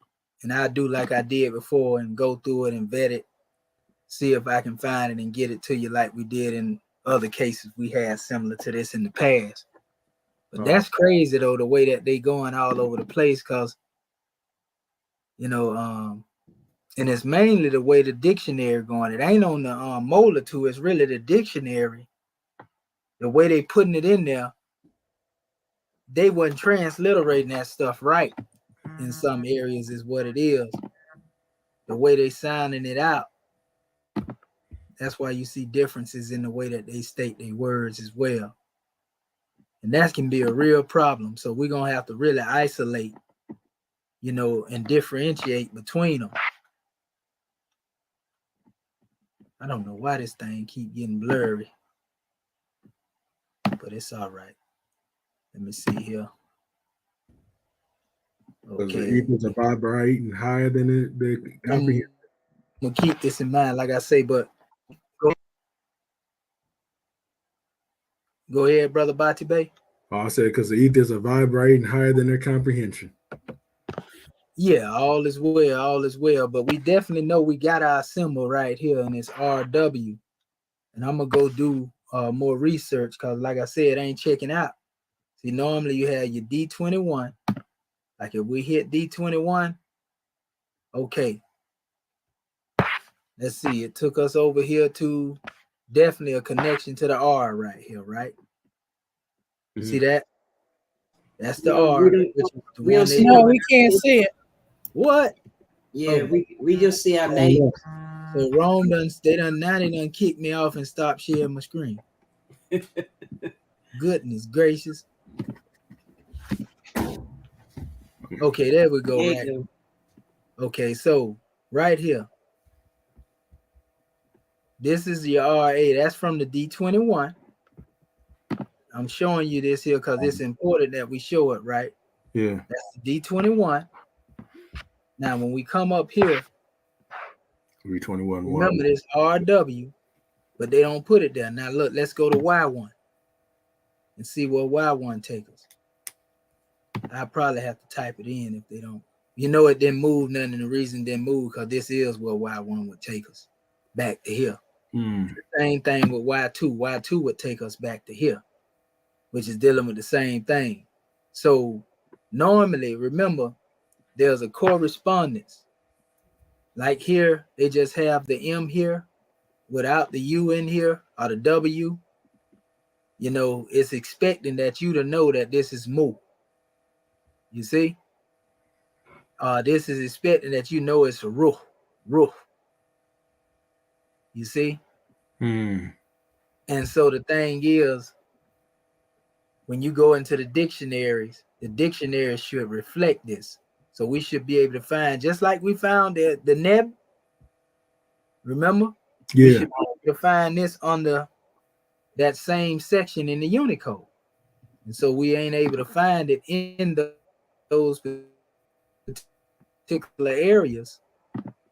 And I'll do like I did before and go through it and vet it, see if I can find it and get it to you like we did in other cases we had similar to this in the past. But that's crazy though, the way that they going all over the place, because and it's mainly the way the dictionary going. It ain't on the molar too, it's really the dictionary. The way they putting it in there, they wasn't transliterating that stuff right in some areas is what it is. The way they sounding it out, that's why you see differences in the way that they state their words as well. And that can be a real problem. So we're going to have to really isolate, and differentiate between them. I don't know why this thing keep getting blurry, but it's all right. Let me see here. Okay. The equals are vibrating higher than the comprehension. I'm going to keep this in mind, like I say, but go ahead, Brother Bati Bey. Oh, I said because the ethers are vibrating higher than their comprehension. Yeah, all is well. But we definitely know we got our symbol right here, and it's RW. And I'm going to go do more research because, like I said, I ain't checking out. See, normally you have your D21. Like if we hit D21, okay. Let's see. It took us over here to definitely a connection to the R right here, right? Mm-hmm. See that? That's the R. No, we can't see it. What? Yeah, we just see our name. So Rome they done kicked me off and stopped sharing my screen. Goodness gracious. Okay, there we go. Right. Okay, so right here. This is your RA. That's from the D21. I'm showing you this here because it's important that we show it, right? Yeah. That's the D21. Now, when we come up here, D21. Remember this RW, but they don't put it there. Now, look, let's go to Y1 and see where Y1 takes us. I probably have to type it in if they don't. It didn't move none, and the reason it didn't move because this is where Y1 would take us. back to here. Mm. Same thing with Y2. Y2 would take us back to here, which is dealing with the same thing. So normally, remember, there's a correspondence. Like here, they just have the M here without the U in here or the W. You know, it's expecting that you to know that this is Mu. You see? This is expecting that you know it's a Ruh. Ruh. You see? Mm. And so the thing is, when you go into the dictionary should reflect this. So we should be able to find, just like we found the Neb, remember? Yeah. We should be able to find this under that same section in the Unicode. And so we ain't able to find it in those particular areas,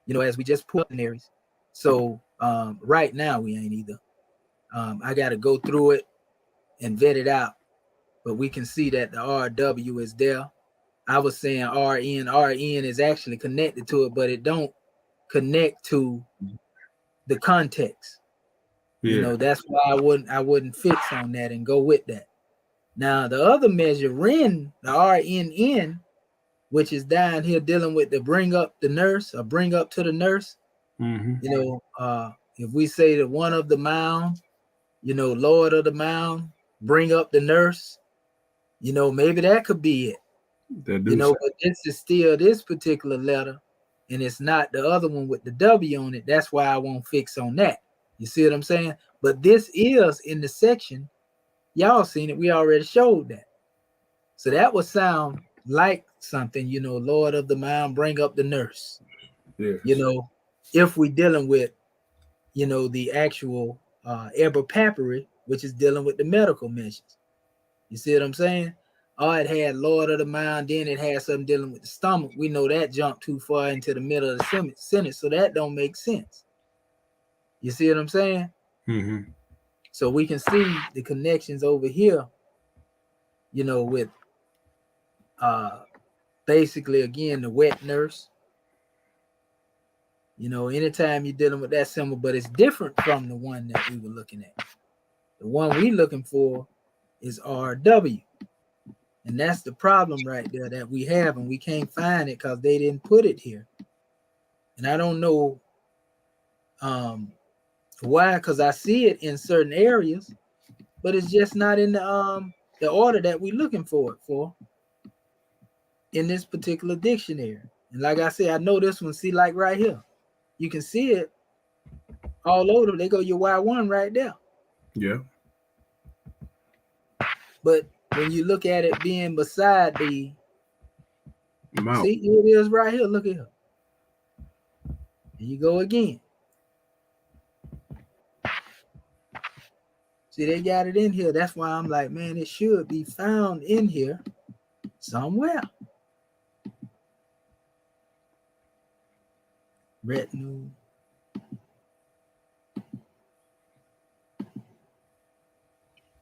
you know, as we just put in areas. So right now we ain't either. I got to go through it and vet it out, but we can see that the RW is there. I was saying RN is actually connected to it, but it don't connect to the context. Yeah. You know, that's why I wouldn't fix on that and go with that. Now the other measure, RN, the RNN, which is down here dealing with the bring up the nurse or bring up to the nurse. Mm-hmm. You know, if we say the one of the mound, you know, Lord of the mound, bring up the nurse, you know, maybe that could be it. You know, but this is still this particular letter, and it's not the other one with the W on it. That's why I won't fix on that. You see what I'm saying? But this is in the section. Y'all seen it. We already showed that. So that would sound like something, you know, Lord of the mound, bring up the nurse. Yes. You know, if we dealing with, you know, the actual Eber Papyrus, which is dealing with the medical measures. You see what I'm saying? Oh, it had Lord of the mound, then it had something dealing with the stomach. We know that jumped too far into the middle of the sentence, so that don't make sense. You see what I'm saying? Mm-hmm. So we can see the connections over here, you know, with basically, again, the wet nurse. You know, anytime you're dealing with that symbol, but it's different from the one that we were looking at. The one we looking for is RW. And that's the problem right there that we have, and we can't find it because they didn't put it here. And I don't know why, because I see it in certain areas, but it's just not in the order that we're looking for it for in this particular dictionary. And like I said, I know this one, see, like right here. You can see it all over. They go your Y1 right there. Yeah. But when you look at it being beside the Mount. See, here it is right here. Look at here. There you go again. See, they got it in here. That's why I'm like, man, it should be found in here somewhere. Retinue.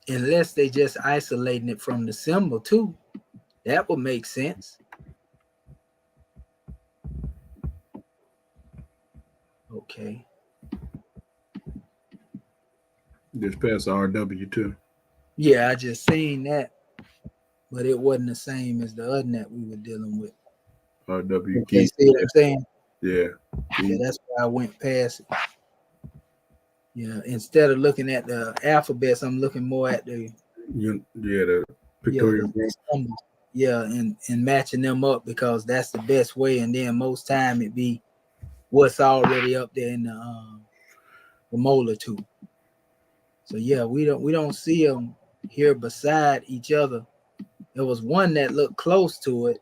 Unless they just isolating it from the symbol too. That would make sense. Okay. Just past RW too. Yeah, I just seen that. But it wasn't the same as the other that we were dealing with. RW. Okay, see what I'm saying? Yeah. Yeah, that's why I went past it. Yeah, instead of looking at the alphabets, I'm looking more at the the pictorial. Yeah, and matching them up because that's the best way. And then most time it be what's already up there in the molar tube. So yeah, we don't see them here beside each other. There was one that looked close to it,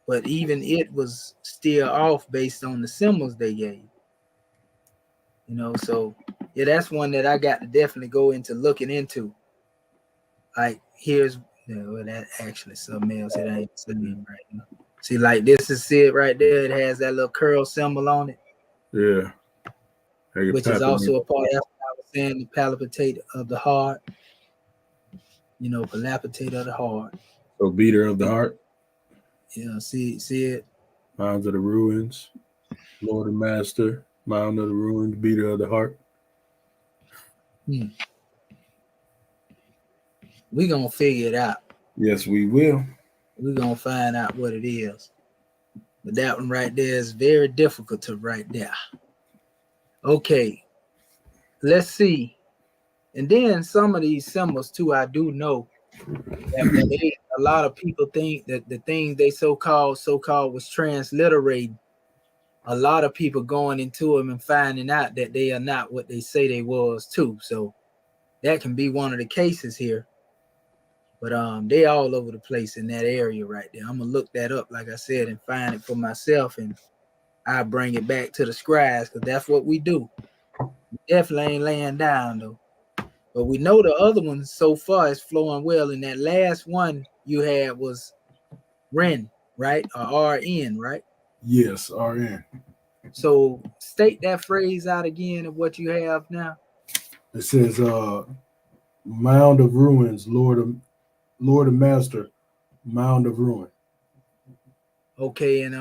but even it was still off based on the symbols they gave. You know, so yeah, that's one that I got to definitely go into looking into. Like here's that actually something else. It ain't something right now. See, like this is it right there. It has that little curl symbol on it. Yeah. Which is also a part. That's what I was saying. The palpitate of the heart. You know, palpitate of the heart. So beater of the heart. Yeah. See it. Minds of the ruins. Lord and Master. Mound of the ruined, beater of the heart. We're going to figure it out. Yes, we will. We're going to find out what it is. But that one right there is very difficult to write down. Okay, let's see. And then some of these symbols too, I do know that when a lot of people think that the thing they so-called was transliterating, a lot of people going into them and finding out that they are not what they say they was too. So that can be one of the cases here. But they all over the place in that area right there. I'm gonna look that up, like I said, and find it for myself, and I bring it back to the scribes, because that's what we do. We definitely ain't laying down though. But we know the other ones so far is flowing well. And that last one you had was Ren, right? Or RN, right? Yes, RN. So state that phrase out again of what you have now. It says, mound of ruins, Lord of Master, mound of ruin. Okay, and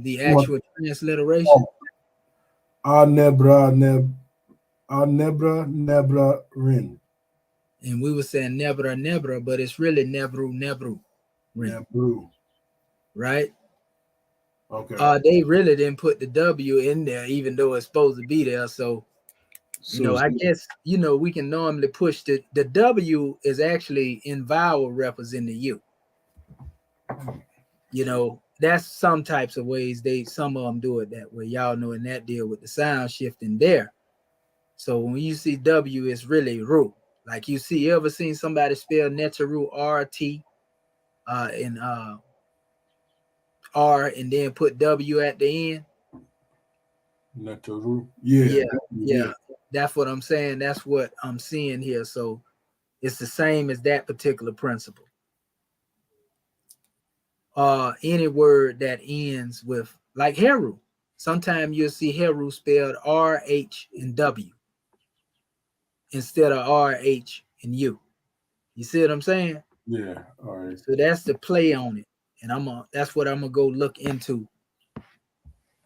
the actual transliteration. Nebra rin. And we were saying nebra, but it's really nebru. Ren, Nebru. right? Okay. They really didn't put the W in there, even though it's supposed to be there. So I guess, we can normally push the W is actually in vowel representing the U. That's some types of ways some of them do it that way. Y'all know in that deal with the sound shifting there. So when you see W, it's really Ru. Like you ever seen somebody spell Netaru RT and R and then put W at the end? Netaru. Yeah. That's what I'm saying. That's what I'm seeing here. So it's the same as that particular principle. Any word that ends with, like Heru. Sometimes you'll see Heru spelled RH and W instead of RH and U. You see what I'm saying? Yeah. All right. So that's the play on it. And that's what I'm gonna go look into.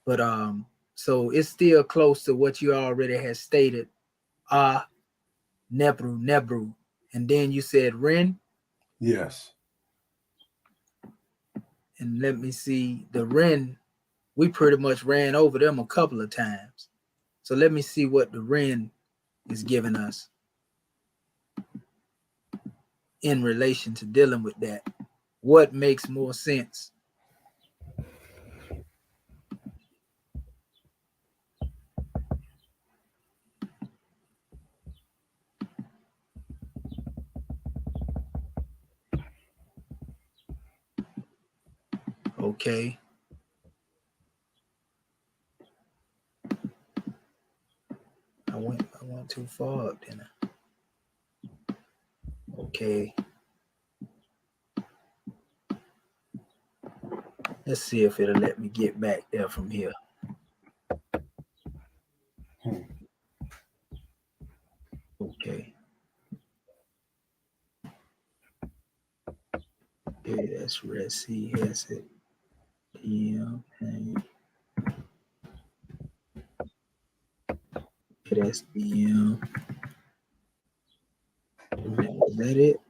But so it's still close to what you already had stated. Nebru. And then you said Ren. Yes. And let me see, the Ren, we pretty much ran over them a couple of times. So let me see what the Ren is giving us in relation to dealing with that. What makes more sense? Okay. I went too far up, didn't I? Okay. Let's see if it'll let me get back there from here. Okay. Yeah, that's red C. That's it. Yeah. That's the is that it?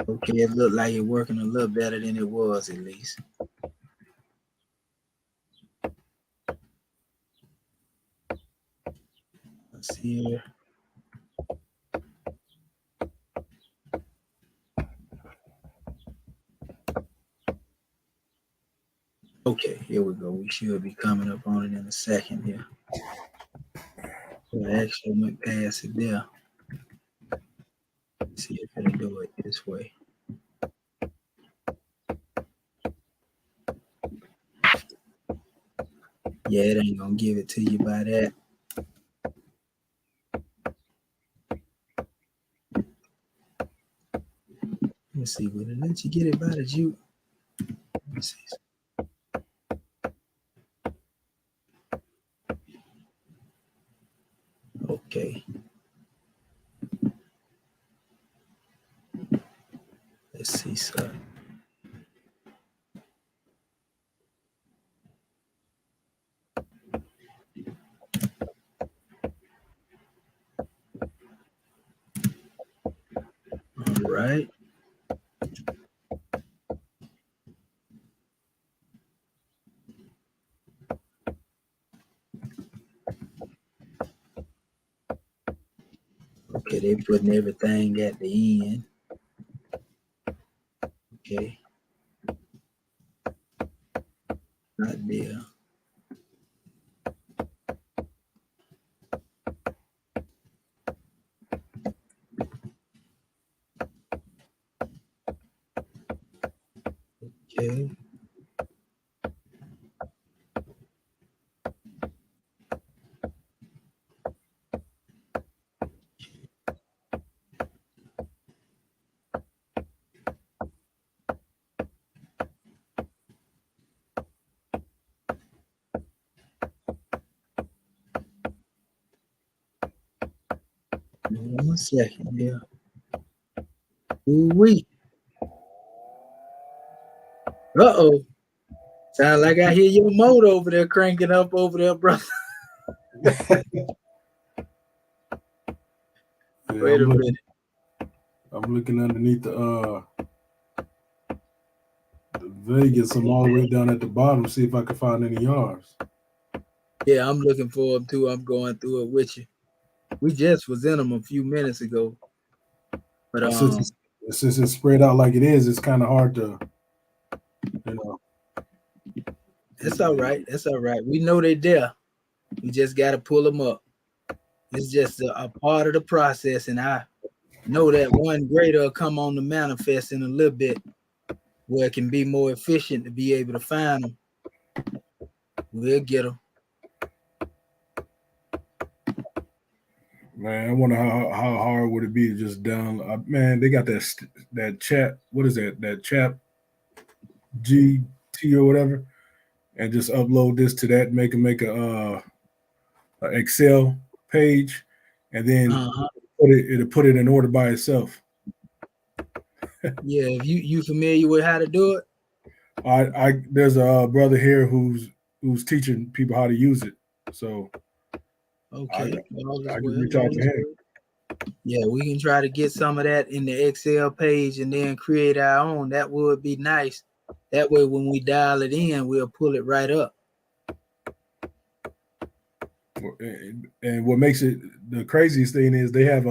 Okay, it looked like it's working a little better than it was, at least. Let's see here. Okay, here we go. We should be coming up on it in a second here. So I actually went past it there. Let's see if it'll do it this way. Yeah, it ain't gonna give it to you by that. Let's see, will it let you get it by the juke? Let's see. Okay. Let's see, sir. right. Okay, they putting everything at the end. Okay. Not there. Okay. One second, yeah. Ooh-wee. Uh-oh. Sound like I hear your motor over there cranking up over there, brother. Yeah, Wait a minute. I'm looking underneath the Vegas. I'm all the way down at the bottom, see if I can find any R's. Yeah, I'm looking for them too. I'm going through it with you. We just was in them a few minutes ago. But Since it's spread out like it is, it's kind of hard to, you know. That's all right. That's all right. We know they're there. We just got to pull them up. It's just a part of the process, and I know that one grader will come on the manifest in a little bit where it can be more efficient to be able to find them. We'll get them. Man, I wonder how hard would it be to just down. Man, they got that chat. What is that? That chat GT or whatever, and just upload this to that. Make a Excel page, and then it'll put it in order by itself. Yeah, if you familiar with how to do it? There's a brother here who's teaching people how to use it. So okay, I can reach out to him. Yeah, we can try to get some of that in the Excel page and then create our own. That would be nice. That way, when we dial it in, we'll pull it right up. And what makes it the craziest thing is they have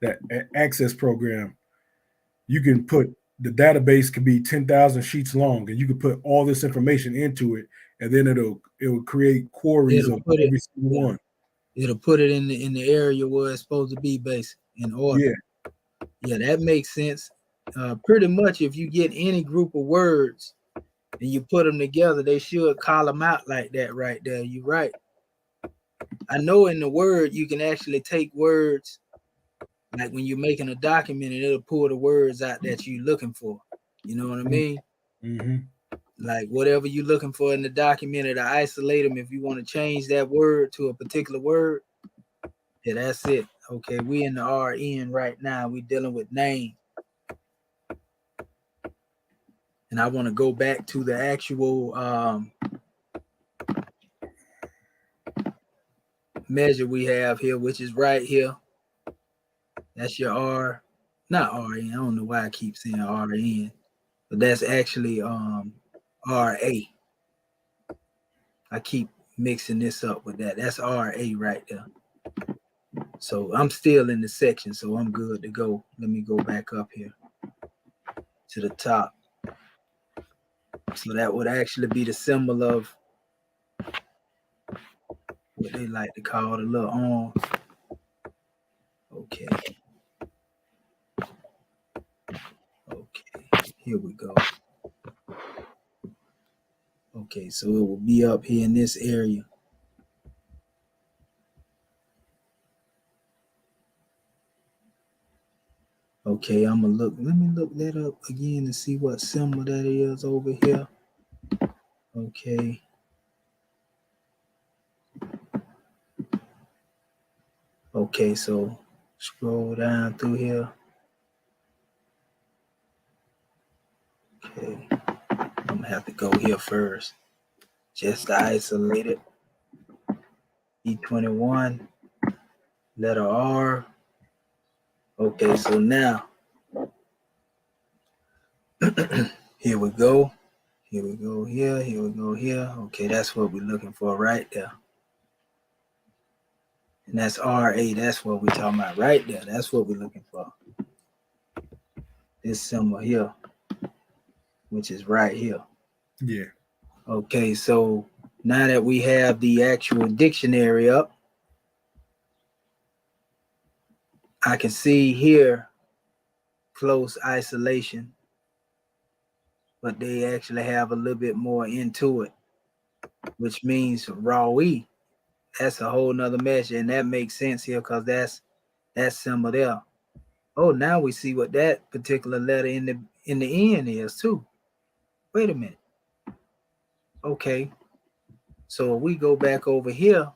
that access program. You can put the database could be 10,000 sheets long, and you can put all this information into it, and then it will create queries of every single one. It'll put it in the area where it's supposed to be based in order. Yeah, that makes sense. Pretty much, if you get any group of words and you put them together, they should column out like that right there. You're right. I know in the Word you can actually take words, like when you're making a document, and it'll pull the words out that you're looking for. You know what I mean? Mm-hmm. Like whatever you're looking for in the document, it'll isolate them. If you want to change that word to a particular word, yeah, that's it. Okay, we in the RN right now. We dealing with name. And I want to go back to the actual measure we have here, which is right here. That's your R, not RN. I don't know why I keep saying RN, but that's actually RA. I keep mixing this up with that. That's RA right there. So I'm still in the section, so I'm good to go. Let me go back up here to the top. So that would actually be the symbol of what they like to call the little arm. Okay. Okay, here we go. Okay, so it will be up here in this area. Okay, I'm gonna look. Let me look that up again and see what symbol that is over here. Okay. Okay, so scroll down through here. Okay, I'm gonna have to go here first. Just to isolate it. E21, letter R. Okay, so now Here we go. Here we go here. Here we go here. Okay, that's what we're looking for right there. And that's RA. That's what we're talking about right there. That's what we're looking for. This symbol here, which is right here. Yeah. Okay, so now that we have the actual dictionary up, I can see here close isolation, but they actually have a little bit more into it, which means raw-e. That's a whole nother measure, and that makes sense here because that's that symbol there. Oh, now we see what that particular letter in the end is too. Wait a minute. Okay, so if we go back over here,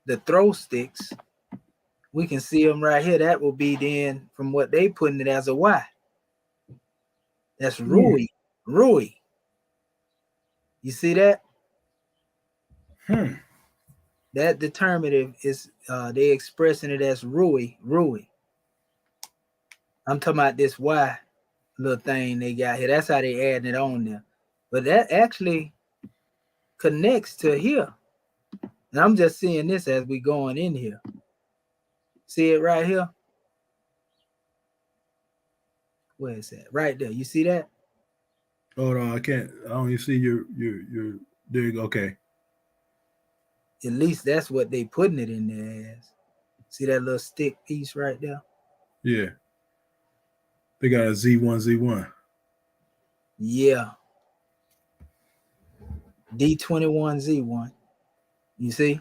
the throw sticks, we can see them right here. That will be then from what they putting it as a Y. That's Rui. Rui. You see that? That determinative is they expressing it as Rui. Rui. I'm talking about this Y little thing they got here. That's how they adding it on there. But that actually connects to here. And I'm just seeing this as we going in here. See it right here? Where is that? Right there. You see that? Oh no, I can't. I don't even see your there you go. Okay. At least that's what they putting it in there as. See that little stick piece right there? Yeah. They got a Z1Z1. Yeah. D21Z1. You see?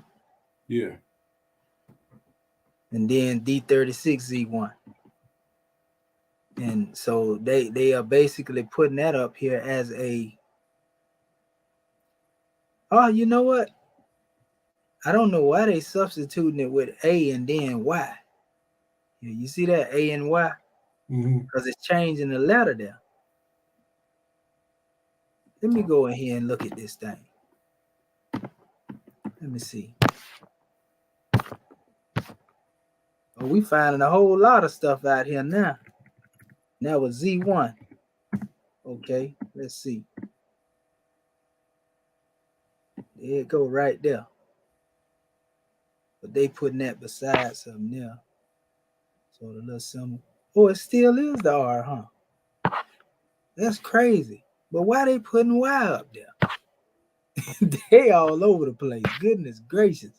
Yeah. And then D36Z1. And so they are basically putting that up here as a, oh, you know what? I don't know why they substituting it with A and then Y. You see that A and Y? Because it's changing the letter there. Let me go in here and look at this thing. Let me see. Oh, we finding a whole lot of stuff out here now. That was Z1. Okay, let's see. There it go right there. But they putting that beside something there. So the little symbol. Oh, it still is the R, huh? That's crazy. But why they putting Y up there? They all over the place. Goodness gracious.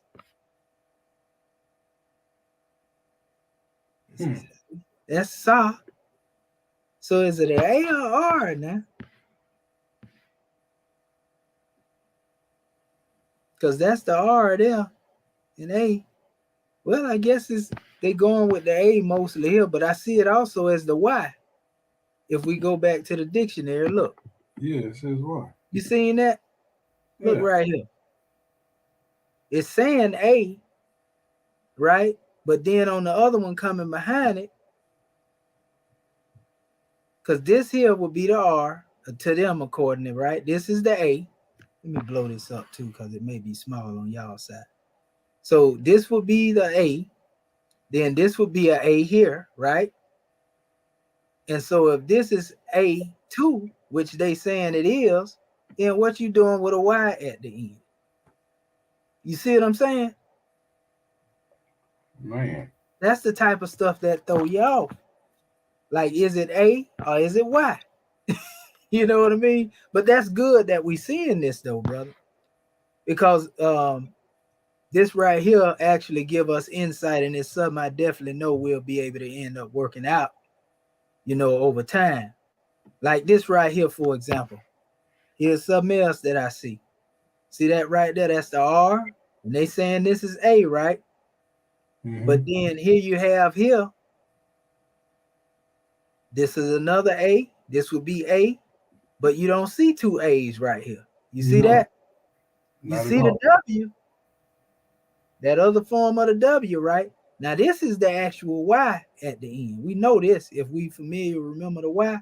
That's SA. So is it an A or R now? Because that's the R there and A. Well, I guess they going with the A mostly here, but I see it also as the Y. If we go back to the dictionary, look. Yeah, it says Y. You seen that? Look right here. It's saying A, right? But then on the other one coming behind it, because this here would be the R to them accordingly, right? This is the A. Let me blow this up too, because it may be small on y'all side. So this would be the A. Then this would be an A here, right? And so if this is A2, which they saying it is, then what you doing with a Y at the end? You see what I'm saying? Man. That's the type of stuff that throw you off. Like, is it A or is it Y? You know what I mean? But that's good that we seeing this though, brother. Because this right here actually give us insight, and it's something I definitely know we'll be able to end up working out, you know, over time. Like this right here, for example. Here's something else that I see. See that right there? That's the R. And they saying this is A, right? But then here you have here. This is another A. This would be A. But you don't see two A's right here. You see that? You see the W. That other form of the W, right? Now this is the actual Y at the end. We know this. If we familiar, remember the Y.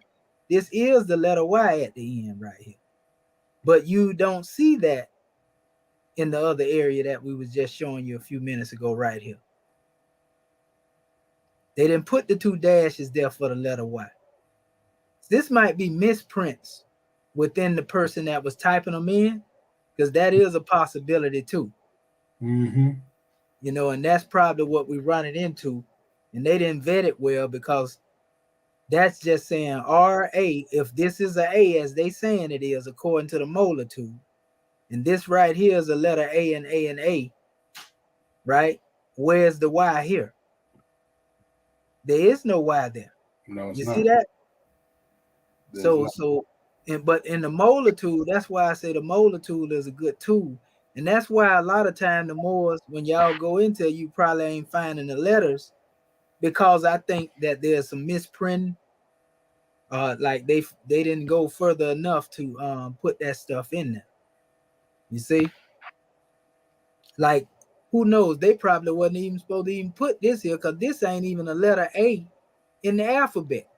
This is the letter Y at the end right here. But you don't see that in the other area that we was just showing you a few minutes ago right here. They didn't put the two dashes there for the letter Y. This might be misprints within the person that was typing them in, because that is a possibility too. Mm-hmm. You know, and that's probably what we're running into. And they didn't vet it well, because that's just saying RA. If this is a A as they saying it is, according to the molitude, and this right here is a letter A and A and A, right? Where's the Y here? There is no Y there. No, it's You not. see that? There's So not. but in the molitude, that's why I say the molitude is a good tool. And that's why a lot of time the Moors, when y'all go into it, you probably ain't finding the letters, because I think that there's some misprint. Like they didn't go further enough to put that stuff in there. You see? Like, who knows? They probably wasn't even supposed to even put this here, because this ain't even a letter A in the alphabet.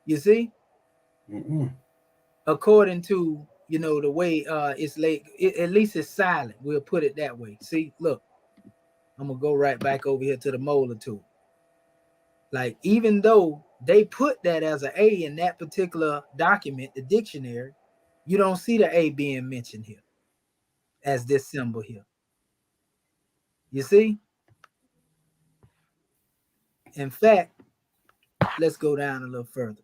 You see? Mm-mm. According to, you know, the way it's like, at least it's silent. We'll put it that way. See, look, I'm gonna go right back over here to the molitude. Like, even though they put that as an A in that particular document, the dictionary, you don't see the A being mentioned here as this symbol here. You see? In fact, let's go down a little further.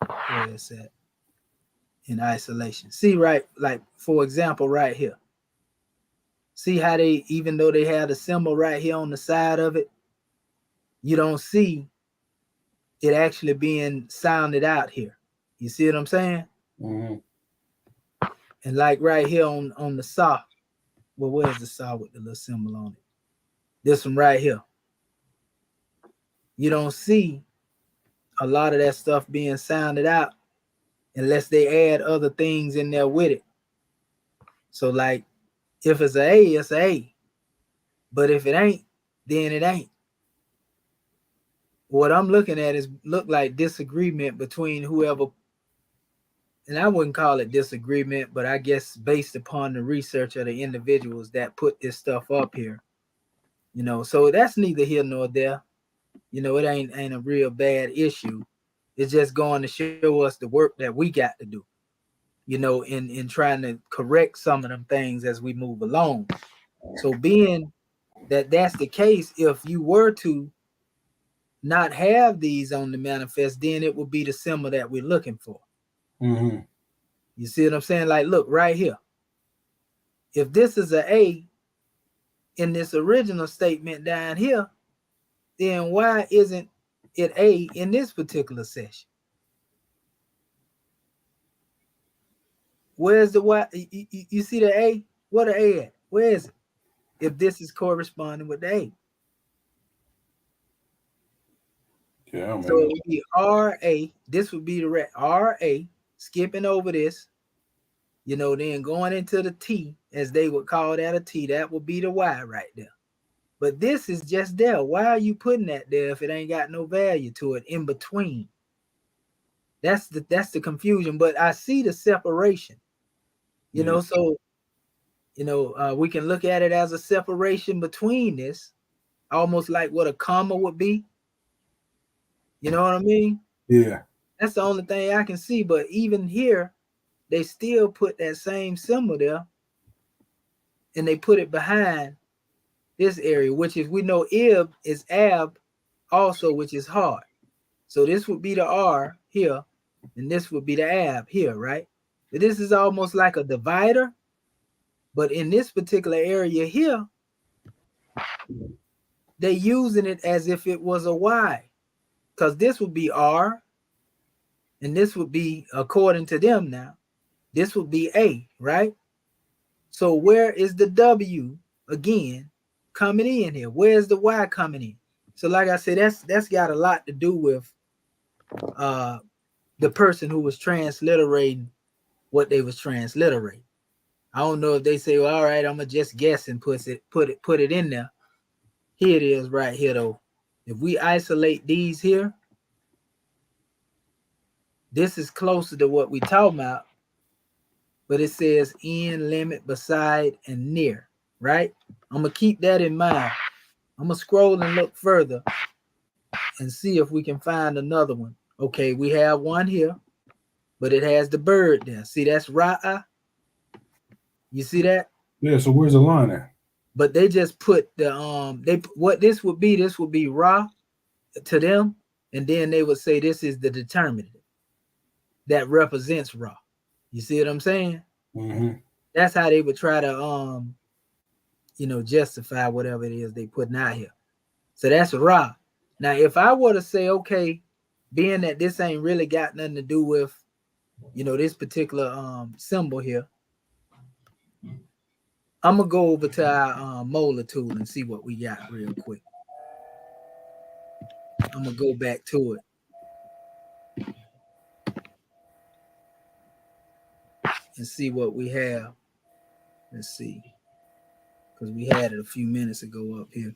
Where it's at in isolation. See, right, like for example, right here. See how they, even though they have the symbol right here on the side of it, you don't see it actually being sounded out here. You see what I'm saying? Mm-hmm. And like right here on the saw, well, where's the saw with the little symbol on it? This one right here. You don't see a lot of that stuff being sounded out unless they add other things in there with it. So like, if it's a, it's a A. But if it ain't, then it ain't. What I'm looking at is look like disagreement between whoever, and I wouldn't call it disagreement, but I guess based upon the research of the individuals that put this stuff up here, you know. So that's neither here nor there. You know, it ain't a real bad issue. It's just going to show us the work that we got to do, you know, in trying to correct some of them things as we move along. So being that that's the case, if you were to not have these on the manifest, then it would be the symbol that we're looking for. Mm-hmm. You see what I'm saying? Like, look right here. If this is an A in this original statement down here, then why isn't it A in this particular session? Where's the Y? You see the A? What the A at? Where is it? If this is corresponding with the A. Yeah, So man. it would be RA. This would be the RA, skipping over this, you know, then going into the T, as they would call that a T. That would be the Y right there. But this is just there. Why are you putting that there if it ain't got no value to it in between? That's the confusion. But I see the separation, you know. So, you know, we can look at it as a separation between this, almost like what a comma would be. You know what I mean? Yeah. That's the only thing I can see. But even here, they still put that same symbol there, and they put it behind this area, which is, we know Ib is Ab also, which is hard. So this would be the R here, and this would be the Ab here, right? But this is almost like a divider, but in this particular area here, they using it as if it was a Y, because this would be R, and this would be, according to them now, this would be A, right? So where is the W again coming in here? Where's the Y coming in? So like I said, that's got a lot to do with the person who was transliterating what they was transliterating. I don't know if they say, well, all right, I'm gonna just guess and put it in there. Here it is right here though. If we isolate these here, this is closer to what we talking about, but it says in, limit, beside, and near right? I'm gonna keep that in mind. I'm gonna scroll and look further and see if we can find another one. Okay, we have one here, but it has the bird there. See, that's Ra'ah. You see that? Yeah. So where's the line at? But they just put the what this would be Ra to them, and then they would say this is the determinative that represents Ra. You see what I'm saying? Mm-hmm. That's how they would try to justify whatever it is they putting out here. So that's Ra. Now, if I were to say, okay, being that this ain't really got nothing to do with, this particular symbol here, I'm gonna go over to our molar tool and see what we got real quick. I'm gonna go back to it and see what we have. Let's see, because we had it a few minutes ago up here.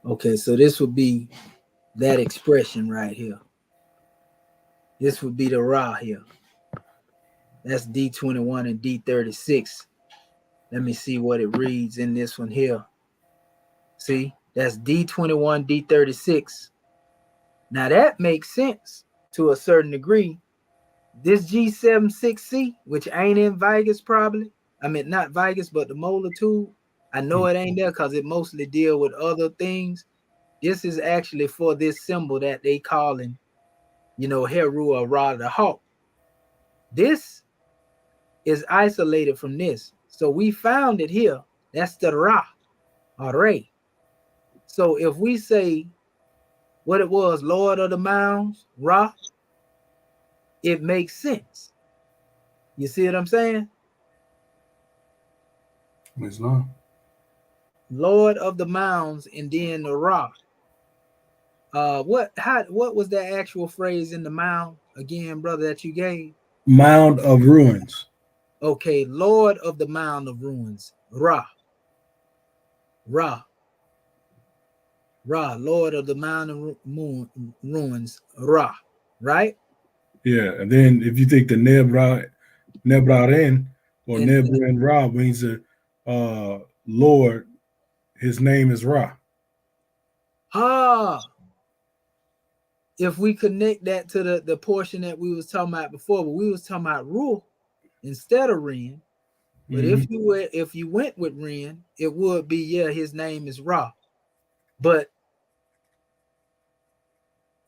Okay, so this would be that expression right here. This would be the Ra here. That's D21 and D36. Let me see what it reads in this one here. See, that's D21, D36. Now that makes sense to a certain degree. This G76C, which ain't in Vegas probably. I mean, not Vegas, but the molar tool. I know it ain't there because it mostly deal with other things. This is actually for this symbol that they calling, Heru or Ra the Hawk. This is isolated from this. So we found it here. That's the Ra or Re. So if we say what it was, Lord of the Mounds, Ra, it makes sense. You see what I'm saying? It's not. Lord of the Mounds and then the Ra. What was that actual phrase in the mound again, brother, that you gave? Mound of ruins. Okay, Lord of the Mound of Ruins, Ra, Lord of the Mound of Ruins, Ra, right? Yeah, and then if you think the Nebraren or And Nebran Ra means the Lord, his name is Ra. If we connect that to the portion that we was talking about before, but we was talking about Ru instead of Ren. But if you went with Ren, it would be his name is Ra. But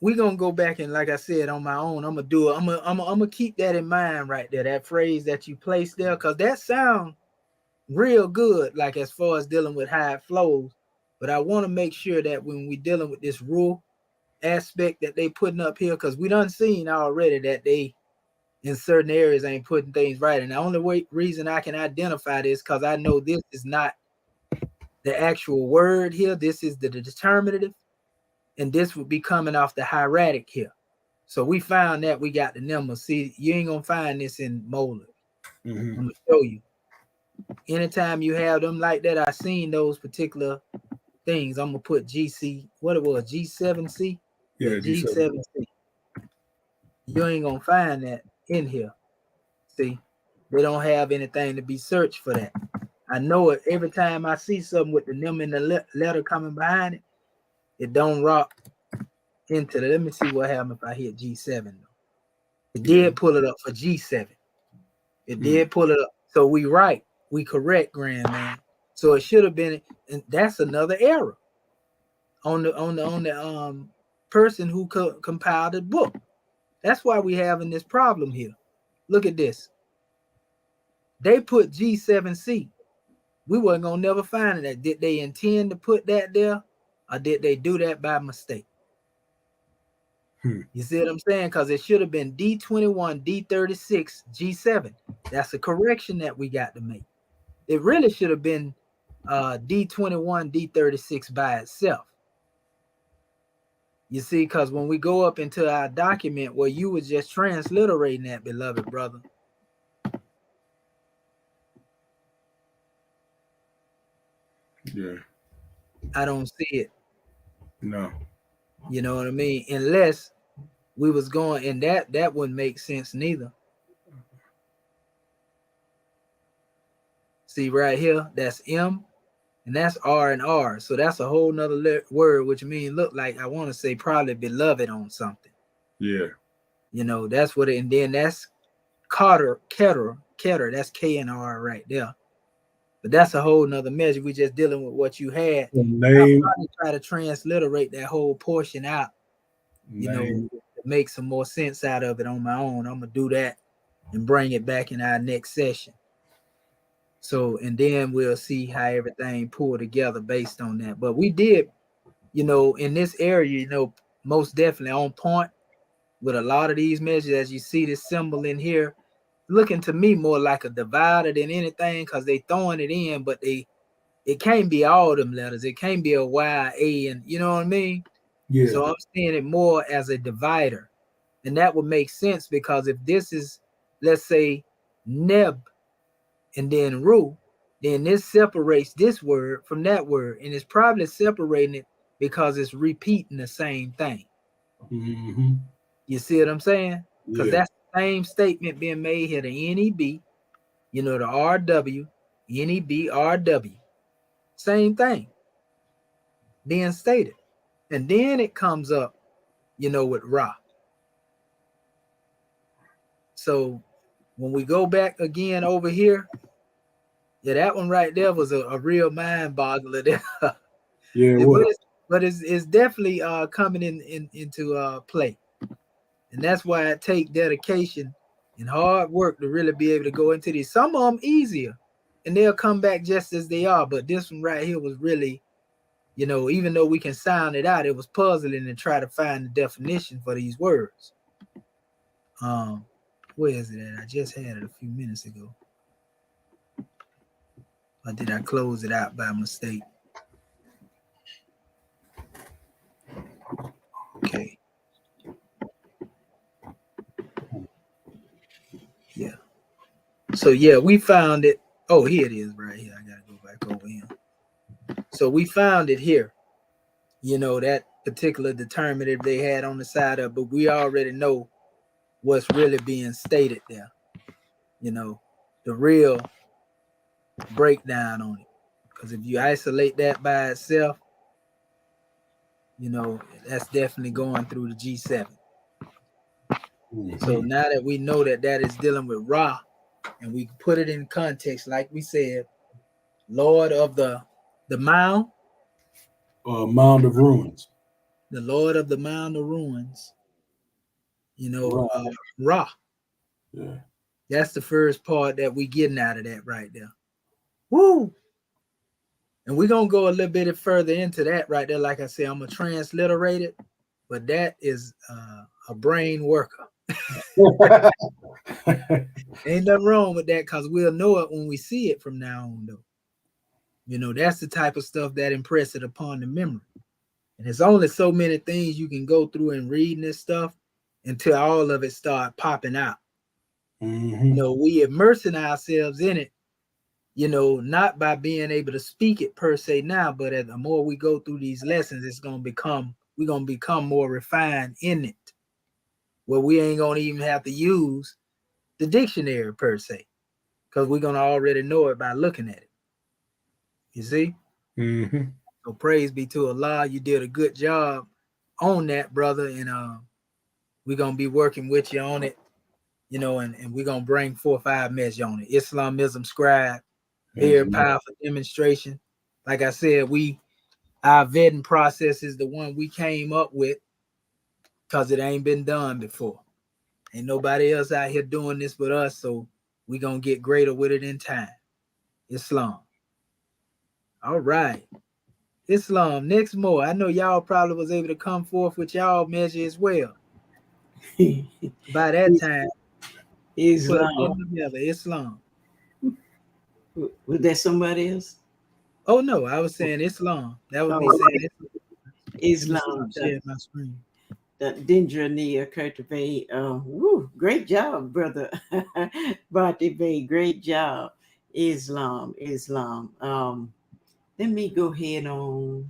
we're gonna go back and, like I said, on my own, I'm gonna do it. I'm gonna keep that in mind right there, that phrase that you placed there, because that sounds real good, like as far as dealing with how it flows. But I want to make sure that when we dealing with this rule aspect that they putting up here, because we done seen already that they in certain areas ain't putting things right. And the only reason I can identify this because I know this is not the actual word here. This is the determinative, and this would be coming off the hieratic here. So we found that we got the number. See, you ain't gonna find this in molar. I'm gonna show you. Anytime you have them like that, I seen those particular things. I'm gonna put GC, what it was, G7C? Yeah, G7C. You ain't gonna find that in here. See, they don't have anything to be searched for that. I know it every time I see something with the number in the letter coming behind it, it don't rock into the. Let me see what happens if I hit G7. It did pull it up for G7. It did pull it up. So we correct, Grand Man. So it should have been, and that's another error on the person who compiled the book. That's why we having this problem here. Look at this. They put G7C. We wasn't gonna never find that. Did they intend to put that there, or did they do that by mistake? You see what I'm saying? Because it should have been D21, D36, G7. That's a correction that we got to make. It really should have been D21, D36 by itself. You see, because when we go up into our document where you was just transliterating that, beloved brother. Yeah. I don't see it. No. You know what I mean? Unless we was going, and that wouldn't make sense neither. See right here, that's M, and that's R and R. So that's a whole nother word, which means look like I want to say probably beloved on something. Yeah. You know, that's what it, and then that's Keter, that's K and R right there. But that's a whole nother measure. We just dealing with what you had. I'll Name. probably try to transliterate that whole portion out, you know, to make some more sense out of it on my own. I'm gonna do that and bring it back in our next session. So, and then we'll see how everything pulled together based on that. But we did, you know, in this area, you know, most definitely on point with a lot of these measures. As you see this symbol in here, looking to me more like a divider than anything, because they throwing it in, but it can't be all them letters. It can't be a Y, A, and you know what I mean? Yeah. So I'm seeing it more as a divider. And that would make sense, because if this is, let's say, Neb and then Ru, then this separates this word from that word. And it's probably separating it because it's repeating the same thing. Mm-hmm. You see what I'm saying? Because Yeah. that's the same statement being made here, the NEB, you know, the RW, NEB, RW. Same thing being stated. And then it comes up, you know, with Ra. So when we go back again over here, yeah, that one right there was a real mind boggler there. Yeah. But it's definitely coming into play. And that's why it takes dedication and hard work to really be able to go into these. Some of them easier and they'll come back just as they are. But this one right here was really, you know, even though we can sound it out, it was puzzling to try to find the definition for these words. Where is it at? I just had it a few minutes ago. Or did I close it out by mistake? Okay. Yeah. So yeah, we found it. Oh, here it is right here. I gotta go back over here. So we found it here. You know, that particular determinative they had on the side of, but we already know what's really being stated there. You know, the real breakdown on it. Because if you isolate that by itself, you know, that's definitely going through the G7. Mm-hmm. So now that we know that that is dealing with Ra, and we put it in context, like we said, Lord of the mound. Mound of ruins. The Lord of the mound of ruins. You know, Ra. Yeah. That's the first part that we getting out of that right there. Woo! And we're going to go a little bit further into that right there. Like I said, I'm going to transliterate it, but that is a brain worker. Ain't nothing wrong with that, because we'll know it when we see it from now on, though. You know, that's the type of stuff that impresses it upon the memory. And there's only so many things you can go through and reading this stuff until all of it start popping out. Mm-hmm. You know, we immersing ourselves in it, you know, not by being able to speak it per se now, but as the more we go through these lessons, we're going to become more refined in it, where we ain't going to even have to use the dictionary per se, because we're going to already know it by looking at it. You see? Mm-hmm. So praise be to Allah. You did a good job on that, brother. And we're going to be working with you on it, you know, and we're going to bring 4 or 5 measures on it. Islamism scribe, very powerful demonstration. Like I said, our vetting process is the one we came up with, because it ain't been done before. Ain't nobody else out here doing this but us, so we're going to get greater with it in time. Islam. All right. Islam, next more. I know y'all probably was able to come forth with y'all measure as well. By that time, Islam. together. Islam. Was that somebody else? Oh no, I was saying Islam. That was me saying Islam. Share my screen. That Dendronia Cultivate. Great job, brother. Bati Bay, great job. Islam. Let me go ahead on.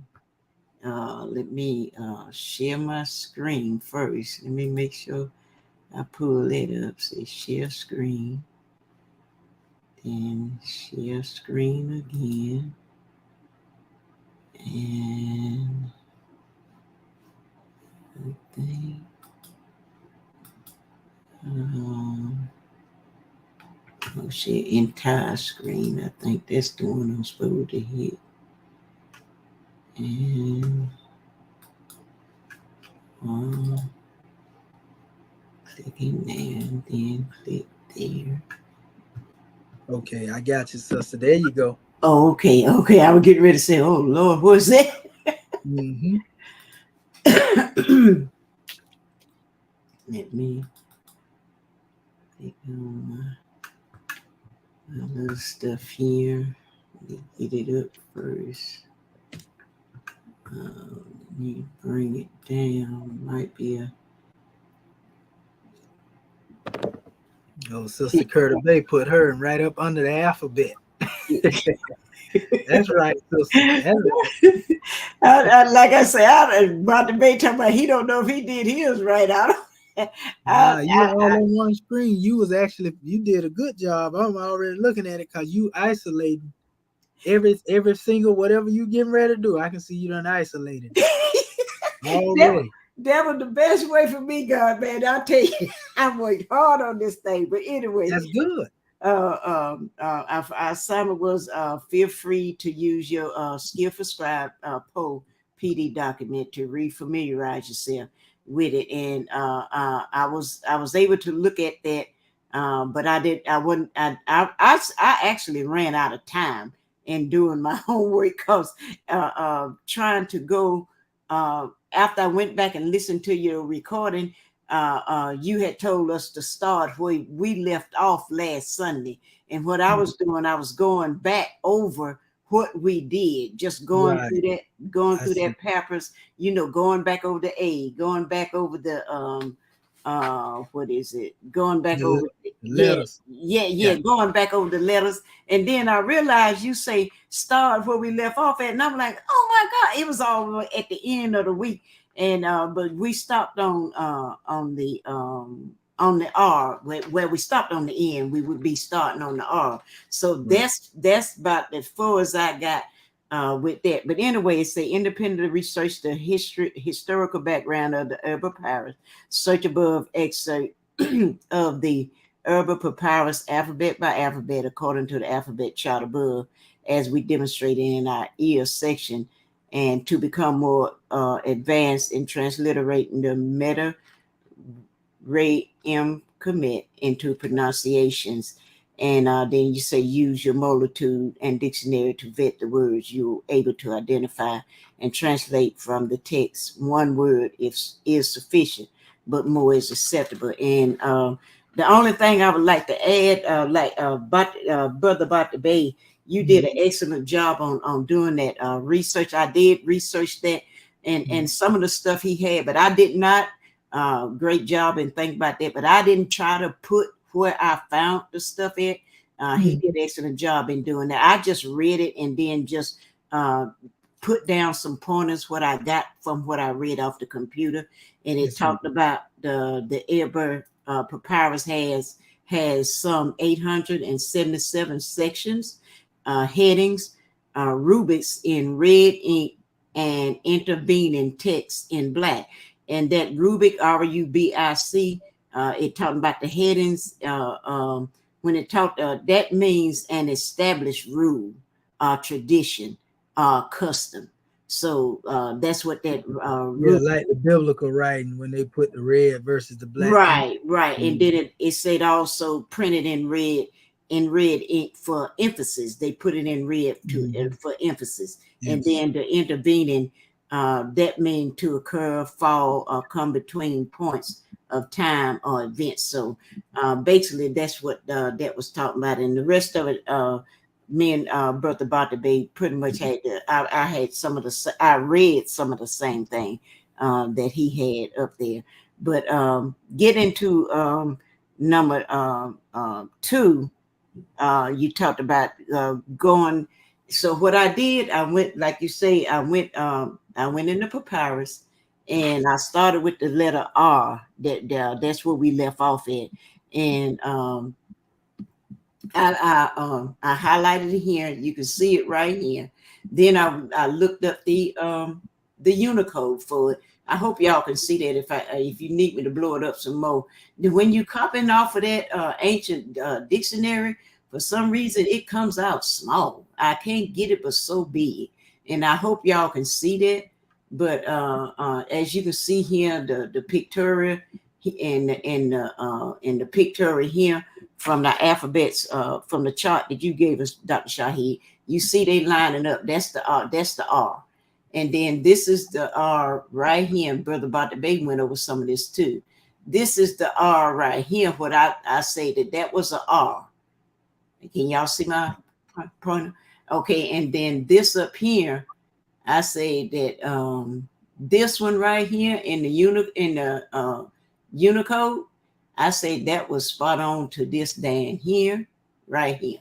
Let me share my screen first. Let me make sure I pull it up. Say share screen. Then share screen again. And I think share entire screen. I think that's the one I'm supposed to hit. And clicking there and then click there. Okay, I got you, sister. There you go. Oh, okay. I was getting ready to say, oh Lord, what's that? Mm-hmm. Let me click on my little stuff here. Let me get it up first. Let me bring it down. Might be a Oh, Sister Curtis Bay put her right up under the alphabet. That's right, sister. That's right. like I say, about the Bay talking about he don't know if he did his right. You were all on one screen. You did a good job. I'm already looking at it because you isolating every single whatever you getting ready to do. I can see you done isolated already. That was the best way for me, God, man. I'll tell you, I worked hard on this thing. But anyway, That's good. Our assignment was feel free to use your Skillful Scribe PO PD document to refamiliarize yourself with it. And I was able to look at that, but I actually ran out of time in doing my homework because trying to go after I went back and listened to your recording. You had told us to start where we left off last Sunday. And what I was doing, I was going back over what we did, just going through that Papyrus, going back over the A, going back over the what is it? Going back over the letters. Yeah, going back over the letters. And then I realized you say start where we left off at, and I'm like, oh my God, it was all at the end of the week. And but we stopped on the R, where we stopped on the end, we would be starting on the R. So that's about as far as I got with that. But anyway, it's independently research the historical background of the Eber Papyrus. Search above excerpt of the Eber Papyrus alphabet by alphabet according to the alphabet chart above, as we demonstrated in our E.A.R.S section. And to become more advanced in transliterating the Medu Ray M commit into pronunciations. And then you say use your multitude and dictionary to vet the words you're able to identify and translate from the text. One word is sufficient, but more is acceptable. And the only thing I would like to add, Brother Bata Bay, you did an excellent job on doing that research. I did research that and some of the stuff he had, but I did not. Great job and think about that. But I didn't try to put where I found the stuff at. He did an excellent job in doing that. I just read it and then just put down some pointers what I got from what I read off the computer. And it talked about the Eber Papyrus has some 877 sections, headings, rubrics in red ink, and intervening text in black. And that rubric, RUBIC, it talking about the headings. When it talked, that means an established rule, tradition, custom. So that's what that like the biblical writing when they put the red versus the black. Right. And then it said also printed in red ink for emphasis. They put it in red for emphasis. Yes. And then the intervening, that means to occur, fall, or come between points of time or events. So basically that's what that was talking about. And the rest of it, me and Brother Bata Bay pretty much had I read some of the same thing that he had up there. But get into number 2. You talked about going. So what I did, I went, like you say, I went into Papyrus, and I started with the letter R. That's where we left off at, and I highlighted it here. You can see it right here. Then I looked up the Unicode for it. I hope y'all can see that. If you need me to blow it up some more, then when you copying off of that ancient dictionary, for some reason it comes out small. I can't get it, but so big. And I hope y'all can see that. But as you can see here, the pictorial in the pictorial here from the alphabets from the chart that you gave us, Dr. Shahid, you see they lining up. That's the R. That's the R. And then this is the R right here. And Brother About the Baby went over some of this too. This is the R right here. What I say that was a R. Can y'all see my pointer? Okay, and then this up here, I say that this one right here in the Unicode, I say that was spot on to this down here, right here.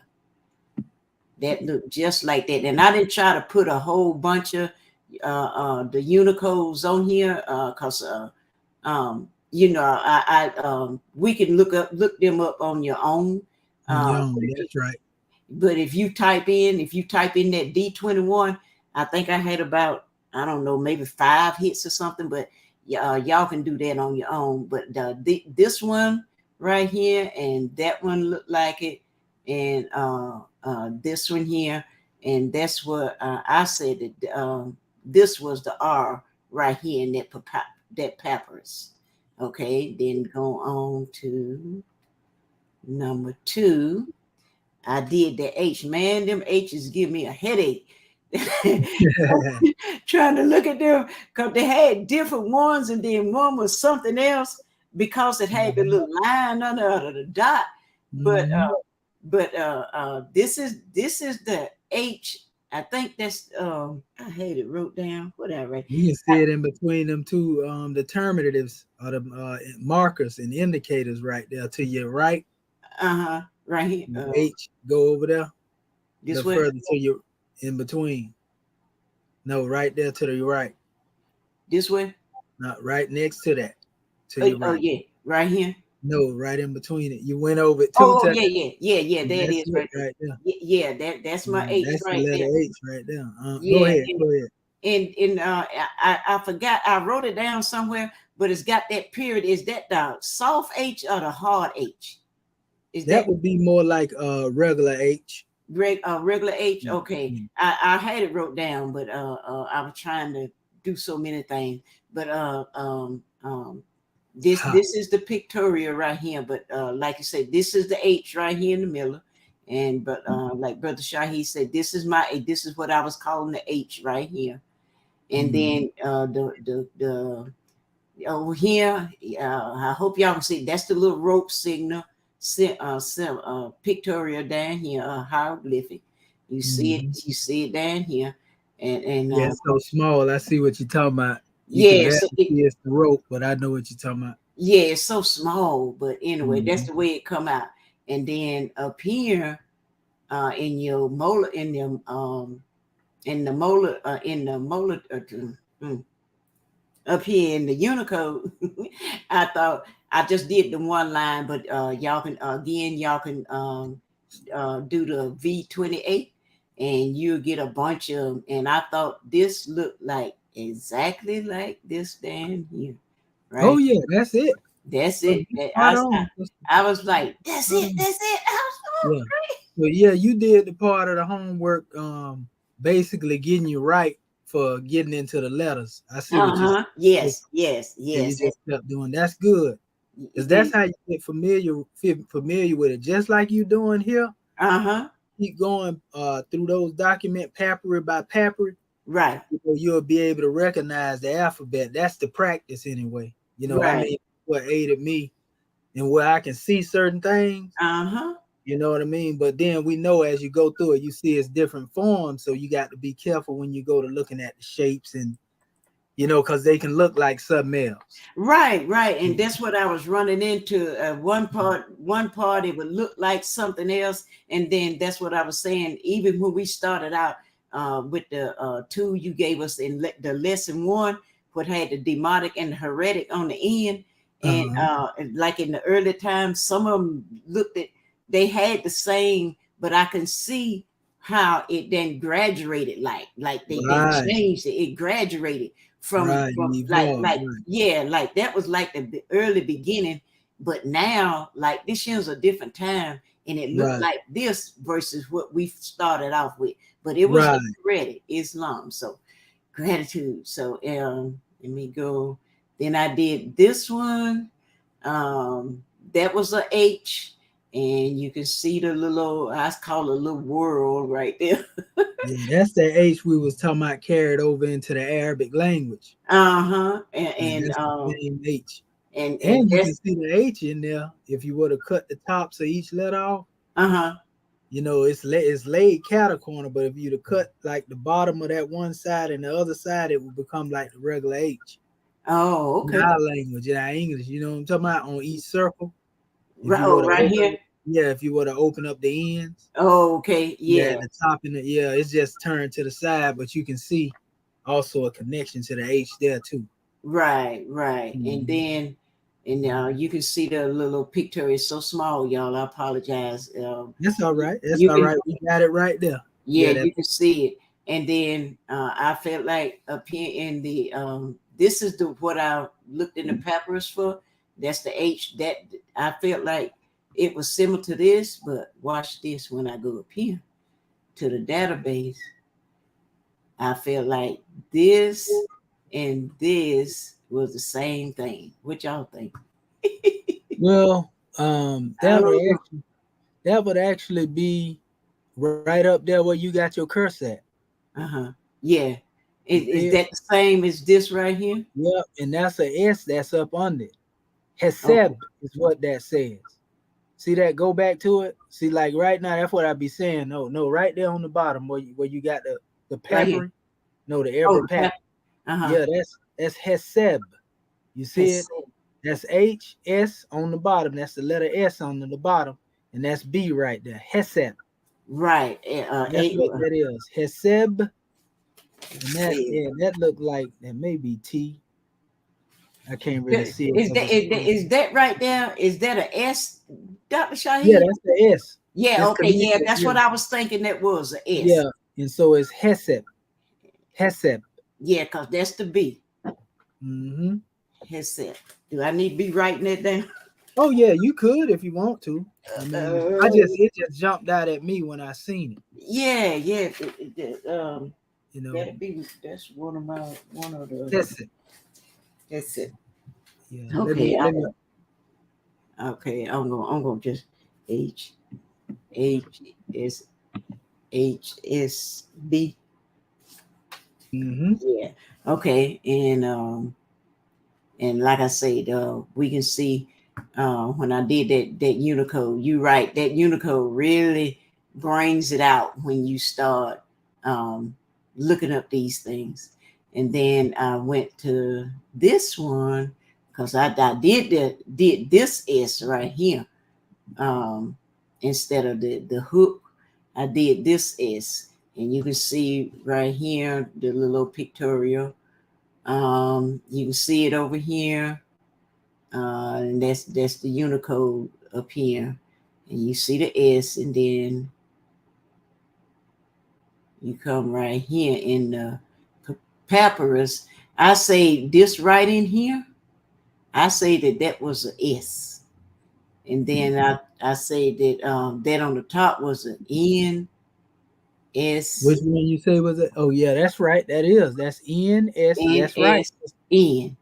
That looked just like that. And I didn't try to put a whole bunch of the Unicodes on here because we can look them up on your own. That's right. But if you type in that D21, I think I had about, I don't know, maybe 5 hits or something, but y'all can do that on your own. But this one right here and that one look like it, and this one here, and that's what I said that this was the R right here in that papyrus. Okay, then go on to number 2. I did the H. Man, them H's give me a headache. Trying to look at them because they had different ones, and then one was something else because it had the little line under the dot. But this is the H. I think that's I had it wrote down. Whatever. You can see it in between them two determinatives or the markers and indicators right there to your right. Right here. H, go over there. This way. Further to your in between. No, right there to the right. This way. Not right next to that. To your right. Oh yeah, right here. No, right in between it. You went over it 2 times. Yeah. There it is right there. Yeah, that's my H that's right the letter there. H right there. Go ahead. And I forgot, I wrote it down somewhere, but it's got that period. Is that the soft H or the hard H? That would be more like regular H. Regular H. Okay. I had it wrote down, but I was trying to do so many things. But this is the pictorial right here. But like I said, this is the H right here in the middle. And but like Brother Shahi said, this is what I was calling the H right here. And then the over here, I hope y'all can see, that's the little rope signal. Pictorial down here, hieroglyphic. You see it down here, and yeah, it's so small. I see what you're talking about. It's the rope, but I know what you're talking about. Yeah, it's so small, but anyway, that's the way it come out. And then up here, in your molar, in the molar, up here in the Unicode, I thought I just did the one line, but y'all can do the V28 and you'll get a bunch of them. And I thought this looked like exactly like this down here. Right? Oh yeah, that's it. That's it. I was like, that's it. Yeah. So yeah, you did the part of the homework, basically getting you right for getting into the letters. I see what you Yes. You just kept doing. That's good. Because that's how you get familiar with it. Just like you doing here. Keep going through those documents, papyrus by papyrus. Right. You'll be able to recognize the alphabet. That's the practice anyway. I mean, what aided me and where I can see certain things. You know what I mean? But then we know as you go through it, you see it's different forms. So you got to be careful when you go to looking at the shapes and, because they can look like something else. Right. And that's what I was running into. One part, it would look like something else. And then that's what I was saying. Even when we started out with the tool you gave us in the lesson 1, what had the demotic and the heretic on the end. And like in the early times, some of them looked at they had the same, but I can see how it then graduated, like they changed it. It graduated from evolved, like that was like the early beginning, but now like this year's a different time, and it looked like this versus what we started off with. But it was a credit, Islam. So gratitude. So let me go. Then I did this one. That was a H, and you can see the little, I call it a little world right there. Yeah, that's the H we was talking about carried over into the Arabic language. And that's the same H. And you can see the H in there if you were to cut the tops of each letter off. You know, it's laid catacorner, but if you to cut like the bottom of that one side and the other side, it would become like the regular H. Oh, okay. In our language, in our English, you know what I'm talking about? On each circle. Right here. Yeah, if you were to open up the ends. Oh, okay. Yeah. The top and it's just turned to the side, but you can see also a connection to the H there too. Right. And then you can see the little picture is so small, y'all. I apologize. That's all right. That's all right. We got it right there. Yeah, you can see it. And then I felt like up here in the this is what I looked in the papyrus for. That's the H. That I felt like it was similar to this, but watch this when I go up here to the database. I felt like this and this was the same thing. What y'all think? Well, that would actually be right up there where you got your curse at. Yeah. Is that the same as this right here? Yep, and that's a S that's up under it. Heseb is what that says. See that? Go back to it. See, like right now, that's what I be saying. No, right there on the bottom where you got the papyri. Right, no, the Eber papyri. Yeah, that's Heseb. You see it? That's HS on the bottom. That's the letter S on the bottom, and that's B right there. Heseb. Right. That's what that is. Heseb. And that looked like that may be T. I can't really see it. Is that right there? Is that an S, Dr. Shaheed? Yeah, that's the S. Yeah, that's okay. Yeah, that's what I was thinking that was an S. Yeah, and so it's Heseb. Heseb. Yeah, because that's the B. Heseb. Do I need to be writing that down? Oh yeah, you could if you want to. I mean, it just jumped out at me when I seen it. Yeah. You know, that's one of the. That's it. Yeah. Okay. I'm gonna just H S B. Yeah. Okay. And like I said, we can see when I did that Unicode. You right. That Unicode really brings it out when you start looking up these things. And then I went to this one because I did this S right here. Instead of the hook, I did this S. And you can see right here the little pictorial. You can see it over here. And that's the Unicode up here. And you see the S, and then you come right here in the Papyrus. I say this right in here. I say that was an S, and then I say that that on the top was an N S. Which one you say was it? Oh yeah, that's right. That's N S. That's right. N.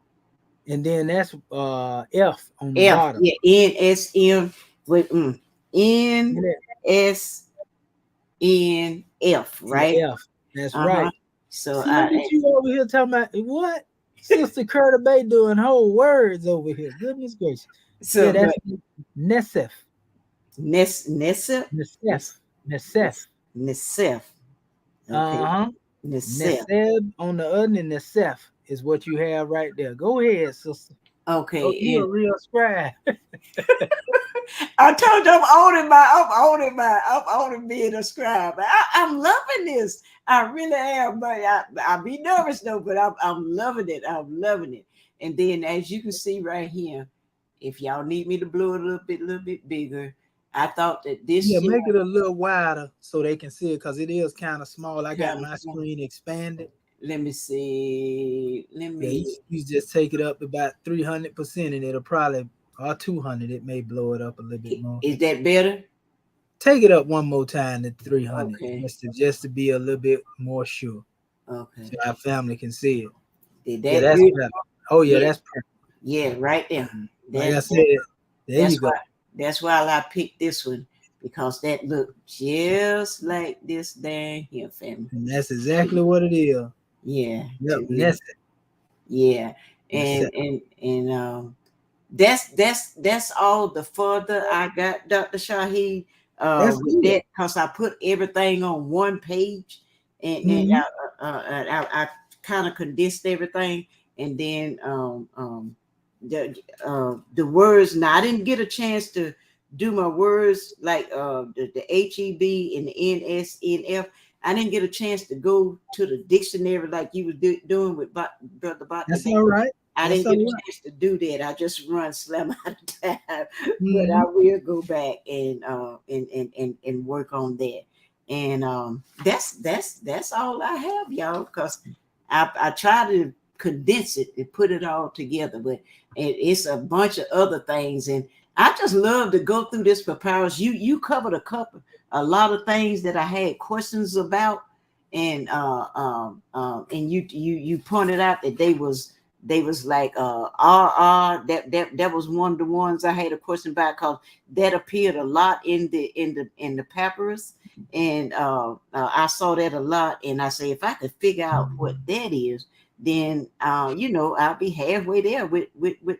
And then that's F on the bottom. Yeah, N S M with N S N F. Right. F. That's right. So you over here talking about what? Sister Curta Bay doing whole words over here. Goodness gracious. So yeah, that's Nesef. Nesef. Okay. Nesef on the other, and Nesef is what you have right there. Go ahead, sister. Okay. Oh, you're a real scribe. I told you I'm owning being a scribe. I'm loving this. I really am, but I'll be nervous though, but I'm loving it. I'm loving it. And then as you can see right here, if y'all need me to blow it a little bit bigger, I thought that this Yeah, make it a little wider so they can see it because it is kind of small. I got Kinda my small. screen expanded. Let me see. Let Yeah, me. you just take it up about 300% and it'll probably, or 200, it may blow it up a little bit more. Is that better? Take it up one more time to 300 Okay. just to be a little bit more sure Okay. so our family can see it. Did Yeah, that that's good? better. Oh, yeah, Yeah. that's perfect. Yeah, right there. Like I That, said, there that's you go. why. That's why I picked this one because that looked just like this dang here, family. And that's exactly what it is. Yeah. Yep, to and me. that's it. Yeah. That's it. And that's all the further I got, Dr. Shaheed. That's With good. that, because I put everything on one page, and Mhm. I kind of condensed everything, and then the words. Now I didn't get a chance to do my words like the HEB and the NSNF. I didn't get a chance to go to the dictionary like you were doing with Brother Bot That's today. all right. I That's didn't get a all right. chance to do that. I just run slam out of time, but I Mhm. will go back and work on that. And that's all I have, y'all, because I try to condense it and put it all together, but it's a bunch of other things, and I just love to go through this papyrus. You covered a lot of things that I had questions about, and you pointed out that they was like that was one of the ones I had a question about, because that appeared a lot in the Papyrus, and I saw that a lot, and I say if I could figure out what that is, then I'll be halfway there with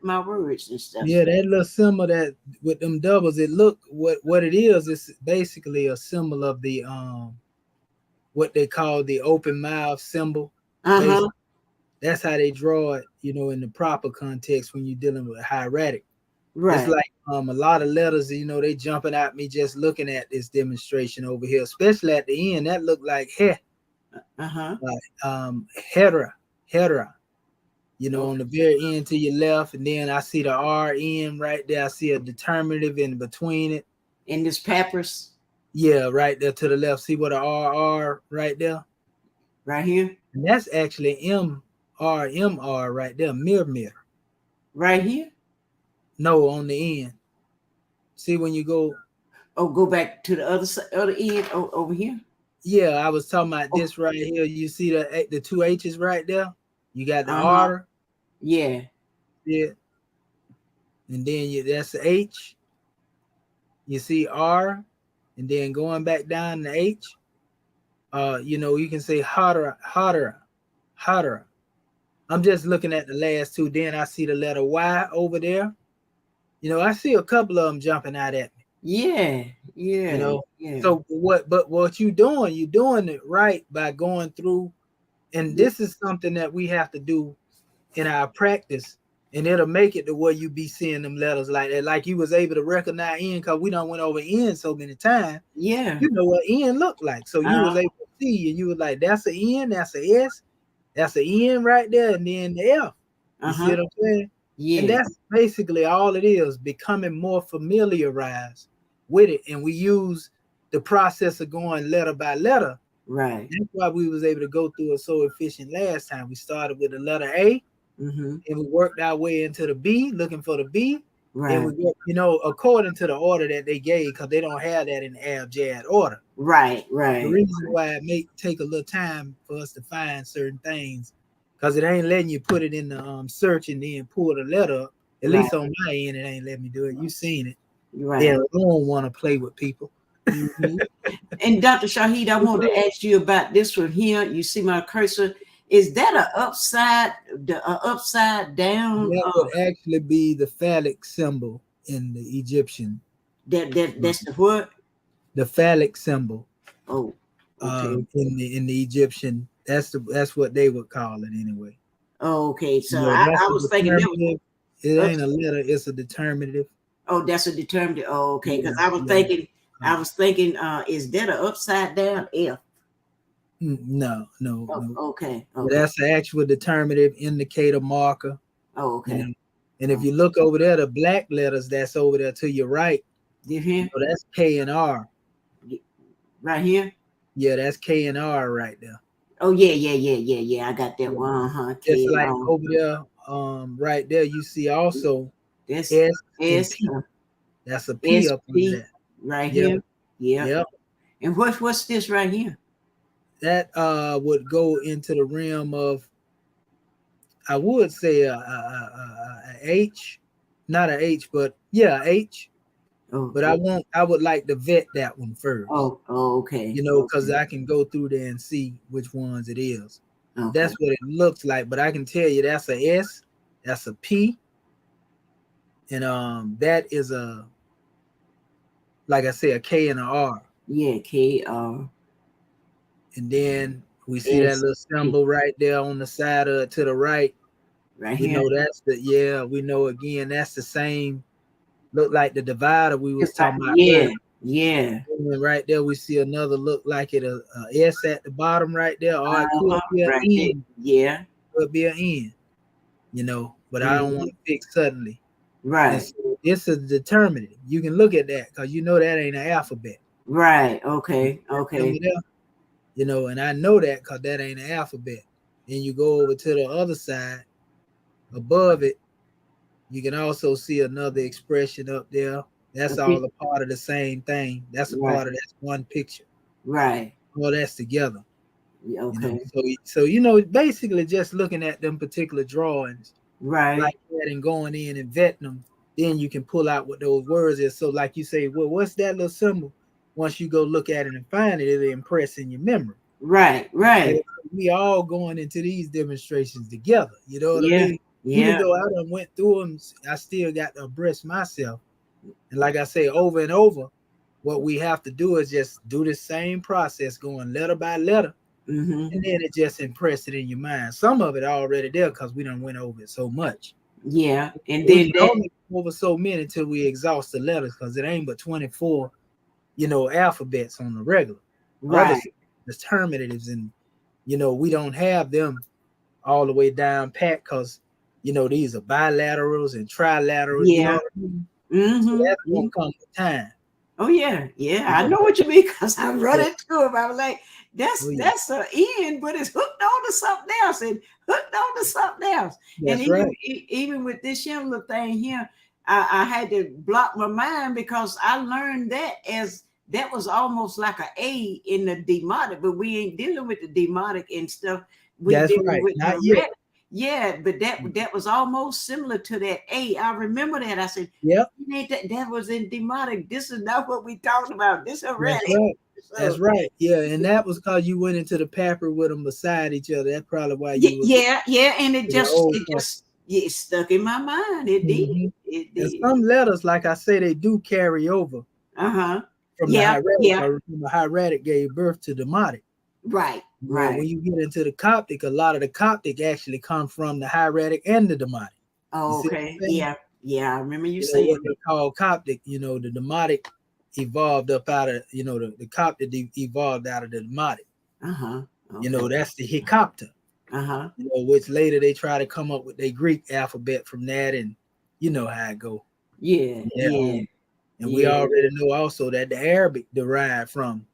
my words and stuff. Yeah, that little symbol that with them doubles, it look what it is. It's basically a symbol of the what they call the open mouth symbol. Basically, that's how they draw it, in the proper context when you're dealing with hieratic. It's Right. like a lot of letters, they jumping at me just looking at this demonstration over here, especially at the end. That looked like like hera, on the very end to your left, and then I see the RN right there. I see a determinative in between it. In this Papyrus. Yeah, right there to the left. See what a RR right there? Right here? And that's actually MR right there, mirror. Right here? No, on the end. See when you go. Oh, go back to the other side, other end over here? Yeah, I was talking about this right here. You see the two H's right there? You got the R. Yeah. Yeah. And then that's the H. You see R, and then going back down to H. You can say hotter. I'm just looking at the last two. Then I see the letter Y over there. I see a couple of them jumping out at me. Yeah. Yeah. So what you're doing it right by going through, and this is something that we have to do in our practice, and it'll make it to where you be seeing them letters like that, like you was able to recognize N, because we done went over N so many times. Yeah. You know what N looked like, so you was able to see, and you was like, that's an N, that's an S, that's an N right there, and then the F. You see what I'm saying? Yeah. And that's basically all it is, becoming more familiarized with it. And we use the process of going letter by letter. Right. That's why we was able to go through it so efficient last time. We started with the letter A, and we worked our way into the B, looking for the B. Right. And we according to the order that they gave, because they don't have that in the abjad order. Right. The reason why it may take a little time for us to find certain things, because it ain't letting you put it in the search and then pull the letter up. At least on my end, it ain't letting me do it. You seen it. Right. Yeah, I don't want to play with people. And Dr. Shaheed, I want to ask you about this one here. You see my cursor. Is that an upside down? That would actually be the phallic symbol in the Egyptian. That's the what? The phallic symbol. Oh, okay. In the Egyptian, that's what they would call it anyway. Oh, okay. So I was thinking it ain't a letter; it's a determinative. Oh, that's a determinative. Oh, okay. Because I was thinking, is that an upside down F? No. Okay. That's the actual determinative indicator marker. Oh, okay. And if you look over there, the black letters that's over there to your right, You hear? So that's K and R. Right here. Yeah, that's K and R right there. Oh yeah. I got that one. Just K like over there, right there, you see also This S and S P. That's a P up under SP that. right Yep. here. Yeah. Yep. And what's this right here? That would go into the realm of, I would say a H, not a H, but yeah, H. Oh, But I would like to vet that one first. okay. You know, because I can go through there and see which ones it is. Okay. That's what it looks like. But I can tell you that's a S, that's a P, and that is a, like I say, a K and a R. Yeah, KR. And then we see that little symbol right there on the side of it to the right. Right We here. know that's we know again that's the same, look like the divider we was talking about earlier. Yeah. And right there we see another look like it a S at the bottom right there, or it could be an right N. Yeah. Could be an N, you know, but I don't want to fix suddenly. Right. So it's a determinative. You can look at that because you know that ain't an alphabet. Right. Okay. You know, and I know that because that ain't an alphabet. Then you go over to the other side, above it, you can also see another expression up there. That's all a part of the same thing. That's a part of that one picture. Right. All that's together. Okay. You know, so you know, basically just looking at them particular drawings, right, like that, and going in and vetting them, then you can pull out what those words is. So, like you say, well, what's that little symbol? Once you go look at it and find it, it'll impress in your memory. Right. So we all going into these demonstrations together. You know what I mean? Yeah. Even though I done went through them, I still got to abreast myself. And like I say, over and over, what we have to do is just do the same process, going letter by letter, and then it just impress it in your mind. Some of it already there because we done went over it so much. Yeah, and we then only over so many until we exhaust the letters, because it ain't but 24, you know, alphabets on the regular. Right. Other determinatives, and you know, we don't have them all the way down pat because you know these are bilaterals and trilaterals. Yeah. You know what I mean? So that's gonna come with time. Oh yeah, I know what you mean because I run into them. I was like, that's an N, but it's hooked on to something else and hooked on to something else. That's and even with this little thing here, I had to block my mind because I learned that as that was almost like an A in the demotic, but we ain't dealing with the demotic and stuff. That's right. With Not yet. Yeah, but that was almost similar to that A. I remember that. I said, "Yep, that was in demotic. This is not what we talked about. This already." That's right. That's right. Yeah, and that was because you went into the Papyrus with them beside each other. That's probably why you. And it just stuck in my mind. It did. It did. And some letters, like I say, they do carry over. From the hieratic. The hieratic gave birth to demotic. Right. When you get into the Coptic, a lot of the Coptic actually come from the hieratic and the demotic. Oh, okay. Yeah. I remember you saying what they call Coptic. You know, the demotic evolved up out of, you know, the Coptic evolved out of the demotic. Okay. You know, that's the Hecopter. You know, which later they try to come up with their Greek alphabet from that, and you know how it go. And we already know also that the Arabic derived from,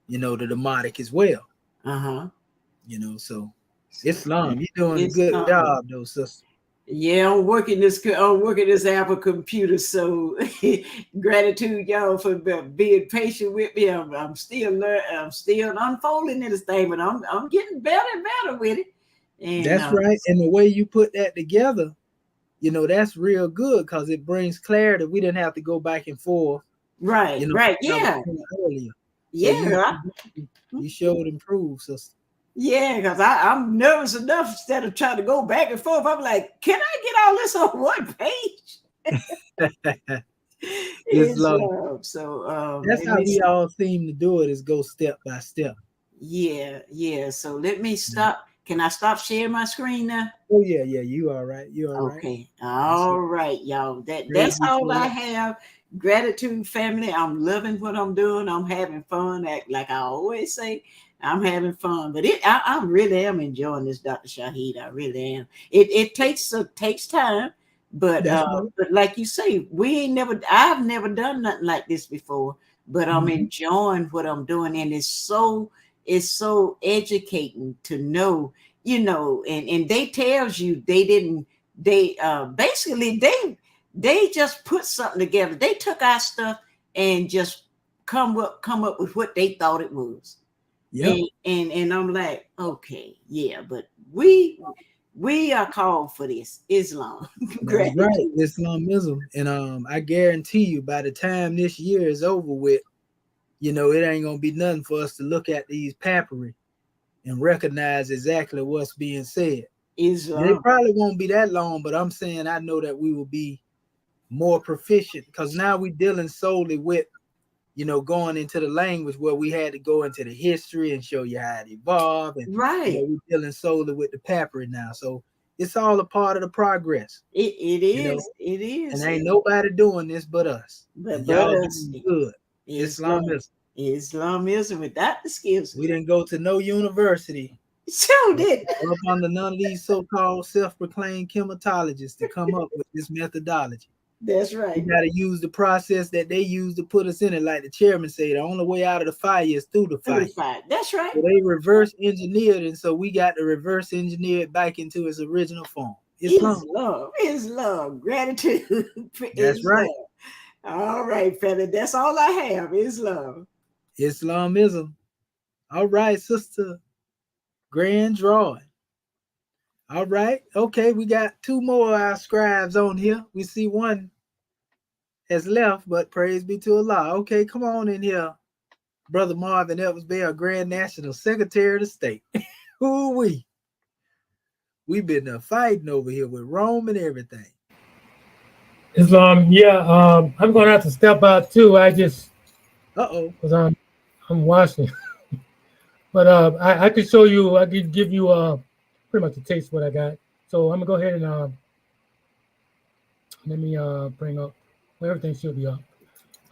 you know, the demotic as well. You know, so Islam, you're doing a good job, though, sister. Yeah, I'm working this Apple computer, so gratitude, y'all, for being patient with me. I'm still unfolding this thing, but I'm getting better and better with it. And that's right. And the way you put that together, you know, that's real good because it brings clarity. We didn't have to go back and forth. Right. You know, right. Earlier. Yeah. So you showed improve, sister. Yeah, because I'm nervous enough instead of trying to go back and forth. I'm like, can I get all this on one page? Islam. So that's how we all seem to do it, is go step by step. Yeah. So let me stop. Can I stop sharing my screen now? Oh yeah. You all right. You all right. Okay. All right, y'all. That's all I have. Gratitude, family. I'm loving what I'm doing. I'm having fun. Like I always say, I'm having fun. But I really am enjoying this, Dr. Shahid. I really am. It takes time, But That's right. but like you say, I've never done nothing like this before, but I'm Mhm. enjoying what I'm doing, and it's so educating to know, and they tells you they basically they just put something together. They took our stuff and just come up with what they thought it was. Yep. And I'm like, okay, yeah, but we are called for this Islam. That's right. Gratitude. Islamism. And I guarantee you by the time this year is over with, it ain't gonna be nothing for us to look at these papyri and recognize exactly what's being said. They Islam. probably won't be that long, but I'm saying I know that we will be more proficient because now we're dealing solely with, going into the language where we had to go into the history and show you how it evolved. And, Right. we're dealing solely with the papyri now. So it's all a part of the progress, It you know, is. It and is. ain't nobody doing this but us. And But y'all us, doing good. Islam. Islamism. Islamism without the skills. We didn't go to no university So did. up under none of these so-called self-proclaimed chematologists to come up with this methodology. That's We right. got to use the process that they use to put us in it. Like the chairman said, the only way out of the fire is through the fire. That's right. So they reverse engineered, and so we got to reverse engineer it back into its original form. Islam. Islam. Gratitude for That's Islam. right. All right, fella. That's all I have. Islam. Islamism. All right, sister. Grand drawing. All right. Okay, we got two more of our scribes on here. We see one has left, but praise be to Allah. Okay, come on in here, Brother Marvin Evans Bell, Grand National Secretary of the State. Who we? We've been fighting over here with Rome and everything. Islam, yeah. I'm going to have to step out too. I just because I'm watching, but I could show you. I could give you pretty much a taste of what I got. So I'm gonna go ahead and let me bring up. Well, everything should be up.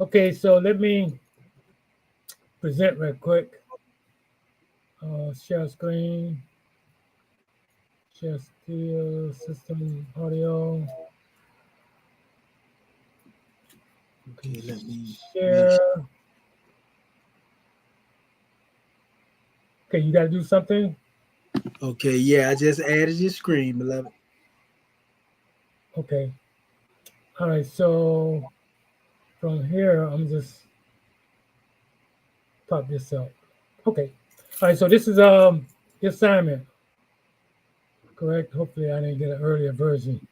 Okay, so let me present real quick. Share screen. Share still system audio. Okay, let me share. Okay, you got to do something. Okay, yeah, I just added your screen, beloved. Okay. All right, so from here, I'm just pop this up. Okay. All right, so this is the assignment. Correct. Hopefully I didn't get an earlier version.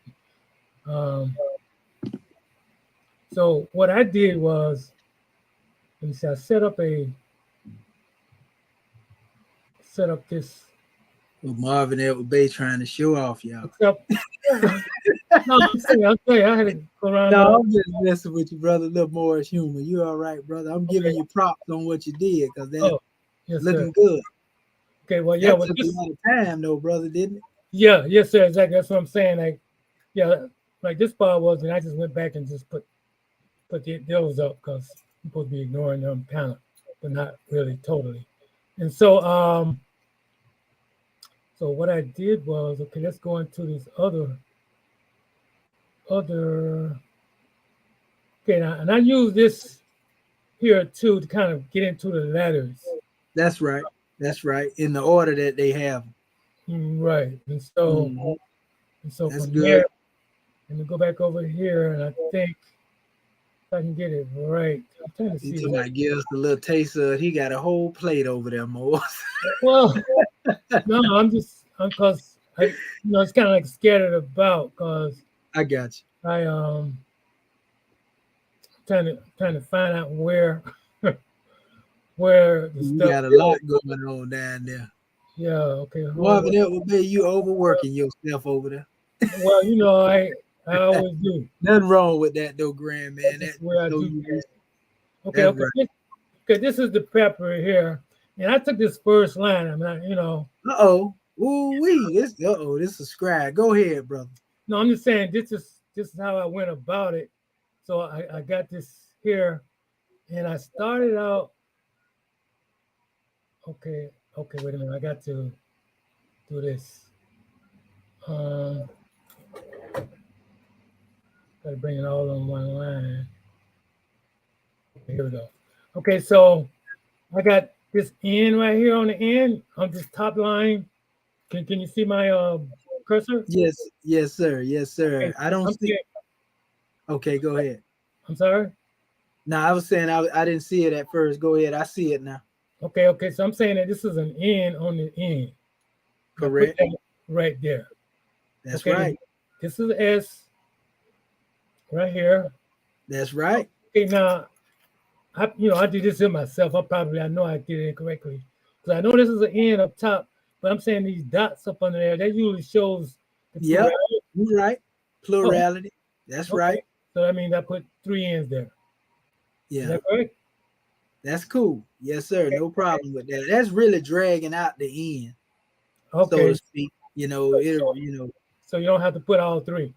So what I did was, let me see, I set up this. Well, Marvin Edward Bay trying to show off, y'all. No, I'm saying, I had to go around. No, I'm just messing with you, brother. A little more humor. You all right, brother? I'm giving you props on what you did because that's looking good. Okay, well, yeah, that took a lot of time, though, brother, didn't it? Yeah, yes, sir. Exactly. That's what I'm saying. Like, yeah, like this part was, and I just went back and just put those up because I'm supposed to be ignoring them kind of, but not really totally. And so, so what I did was, okay, let's go into this other. Okay, now, and I use this here too to kind of get into the letters. That's right. That's right. In the order that they have. Right. And so, That's from good. here, let me go back over here, and I think if I can get it right. I'm trying to see. He might give us a little taste of it. He got a whole plate over there, Mo. Well, no, because it's kind of like scattered about because I got you. Trying to find out where the you stuff got a lot going on down there. Yeah, okay. Marvin, it will be you overworking yourself over there. Well, I always do. Nothing wrong with that though, Grand man. That's the way I do. Okay, That's okay. Right. This is the pepper here. And I took this first line. I'm not, This is a scribe. Go ahead, brother. No, I'm just saying this is how I went about it. So I got this here, and I started out. Okay, wait a minute. I got to do this. Gotta bring it all on one line. Okay, here we go. Okay, so I got this N right here on the end on this top line. Can you see my cursor? Yes, yes, sir. Yes, sir. Okay, I don't I'm see. saying, Okay, go ahead. I'm sorry. No, I was saying I didn't see it at first. Go ahead. I see it now. Okay. So I'm saying that this is an N on the end. I put Correct. that right there. That's Okay, right. this is S right here. That's right. Okay, now I did this in myself. I know I did it incorrectly because I know this is an N up top, but I'm saying these dots up under there that usually shows the Yep. plurality. You're right. Oh, Plurality. That's okay. right. So that means I put 3 N's there. Is Yeah. that correct? That's cool. Yes, sir. Okay. No problem with that. That's really dragging out the end, so Okay. to speak. It. So you don't have to put all 3.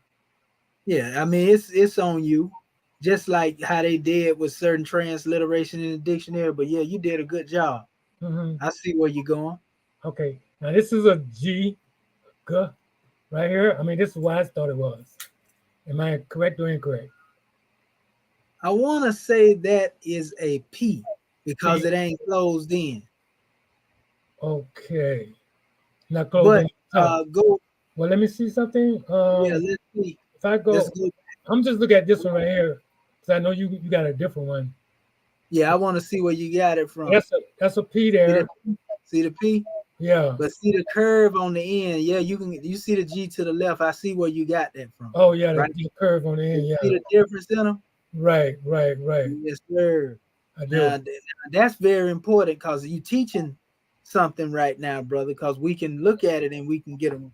Yeah. I mean, it's on you, just like how they did with certain transliteration in the dictionary. But yeah, you did a good job. Hmm. I see where you're going. Okay. Now this is a G, G right here. I mean, this is what I thought it was. Am I correct or incorrect? I want to say that is a P because P. it ain't closed in. Okay. Not But closing top. go. Well, let me see something. Yeah, let's see. If I Let's go, go. I'm just looking at this one right here because I know you got a different one. Yeah, I want to see where you got it from. That's a P See there. see the P? Yeah. But see the curve on the end. Yeah, you see the G to the left. I see where you got that from. Oh yeah, Right? the curve on the end. You Yeah. see the difference in them? Right. Yes, sir. I Now do. that's very important because you teaching something right now, brother. Because we can look at it and we can get them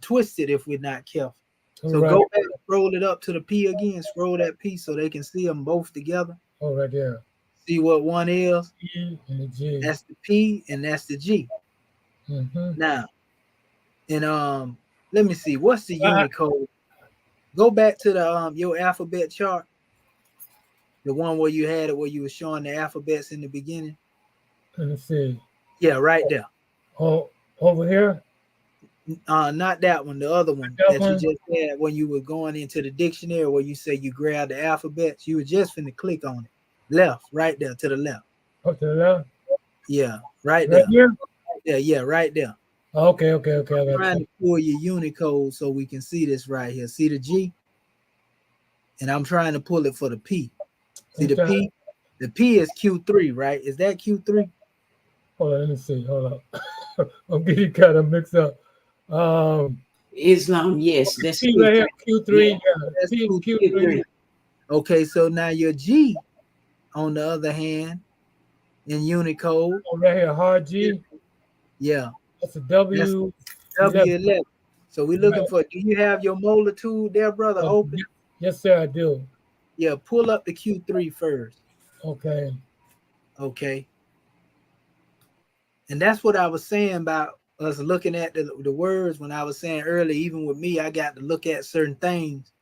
twisted if we're not careful. So Right. go back, scroll it up to the P again. Scroll that P so they can see them both together. Oh, right there. See what one is? E and the G. That's the P and that's the G. Mm-hmm. Now, and let me see. What's the Unicode? Go back to the your alphabet chart, the one where you had it where you were showing the alphabets in the beginning. Let me see. Yeah, right there. Oh, over here. Not that one, the other one That that one? you just had when you were going into the dictionary where you say you grab the alphabets. You were just finna click on it. Left, right there to the left. Up to the left. Yeah, right Right there. here. Yeah, right there. Okay. I got Trying you. to pull your Unicode so we can see this right here. See the G? And I'm trying to pull it for the P. See the P? The P is Q3, right? Is that Q3? Hold on, let me see. Hold up. I'm getting kind of mixed up. Islam, yes, that's P right here, Q3. Yeah. Yeah, That's P, Q3. Q3. Okay, so now your G, on the other hand, in Unicode, Oh, right here, hard G. yeah, That's a W. that's 11. W11. So we're looking for, do you have your molar tool there, brother, open? Yes, sir, I do. Yeah, pull up the Q3 first. Okay. Okay. And that's what I was saying about us looking at the words when I was saying earlier, even with me, I got to look at certain things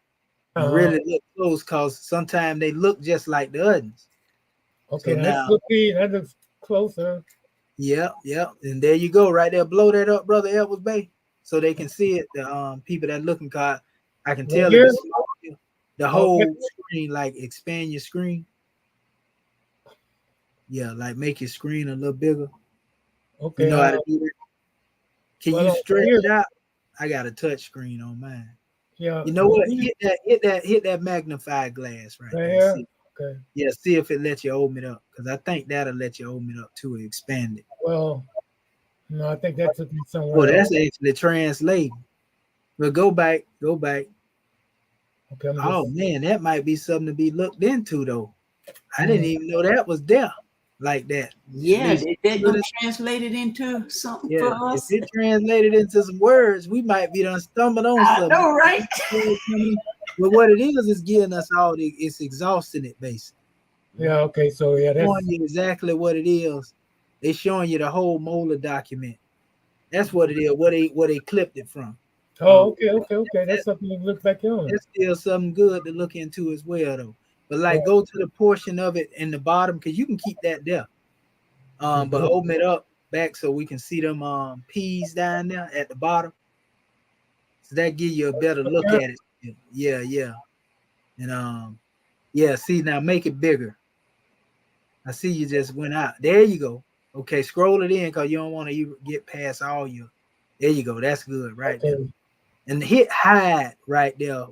and really look close because sometimes they look just like the others. Okay, So now that looks closer. Yeah. And there you go, right there. Blow that up, brother Edwards Bay, so they can see it. The people that looking, cause I can tell it. The whole screen, like expand your screen. Yeah, like make your screen a little bigger. Okay. You know how to do that? Can you stretch it out? I got a touch screen on mine. Yeah. You know what? Hit that magnify glass right there. See. Okay. Yeah, see if it lets you open it up. Because I think that'll let you open it up too, expand it. Well, no, I think that took me somewhere. Well, that's actually translating. But go back. Okay. Oh man, that might be something to be looked into though. I didn't even know that was there like that. Yeah, they're gonna translate it into something for us. If it translated into some words, we might be done stumbled on something. I know, right? But what it is getting us all. It's exhausting it basically. Yeah. Okay. So yeah, that's showing you exactly what it is. They're showing you the whole molar document. That's what it is. Where they clipped it from. Oh, okay. That's something to look back on. That's still something good to look into as well, though. But like, go to the portion of it in the bottom because you can keep that there. But open it up back so we can see them P's down there at the bottom. So that give you a better look at it. Yeah. And yeah, see, now make it bigger. I see you just went out. There you go. Okay, scroll it in because you don't want to get past all your. There you go. That's good right there. And hit hide right there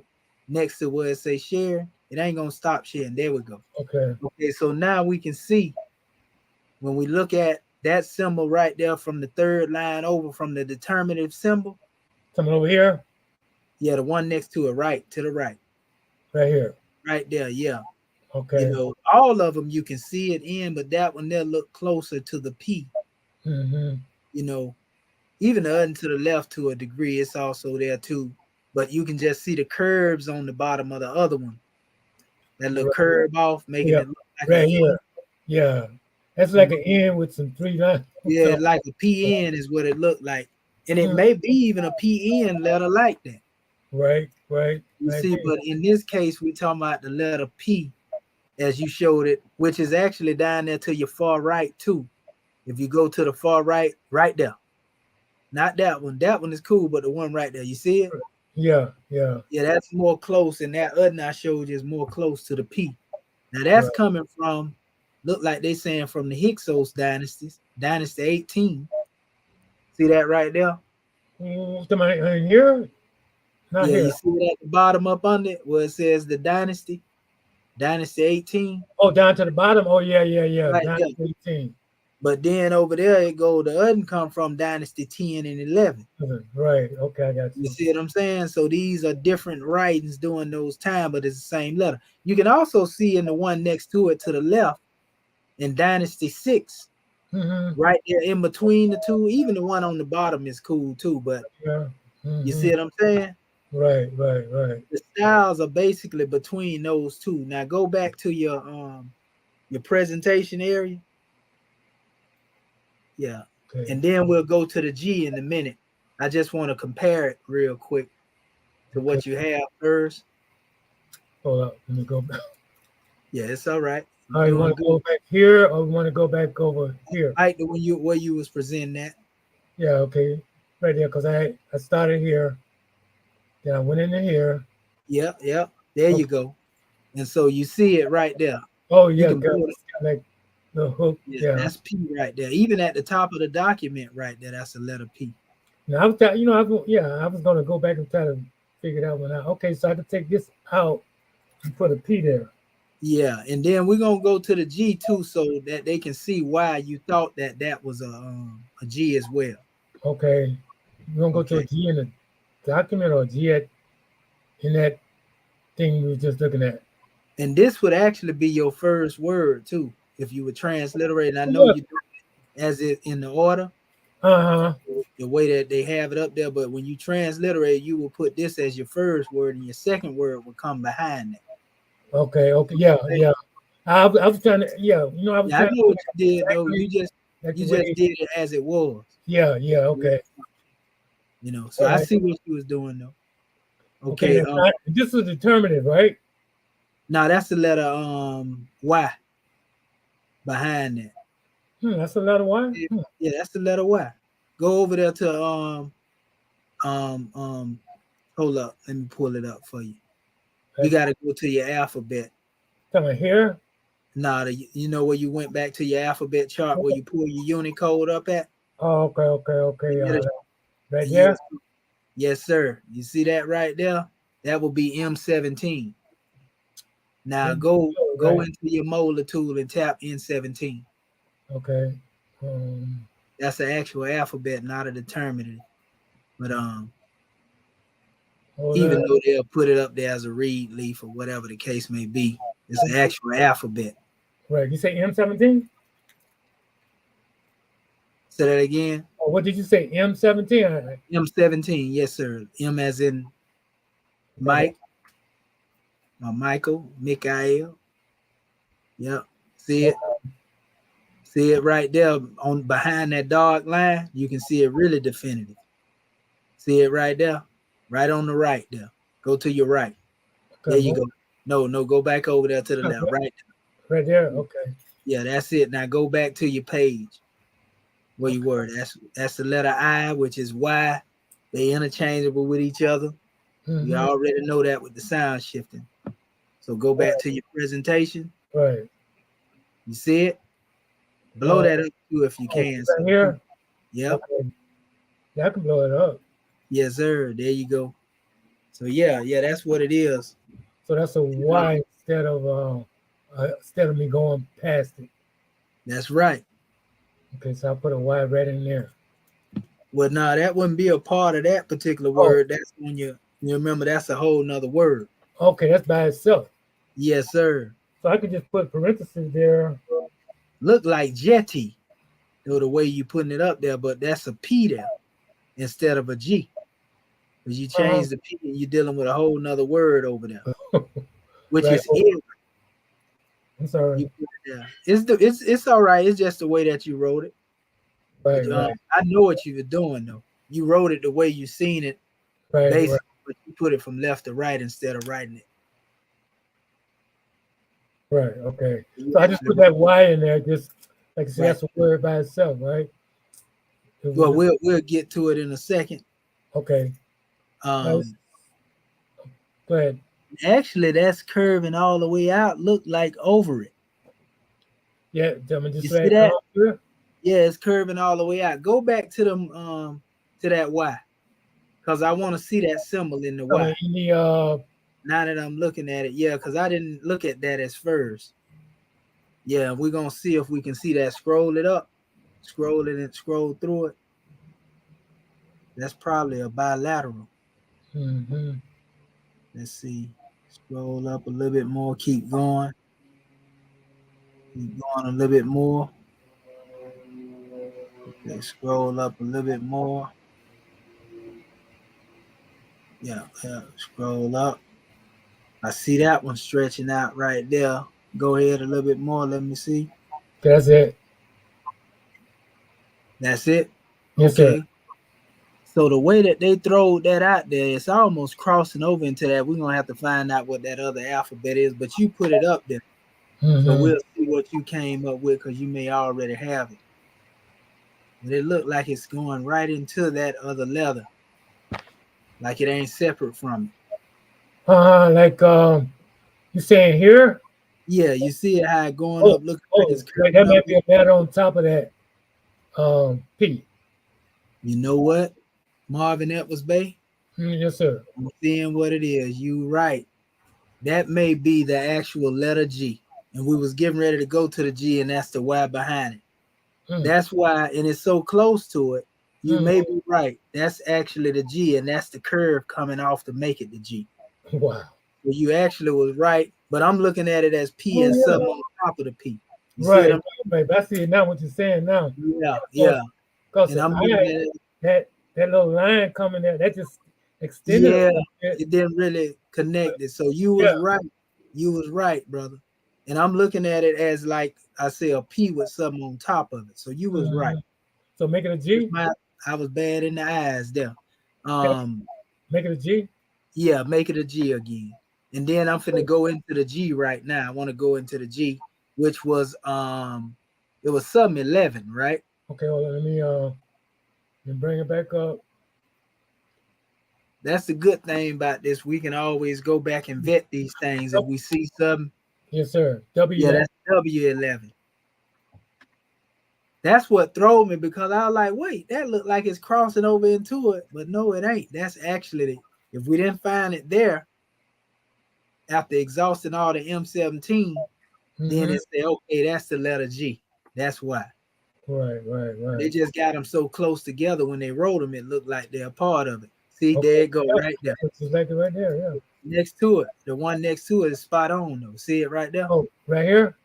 next to where it says share. It ain't gonna stop sharing. There we go. Okay, so now we can see when we look at that symbol right there from the third line over from the determinative symbol. Coming over here? Yeah, the one next to it, right to the right. Right here. Right there, yeah. Okay. You know, all of them you can see it in, but that one there look closer to the P. Mm-hmm. You know, even the other to the left to a degree, it's also there too. But you can just see the curves on the bottom of the other one. That little curve off, making it look like right here. Yeah. That's like an N with some 3 lines. Yeah, like a PN is what it looked like. And it may be even a PN letter like that. Right. You see, but in this case, we're talking about the letter P as you showed it, which is actually down there to your far right too. If you go to the far right, right there. Not that one. That one is cool, but the one right there, you see it? Yeah. Yeah, that's more close, and that other I showed you is more close to the P. Now that's coming from, look like they saying from the Hyksos dynasties, dynasty 18. See that right there? Here? Not here. You see it at the bottom up under it where it says the dynasty 18. Oh, down to the bottom. Oh, yeah. Right, Dynasty 18. But then over there it go the other come from dynasty 10 and 11. Right. Okay, I got you. You see what I'm saying? So these are different writings during those times, but it's the same letter. You can also see in the one next to it to the left in dynasty 6. Right there in between the two, even the one on the bottom is cool too, but you see what I'm saying? Right. The styles are basically between those two. Now go back to your presentation area. Yeah. Okay. And then we'll go to the G in a minute. I just want to compare it real quick to what you have first. Hold up, let me go back. Yeah, it's all right. All right, you want to go back here or you want to go back over here? Right, when where you was presenting that. Yeah, okay. Right there, because I started here. Then I went into here. Yeah. There you go. And so you see it right there. Oh, yeah. Like the hook. Yeah, that's P right there. Even at the top of the document right there, that's a letter P. Now, I was going to go back and try to figure that one out. Okay, so I could take this out and put a P there. Yeah, and then we're going to go to the G too so that they can see why you thought that was a G as well. Okay. We're going to go to a G in the document or a G in that thing we were just looking at. And this would actually be your first word too, if you would transliterate. And I know you do it as it in the order. The way that they have it up there, but when you transliterate, you will put this as your first word, and your second word will come behind it. Okay, yeah. I was trying to, I was. I know what you did though. You just did it as it was. Yeah, okay. So I see what you was doing though. Okay. This is determinative, right? No, that's the letter Y behind that. That's the letter Y. Yeah, that's the letter Y. Go over there to hold up, let me pull it up for you. You got to go to your alphabet. Coming here? Nah, you know where you went back to your alphabet chart where you pull your Unicode up at? Oh, okay. Right there? Yes, sir. You see that right there? That will be M17. Now go into your molar tool and tap N17. Okay. That's an actual alphabet, not a determinative. But even though they'll put it up there as a reed leaf or whatever the case may be, it's an actual alphabet. Right. You say M17? Say that again. Oh, what did you say? M17? M17, yes, sir. M as in Mike, Michael, Mikael. Yep. See it? See it right there on behind that dark line? You can see it really definitive. See it right there? Right on the right there. Go to your right. Okay, there you go. No, go back over there to the left. Right there. Right there, okay. Yeah, that's it. Now go back to your page where you were. That's the letter I, which is Y. They interchangeable with each other. You already know that with the sound shifting. So go back to your presentation. Right. You see it? Blow that up too if you can. Right here? Yep. Okay. Yeah, I can blow it up. Yes, sir. There you go. So yeah, that's what it is. So that's a Y instead of me going past it. That's right. Okay, so I'll put a Y right in there. Well, no, that wouldn't be a part of that particular word. That's when you remember that's a whole nother word. Okay, that's by itself. Yes, sir. So I could just put parentheses there. Look like jetty, or the way you putting it up there, but that's a P there instead of a G. Because you change the P and you're dealing with a whole nother word over there, which Right. is Eber. I'm sorry. It's all right. It's just the way that you wrote it. Right, But, right. I know what you were doing though. You wrote it the way you seen it, Right, basically, right. but you put it from left to right instead of writing it. Right, okay. So I just put that Y in there, just like I said, that's a word by itself, right? Well, we'll get to it in a second. Okay. Go ahead. Actually, that's curving all the way out. Look like over it. Yeah, tell me just You see that? Here? Yeah, it's curving all the way out. Go back to them to that Y, because I want to see that symbol in the Y. Now that I'm looking at it, yeah, because I didn't look at that as first. Yeah, we're gonna see if we can see that. Scroll it up, scroll it and scroll through it. That's probably a bilateral. Mm-hmm. Let's see. Scroll up a little bit more. Keep going. Keep going a little bit more. Okay, scroll up a little bit more. Yeah, scroll up. I see that one stretching out right there. Go ahead a little bit more. Let me see. That's it. That's it? Yes, okay. Sir. So the way that they throw that out there, it's almost crossing over into that. We're going to have to find out what that other alphabet is, but you put it up there. Mm-hmm. So we'll see what you came up with, because you may already have it. But it looked like it's going right into that other letter. Like it ain't separate from it. Like you saying here? Yeah, you see it how it going up. Look like it's right, that might be a letter on top of that. P. You know what, Marvin Edwards Bay? Yes, sir. I'm seeing what it is. You right. That may be the actual letter G. And we was getting ready to go to the G, and that's the Y behind it. That's why, and it's so close to it, you may be right. That's actually the G, and that's the curve coming off to make it the G. Wow. Well, you actually was right, but I'm looking at it as P and something on top of the P. You right, see what right. I see it now, what you're saying now. Yeah. Because I'm that little line coming there, that just extended. Yeah, it didn't really connect it. So you was right. You was right, brother. And I'm looking at it as, like I say, a P with something on top of it. So you was right. So make it a G? I was bad in the eyes there. Make it a G? Yeah, make it a G again. And then I'm finna go into the G right now. I want to go into the G, which was it was something 11, right? Okay, hold on. Let me bring it back up. That's the good thing about this. We can always go back and vet these things if we see something. Yes, sir. W11. Yeah, that's W11. That's what threw me, because I was like, wait, that looked like it's crossing over into it, but no, it ain't. That's actually, if we didn't find it there after exhausting all the M17, then it's okay, that's the letter G. That's why. Right. They just got them so close together when they wrote them, it looked like they're a part of it. See, there it go, right there. It's exactly right there, yeah. Next to it, the one next to it is spot on, though. See it right there? Oh, right here?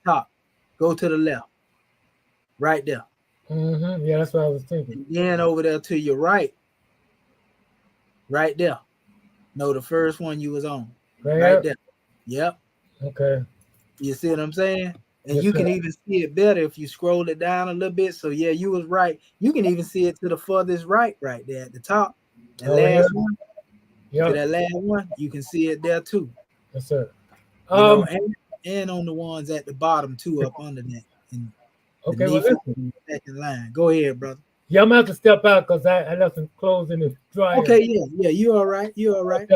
Top. Go to the left. Right there. Yeah, that's what I was thinking. And then over there to your right. Right there. No, the first one you was on. Right there. Yep. Okay. You see what I'm saying? And you can even see it better if you scroll it down a little bit. So yeah, you was right. You can even see it to the furthest right there at the top. The last one. Yeah. To that last one, you can see it there too. Yes, sir. And on the ones at the bottom too, up under that. And okay, well, second line. Go ahead, brother. Yeah, I'm gonna have to step out because I left some clothes in the dryer. Okay, yeah, you all right. You all right.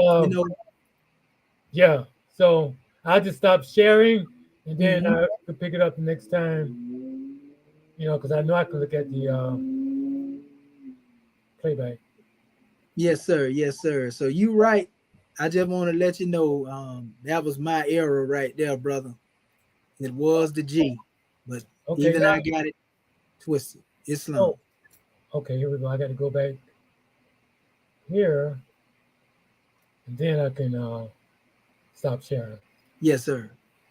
Yeah. So I'll just stop sharing, and then I can pick it up the next time. You know, because I know I can look at the playback. Yes, sir. Yes, sir. So you right. I just want to let you know that was my error right there, brother. It was the G, but Okay, even now. I got it twisted. Islam. Oh, okay. Here we go. I got to go back here, and then I can stop sharing. Yes, sir.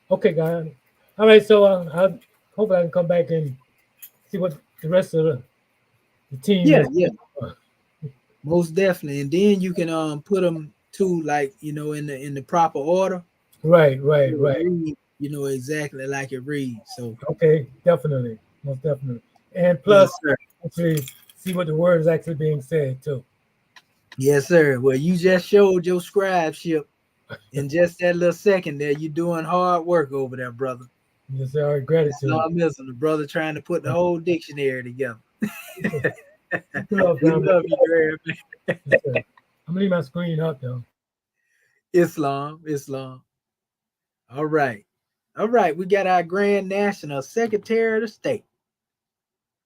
Okay, guys. All right. So I hope I can come back and see what the rest of the team Yeah, is. yeah, most definitely. And then you can put them to, like, in the proper order. Right, right, So it right. read, exactly like it reads. So Okay, definitely, most definitely. And plus, yes, sir. actually see what the word is actually being said too. Yes, sir. Well, you just showed your scribeship in just that little second there. You doing hard work over there, brother. Yes, sir. Gratitude. Islamism, the brother trying to put the whole dictionary together. Love, We family. love you, Graham. Yes, sir. I'm gonna leave my screen up though. Islam, Islam. All right. All right. We got our Grand National Secretary of the State,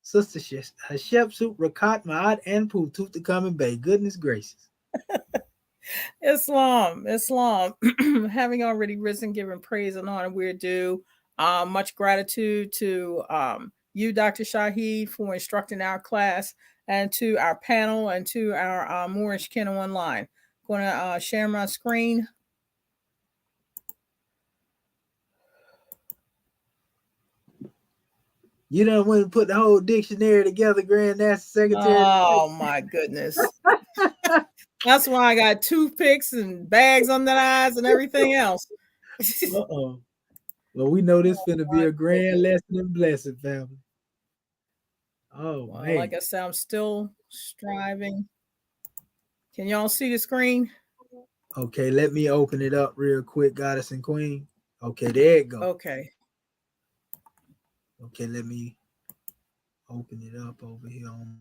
Sister Hatshepsut Rakat Ma'at and Putut to come and Bay. Goodness gracious. Islam, Islam, having already risen, giving praise and honor, we're due. Much gratitude to you, Dr. Shahid, for instructing our class, and to our panel, and to our Moorish kin online. Going to share my screen. You done went and put the whole dictionary together, Grand National Secretary. Oh my goodness. That's why I got toothpicks and bags under the eyes and everything else. Uh-oh. Well, we know this finna be a grand lesson in blessing, family. Oh, Well, man. like I said, I'm still striving. Can y'all see the screen? Okay, let me open it up real quick, Goddess and Queen. Okay, there it go. Okay. Okay, let me open it up over here on.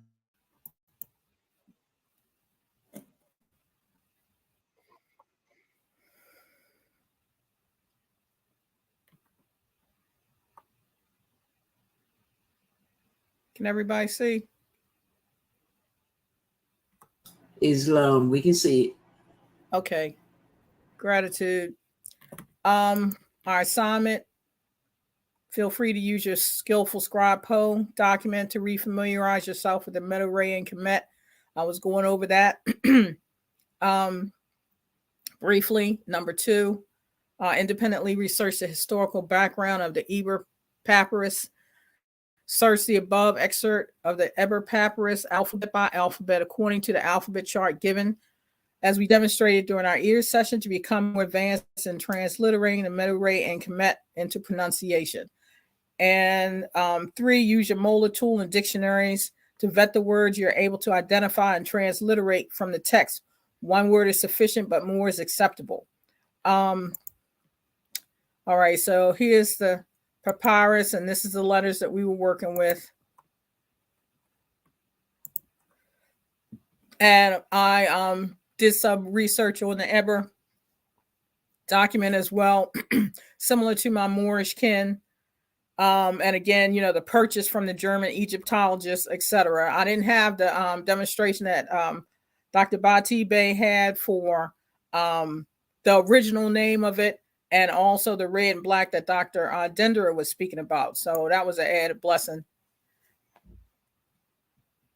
Can everybody see? Islam, we can see it. Okay. Gratitude. Our assignment. Feel free to use your skillful scribe poll document to refamiliarize yourself with the Medu, Ray, and Kemet. I was going over that briefly. Number 2, independently research the historical background of the Eber Papyrus. Search the above excerpt of the Eber Papyrus alphabet by alphabet according to the alphabet chart given, as we demonstrated during our E.A.R.S session, to become more advanced in transliterating the Medu, Ray, and Kemet into pronunciation. And 3, use your Mola tool and dictionaries to vet the words you're able to identify and transliterate from the text. One word is sufficient, but more is acceptable. All right, so here's the papyrus, and this is the letters that we were working with. And I did some research on the Eber document as well, similar to my Moorish kin. And again, the purchase from the German Egyptologists, etc. I didn't have the demonstration that Dr. Bati Bey had for the original name of it, and also the red and black that Dr. Dendera was speaking about. So that was an added blessing.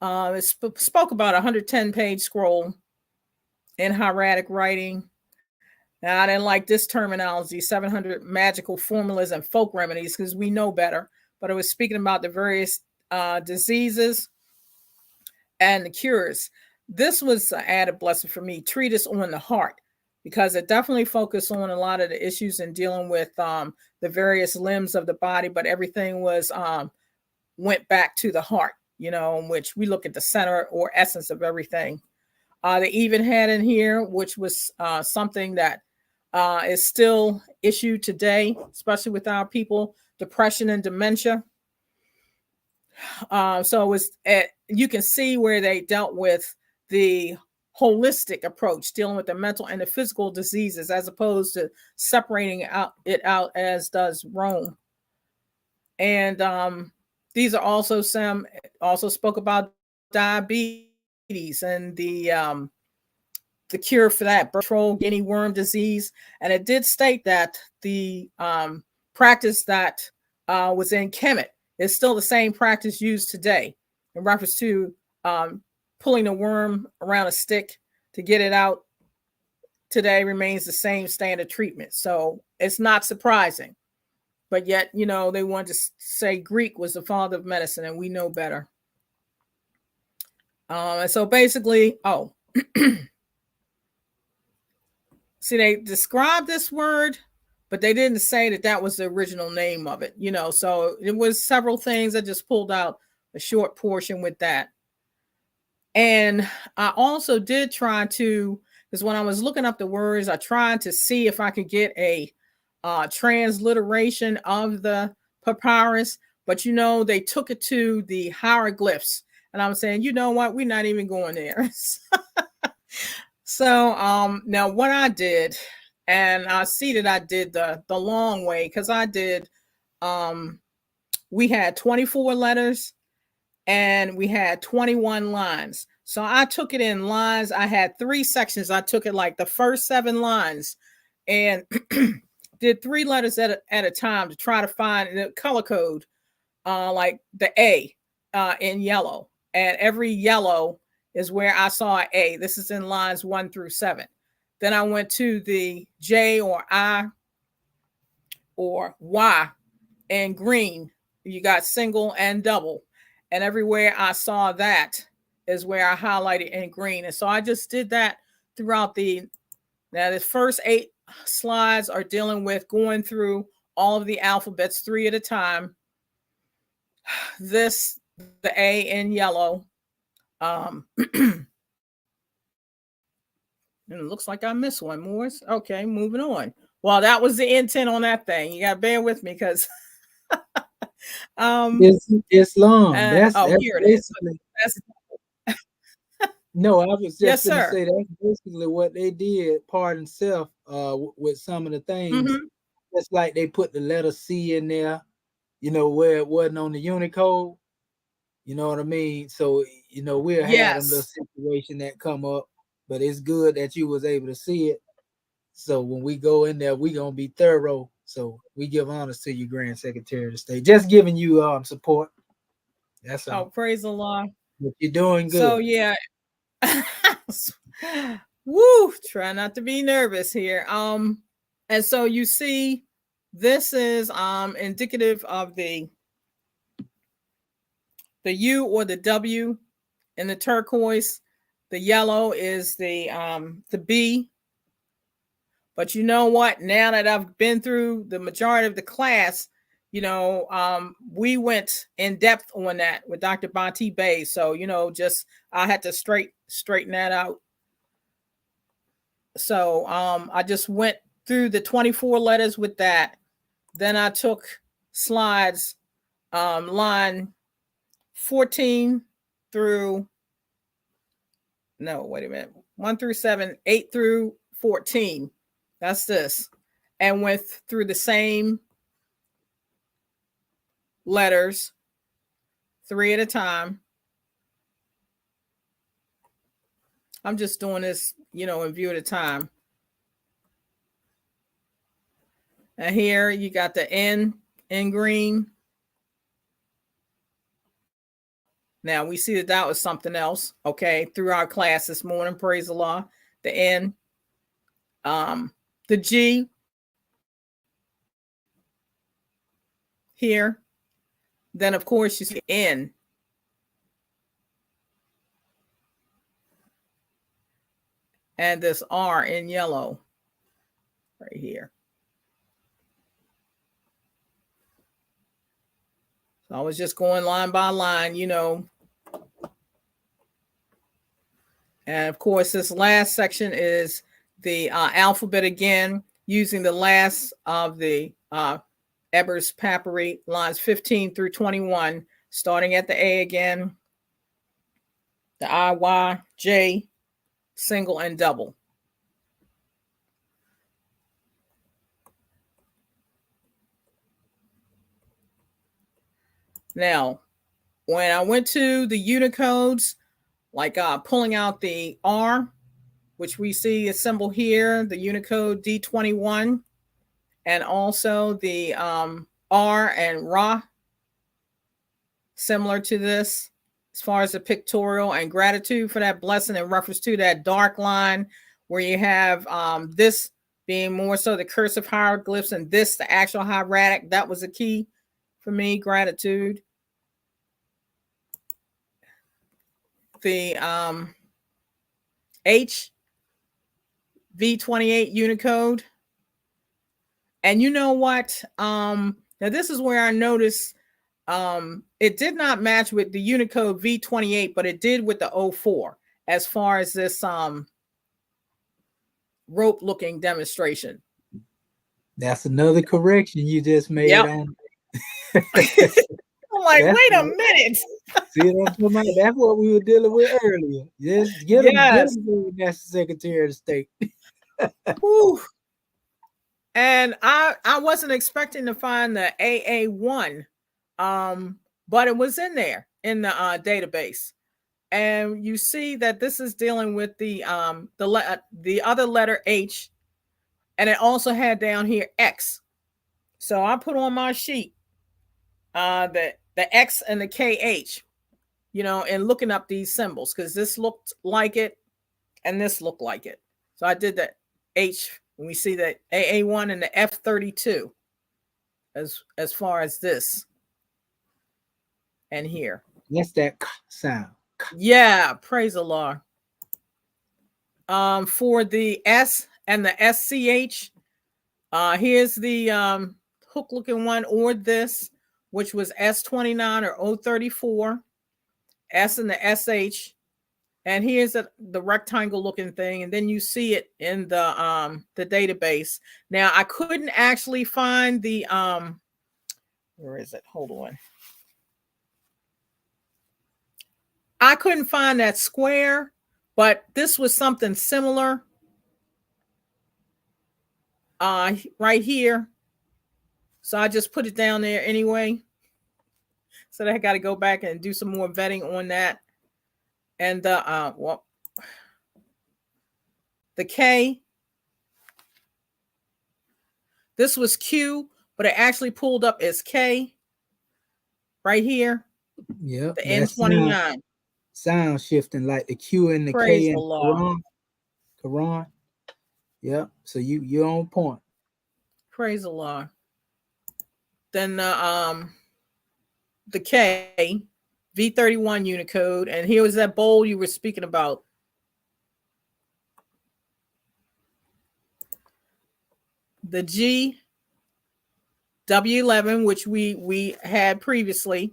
It spoke about a 110-page scroll in hieratic writing. Now, I didn't like this terminology, 700 magical formulas and folk remedies, because we know better. But it was speaking about the various diseases and the cures. This was an added blessing for me, treatise on the heart, because it definitely focused on a lot of the issues in dealing with the various limbs of the body, but everything was went back to the heart, in which we look at the center or essence of everything. They even had in here, which was something that is still issued today, especially with our people, depression and dementia. So it was you can see where they dealt with the holistic approach, dealing with the mental and the physical diseases, as opposed to separating it out as does Rome. And these are also also spoke about diabetes and the cure for that, control guinea worm disease. And it did state that the practice that was in Kemet is still the same practice used today in reference to pulling a worm around a stick to get it out. Today remains the same standard treatment. So it's not surprising. But yet, you know, they wanted to say Greek was the father of medicine, and we know better. And so basically, see, they described this word, but they didn't say that that was the original name of it, you know. So it was several things. I just pulled out a short portion with that. And I also did try to, because when I was looking up the words, I tried to see if I could get a transliteration of the papyrus, but you know, they took it to the hieroglyphs, and I'm saying, you know what, we're not even going there. So now what I did, and I see that I did the long way, because I did we had 24 letters and we had 21 lines. So I took it in lines. I had 3 sections. I took it like the first 7 lines and did 3 letters at a time to try to find the color code, like the A in yellow. And every yellow is where I saw an A. This is in lines 1 through 7. Then I went to the J or I or Y in green. You got single and double. And everywhere I saw that is where I highlighted in green. And so I just did that throughout now the first 8 slides are dealing with going through all of the alphabets 3 at a time. The A in yellow. And it looks like I missed one, Morris. Okay, moving on. Well, that was the intent on that thing. You gotta bear with me because It's Islam. That's here it is. No, I was Yes, just gonna sir. say that's basically what they did, pardon self, with some of the things. Mhm. Just like they put the letter C in there, you know, where it wasn't on the Unicode. You know what I mean? So, you know, we'll have them little Yes. situation that come up, but it's good that you was able to see it. So when we go in there, we gonna be thorough. So we give honors to you, Grand Secretary of the State. Just giving you support. That's all. Oh, praise the Lord. But you're doing good. So yeah. Woo, try not to be nervous here. And so you see, this is indicative of the U or the W in the turquoise. The yellow is the B. But you know what? Now that I've been through the majority of the class, you know, we went in depth on that with Dr. Bonte Bay. So, you know, just I had to straighten that out. So I just went through the 24 letters with that. Then I took slides line 14 through, no, wait a minute, 1 through 7, 8 through 14. That's this. And went through the same letters 3 at a time. I'm just doing this, you know, in view at a time. And here you got the N in green. Now we see that that was something else, okay, through our class this morning, praise the Lord. The N, the G here. Then of course you see N. And this R in yellow right here. So I was just going line by line, you know. And of course, this last section is the alphabet again, using the last of the Eber's papyri, lines 15 through 21, starting at the A again, the I, Y, J, single, and double. Now, when I went to the Unicodes, like pulling out the R, which we see a symbol here, the Unicode D21, and also the R and Ra, similar to this, as far as the pictorial, and gratitude for that blessing in reference to that dark line where you have this being more so the cursive hieroglyphs and this the actual hieratic. That was a key for me, gratitude. The H V28 Unicode. And you know what? Now this is where I noticed it did not match with the Unicode V28, but it did with the 04 as far as this rope looking demonstration. That's another correction you just made. Yep. On. I'm like, wait a minute. See what I'm talking about? That's what we were dealing with earlier. Just get them, that's the Secretary of State. And I wasn't expecting to find the AA1, but it was in there in the database. And you see that this is dealing with the other letter H, and it also had down here X. So I put on my sheet the X and the KH, you know, and looking up these symbols because this looked like it and this looked like it. So I did the H when we see the AA1 and the F32 as far as this and here. That's that sound. Yeah, praise the Lord. For the S and the SCH, here's the hook looking one, or this, which was S29 or 034, S and the SH, and here's the rectangle looking thing, and then you see it in the database. Now I couldn't actually find the where is it? Hold on. I couldn't find that square, but this was something similar right here. So I just put it down there anyway. So I got to go back and do some more vetting on that. And the K, this was Q, but it actually pulled up as K right here. Yeah, the N29. Sound shifting like the Q and the Praise K the in Lord. Quran. Yep. So you're on point. Praise the Lord. Then the K, V31 Unicode, and here was that bowl you were speaking about. The G, W11, which we had previously.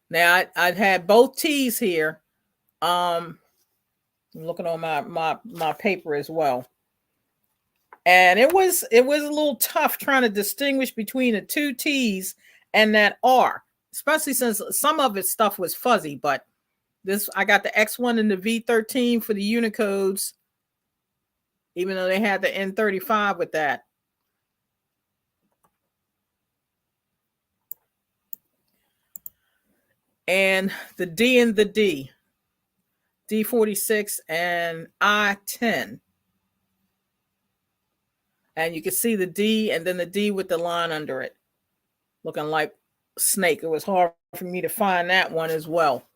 Now I'd had both T's here. I'm looking on my paper as well. And it was a little tough trying to distinguish between the two T's and that R, especially since some of its stuff was fuzzy. But this, I got the X1 and the V13 for the Unicodes, even though they had the N35 with that. And the D and the D, D46 and I10. And you can see the D and then the D with the line under it, looking like snake. It was hard for me to find that one as well.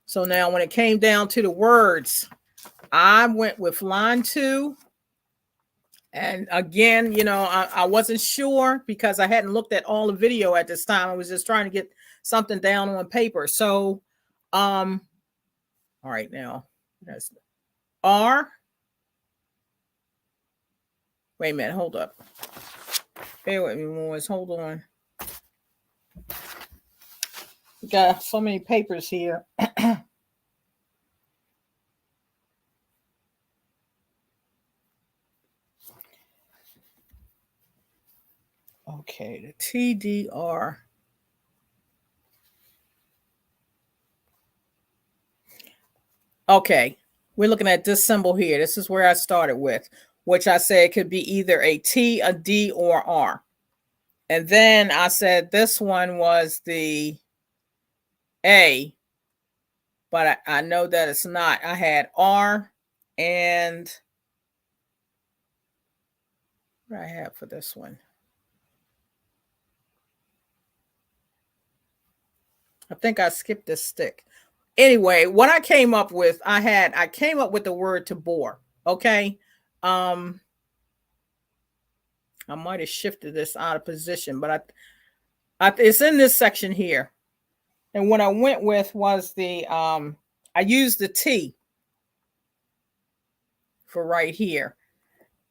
So now when it came down to the words, I went with line 2. And again, you know, I wasn't sure because I hadn't looked at all the video at this time. I was just trying to get something down on paper. So, all right, now that's R. Wait a minute, hold up. Bear with me, boys. Hold on. We got so many papers here. Okay, the TDR. Okay, we're looking at this symbol here. This is where I started with, which I said could be either a T, a D, or R. And then I said this one was the A, but I know that it's not. I had R and what do I have for this one? I think I skipped this stick. Anyway, what I came up with, I came up with the word Tabor. Okay. I might have shifted this out of position, but it's in this section here. And what I went with was the I used the T for right here.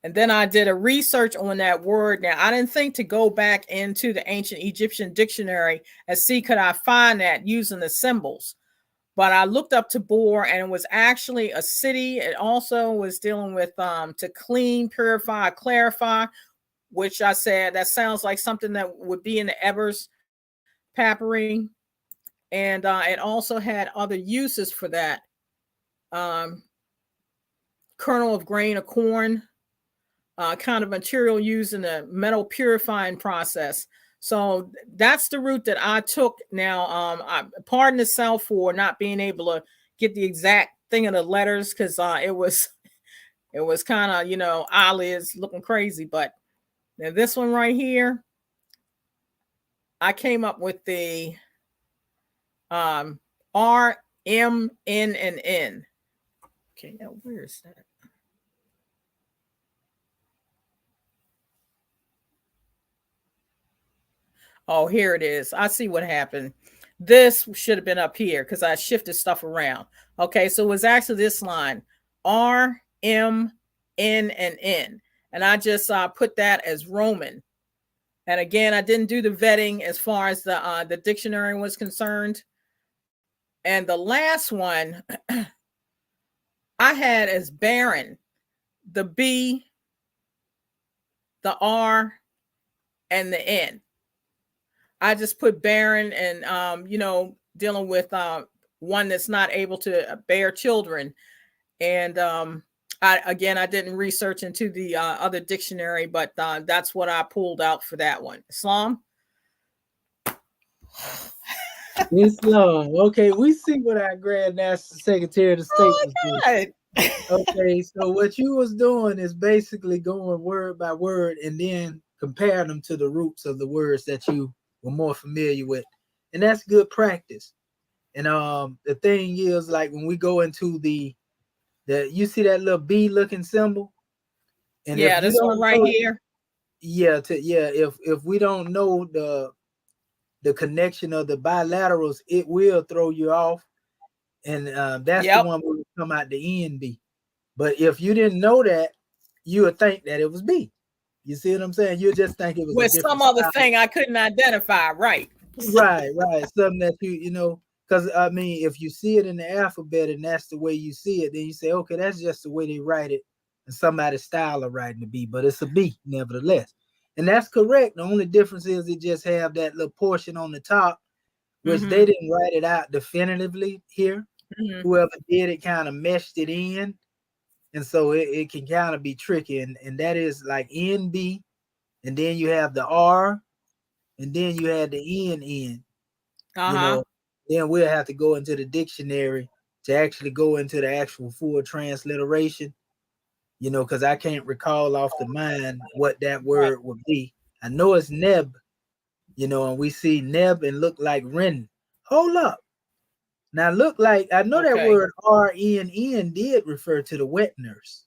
And then I did a research on that word. Now, I didn't think to go back into the ancient Egyptian dictionary and see could I find that using the symbols. But I looked up Tabor, and it was actually a city. It also was dealing with to clean, purify, clarify, which I said that sounds like something that would be in the Eber's Papyrus. And it also had other uses for that. Kernel of grain of corn, kind of material used in the metal purifying process. So that's the route that I took. Now, I pardon the self for not being able to get the exact thing of the letters because it was kind of, you know, eyelids looking crazy. But now this one right here, I came up with the R, M, N, and N. Okay, now where is that? Oh, here it is. I see what happened. This should have been up here because I shifted stuff around. Okay, so it was actually this line, R, M, N, and N. And I just put that as Roman. And again, I didn't do the vetting as far as the dictionary was concerned. And the last one I had as barren, the B, the R, and the N. I just put barren and, you know, dealing with one that's not able to bear children. And I didn't research into the other dictionary, but that's what I pulled out for that one. Islam? Islam. Okay, we see what our Grand National Secretary of the State was doing. Okay, so what you was doing is basically going word by word and then comparing them to the roots of the words that you were more familiar with. And that's good practice. And the thing is, like when we go into the you see that little B looking symbol? And yeah, if you this don't one right know, here. Yeah, if we don't know the connection of the bilaterals, it will throw you off. And that's the one where we come out the NB. But if you didn't know that, you would think that it was B. You see what I'm saying? You just think it was with a different some other style. thing I couldn't identify, right? Right. Something that you know, because I mean, if you see it in the alphabet and that's the way you see it, then you say, okay, that's just the way they write it, and somebody's style of writing the B, but it's a B nevertheless. And that's correct. The only difference is it just have that little portion on the top, which they didn't write it out definitively here. Whoever did it kind of meshed it in. And so it can kind of be tricky. And that is like NB, and then you have the R, and then you had the NN. You know, then we'll have to go into the dictionary to actually go into the actual full transliteration, you know, because I can't recall off the mind what that word would be. I know it's Neb, you know, and we see Neb and look like Ren. Hold up. Now look like, I know that word RNN did refer to the wet nurse.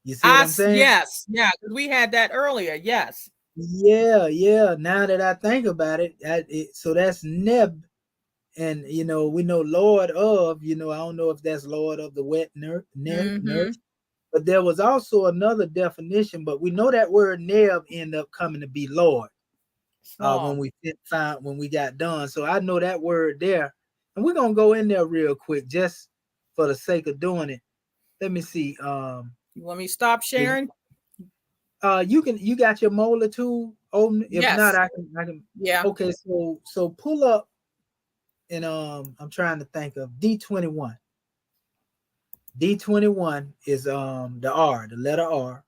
You see what I'm saying? Yes, yeah, because we had that earlier. Yes. Yeah. Now that I think about it, so that's Neb, and you know we know Lord of. You know, I don't know if that's Lord of the wet nurse, but there was also another definition. But we know that word Neb ended up coming to be Lord when we got done. So I know that word there, and we're gonna go in there real quick just for the sake of doing it. Let me see. You want me to stop sharing? You got your molar tool open? If not, I can. Yeah. Okay, so pull up and I'm trying to think of D21. D21 is the R, the letter R.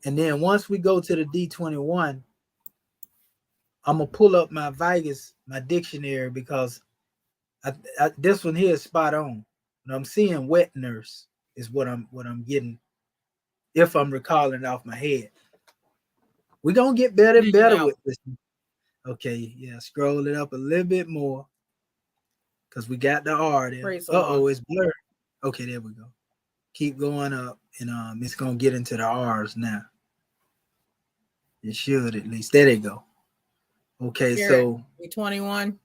And then once we go to the D21, I'm gonna pull up my Vigus, my dictionary, because this one here is spot on. And I'm seeing wet nurse is what I'm getting, if I'm recalling it off my head. We're gonna get better and better with this. Okay, yeah, scroll it up a little bit more because we got the R there. It's blurred. Okay, there we go. Keep going up, and it's gonna get into the R's now. It should at least. There they go. Okay, so 21.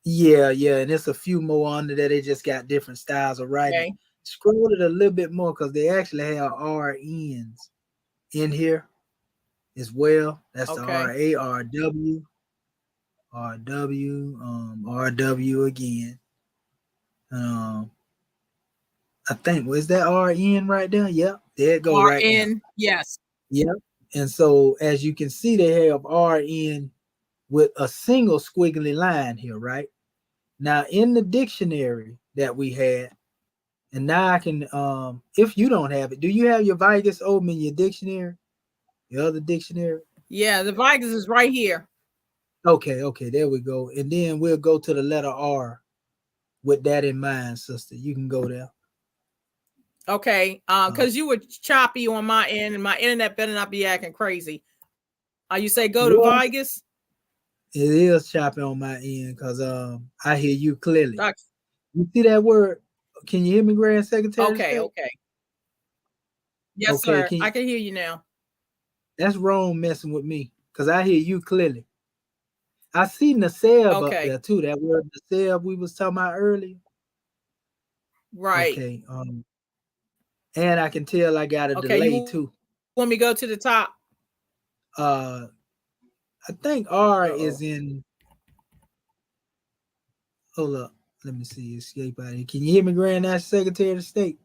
Yeah, and there's a few more under there. They just got different styles of writing. Okay. Scroll it a little bit more because they actually have RNs in here as well. That's the RARW, RW again. I think, was that RN right there? Yep, there it go right there. Yes. Yep. And so as you can see, they have RN with a single squiggly line here, right? Now in the dictionary that we had, and now I can, if you don't have it, do you have your Vigus open in your dictionary? Your other dictionary? Yeah, the Vigus is right here. Okay, there we go. And then we'll go to the letter R with that in mind, sister. You can go there. Okay, because you were choppy on my end, and my internet better not be acting crazy. You say go to Vigus? It is choppy on my end because I hear you clearly. You see that word? Can you hear me, Grand Secretary? Okay. Yes, sir. I can hear you now. That's wrong messing with me because I hear you clearly. I see Naseb up there too. That word Naseb we was talking about earlier. Right. Okay. And I can tell I got a delay too. Want me to go to the top? I think R is in. Hold up. Let me see. Escape out of here. Can you hear me, Grand National Secretary of State?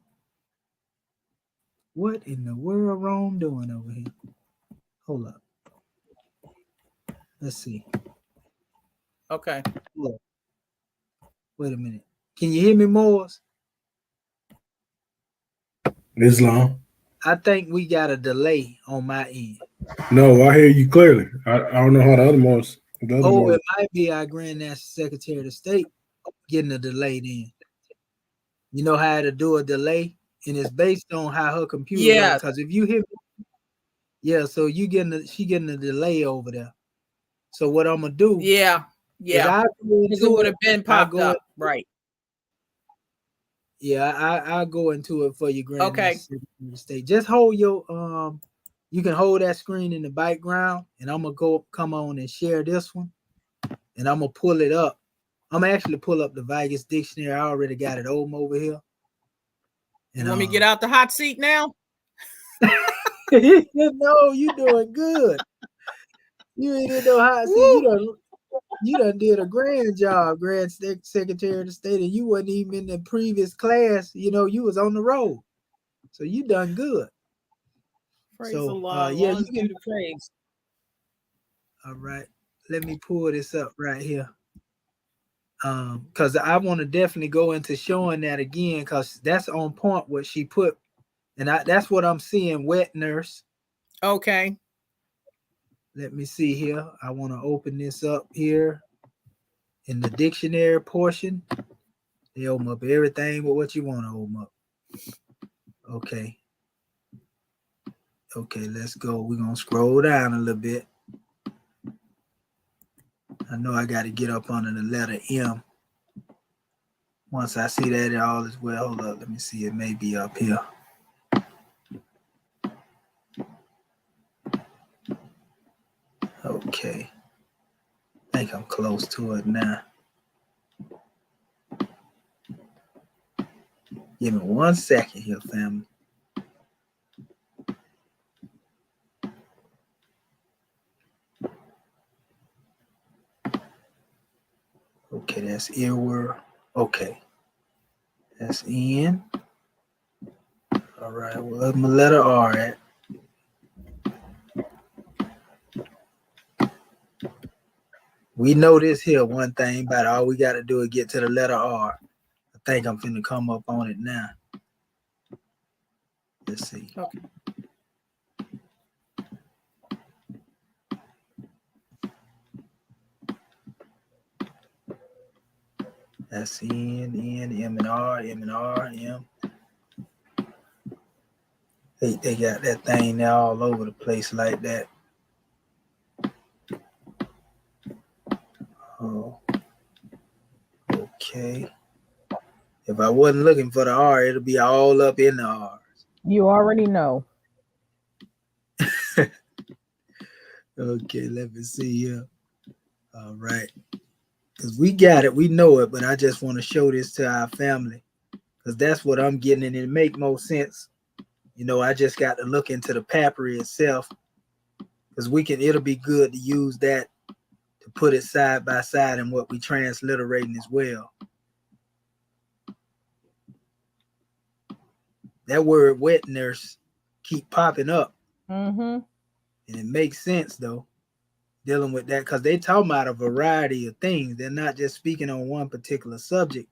What in the world Rome doing over here? Hold up. Let's see. Okay. Wait a minute. Can you hear me, Morris? Islam. I think we got a delay on my end. No, I hear you clearly. I don't know how the other ones. It might be our Grand National Secretary of the State getting a delay then. You know how to do a delay? And it's based on how her computer runs. Because if you hear me, so she getting a delay over there. So what I'm gonna do? Yeah. Because it would have been popped up, right? Yeah, I'll go into it for you, Grand National State. Just hold your you can hold that screen in the background, and I'm gonna come on and share this one, and I'm gonna pull it up. I'm gonna actually pull up the Vigus dictionary. I already got it open over here. And you want me to get out the hot seat now? No, you doing good. You ain't in no hot seat. You done did a grand job, Grand Secretary of the State, and you wasn't even in the previous class. You know, you was on the road, so you done good. Praise the Lord. Yeah, you can praise. All right, let me pull this up right here, because I want to definitely go into showing that again, because that's on point what she put, and that's what I'm seeing. Wet nurse. Okay. Let me see here. I want to open this up here in the dictionary portion. They open up everything but what you want to open up. Okay. Okay, let's go. We're going to scroll down a little bit. I know I got to get up under the letter M. Once I see that, all is well. Hold up. Let me see. It may be up here. Okay. I think I'm close to it now. Give me 1 second here, family. Okay, that's earword. Okay. That's N. All right, where's my letter R at? We know this here one thing, but all we got to do is get to the letter R. I think I'm finna come up on it now. Let's see. Okay. That's N, M, and R, M. They got that thing there all over the place like that. Oh, okay. If I wasn't looking for the R, it'll be all up in the R's. You already know. Okay, let me see here. All right. Because we got it, we know it, but I just want to show this to our family because that's what I'm getting, and it make more sense. You know, I just got to look into the Papyrus itself because it'll be good to use that to put it side by side in what we transliterating as well. That word wet nurse keep popping up. Mm-hmm. And it makes sense though, dealing with that, because they talking about a variety of things. They're not just speaking on one particular subject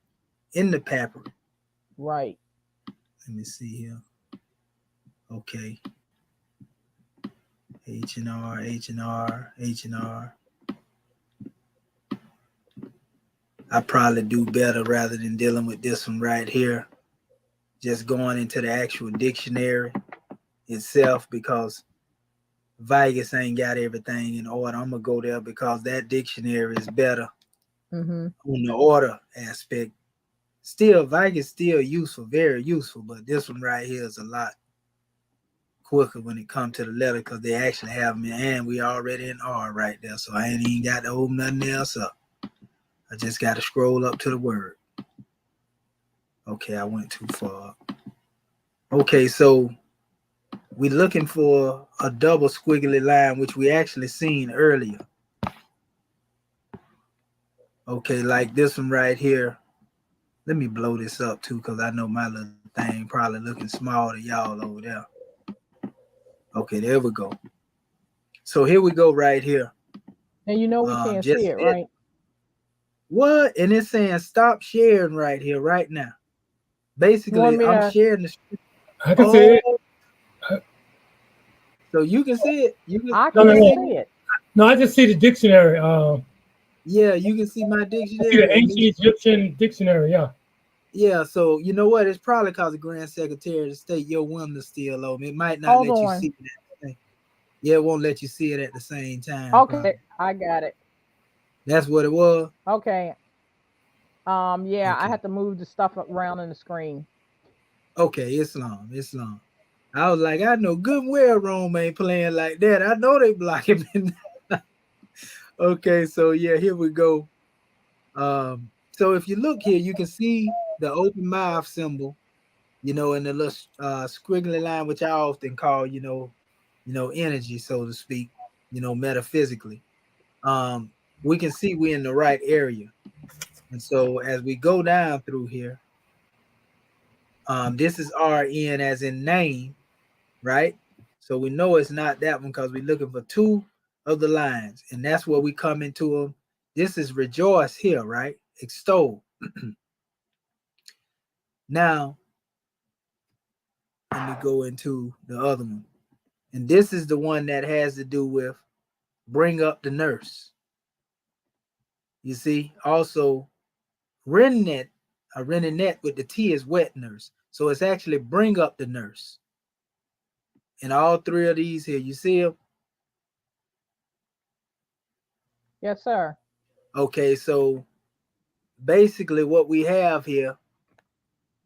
in the Papyrus. Right. Let me see here. Okay. H&R, H&R, H&R. I probably do better rather than dealing with this one right here. Just going into the actual dictionary itself, because Vegas ain't got everything in order. I'm going to go there because that dictionary is better on the order aspect. Still, Vegas still useful, very useful, but this one right here is a lot quicker when it comes to the letter because they actually have them in, and we already in R right there, so I ain't even got to open nothing else up. I just got to scroll up to the word. Okay, I went too far. Okay, so we're looking for a double squiggly line, which we actually seen earlier. Okay, like this one right here. Let me blow this up too, because I know my little thing probably looking small to y'all over there. Okay, there we go. So here we go right here. And you know we can't see it, right? What? And it's saying stop sharing right here, right now. Basically, I'm sharing the screen. I can see it. So you can see it. I can see it. No, I just see the dictionary. Yeah, you can see my I see dictionary. the ancient Egyptian dictionary. Yeah. Yeah, so you know what? It's probably because the Grand Secretary of State, your window still open. It might not let you see it. Yeah, it won't let you see it at the same time. Okay, probably. I got it. That's what it was. Okay. Yeah, Okay. I have to move the stuff around in the screen. Okay, Islam. I was like, I know good and well Rome ain't playing like that. I know they blocking me. Okay, so yeah, here we go. So if you look here, you can see the open mouth symbol, you know, in the little squiggly line, which I often call, you know, energy, so to speak, you know, metaphysically. We can see we're in the right area. And so as we go down through here, this is RN as in name, right? So we know it's not that one because we're looking for two of the lines, and that's where we come into them. This is rejoice here, right? Extol. Now, let me go into the other one. And this is the one that has to do with bring up the nurse. You see, also Rennet, a Rennet with the T is wet nurse. So it's actually bring up the nurse. And all three of these here, you see them? Yes, sir. Okay, so basically what we have here,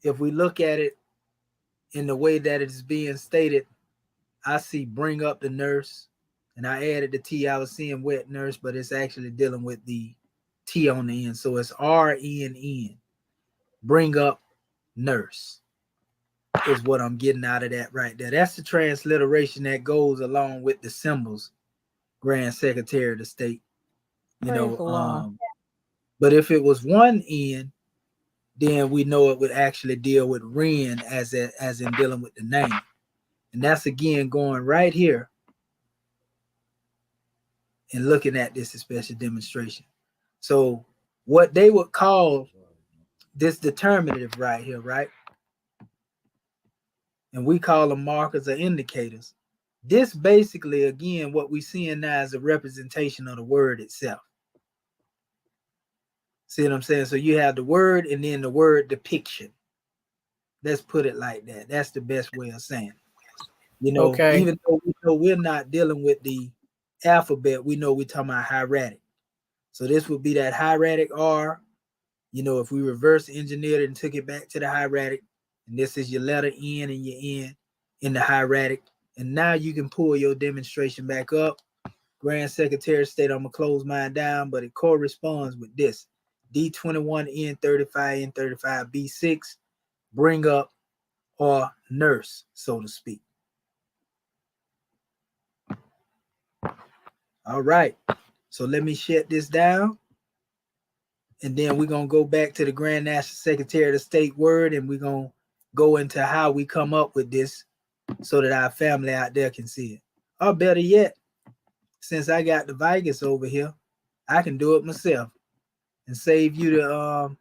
if we look at it in the way that it's being stated, I see bring up the nurse, and I added the T. I was seeing wet nurse, but it's actually dealing with the T on the end. So it's RNN, bring up nurse, is what I'm getting out of that right there. That's the transliteration that goes along with the symbols, Grand Secretary of the State. You know, but if it was one N, then we know it would actually deal with Ren as in dealing with the name. And that's again going right here and looking at this special demonstration. So what they would call this determinative right here, right? And we call them markers or indicators. This basically, again, what we're seeing now is a representation of the word itself. See what I'm saying? So you have the word and then the word depiction. Let's put it like that. That's the best way of saying it. You know, Okay. even though we know we're not dealing with the alphabet, we know we're talking about hieratic. So this would be that hieratic R. You know, if we reverse engineered it and took it back to the hieratic, and this is your letter N and your N in the hieratic. And now you can pull your demonstration back up. Grand Secretary of State, I'm going to close mine down, but it corresponds with this. D21, N35, N35, B6, bring up or nurse, so to speak. All right. So let me shut this down. And then we're going to go back to the Grand National Secretary of the State word, and we're going to go into how we come up with this so that our family out there can see it. Or better yet, since I got the Vegas over here, I can do it myself and save you the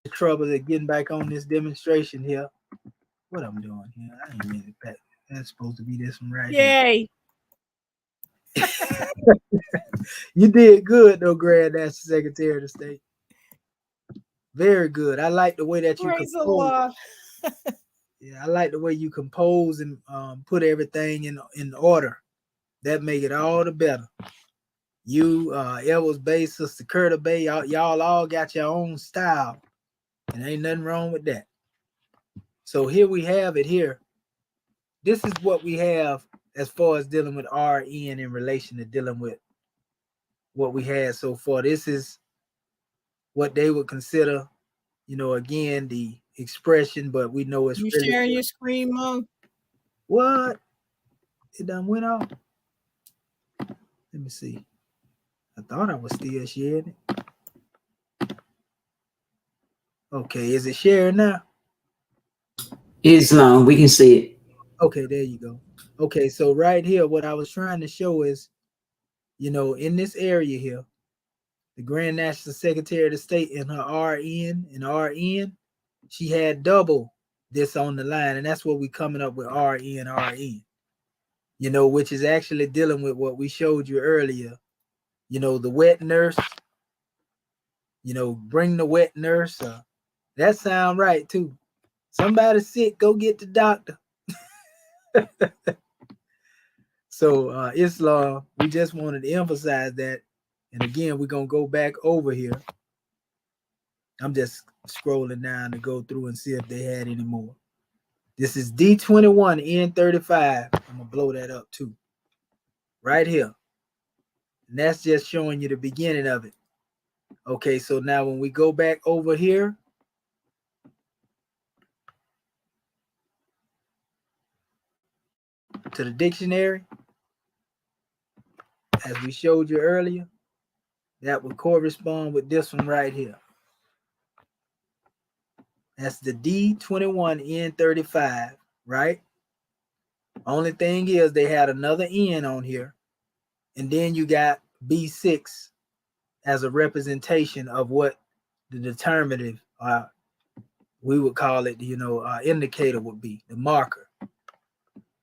trouble of getting back on this demonstration here. What I'm doing here, I ain't mean it. That's supposed to be this one right Yay. here. You did good though, Grand National Secretary of the State. Very good. I like the way that you Praise the compose. Lord. Yeah, I like the way you compose and put everything in order. That make it all the better. You, Elvis Bay, Sister Curta Bay, y'all all got your own style, and ain't nothing wrong with that. So here we have it here. This is what we have as far as dealing with RN in relation to dealing with what we had so far. This is what they would consider, you know, again, the expression, but we know it's You really sharing your screen, Mom? what? It done went off. Let me see. I thought I was still sharing it. Okay, is it sharing now? Islam, we can see it. Okay, there you go. Okay, so right here, what I was trying to show is, you know, in this area here, the Grand National Secretary of the State in her RN, she had double this on the line, and that's what we coming up with RN, you know, which is actually dealing with what we showed you earlier. You know, the wet nurse, you know, bring the wet nurse. That sound right too. Somebody sick, go get the doctor. So Islam, we just wanted to emphasize that. And again, we're going to go back over here. I'm just scrolling down to go through and see if they had any more. This is D21, N35. I'm going to blow that up too. Right here. And that's just showing you the beginning of it. Okay, so now when we go back over here, to the dictionary, as we showed you earlier, that would correspond with this one right here. That's the D21, N35, right? Only thing is they had another N on here. And then you got B6 as a representation of what the determinative, we would call it, you know, indicator would be, the marker.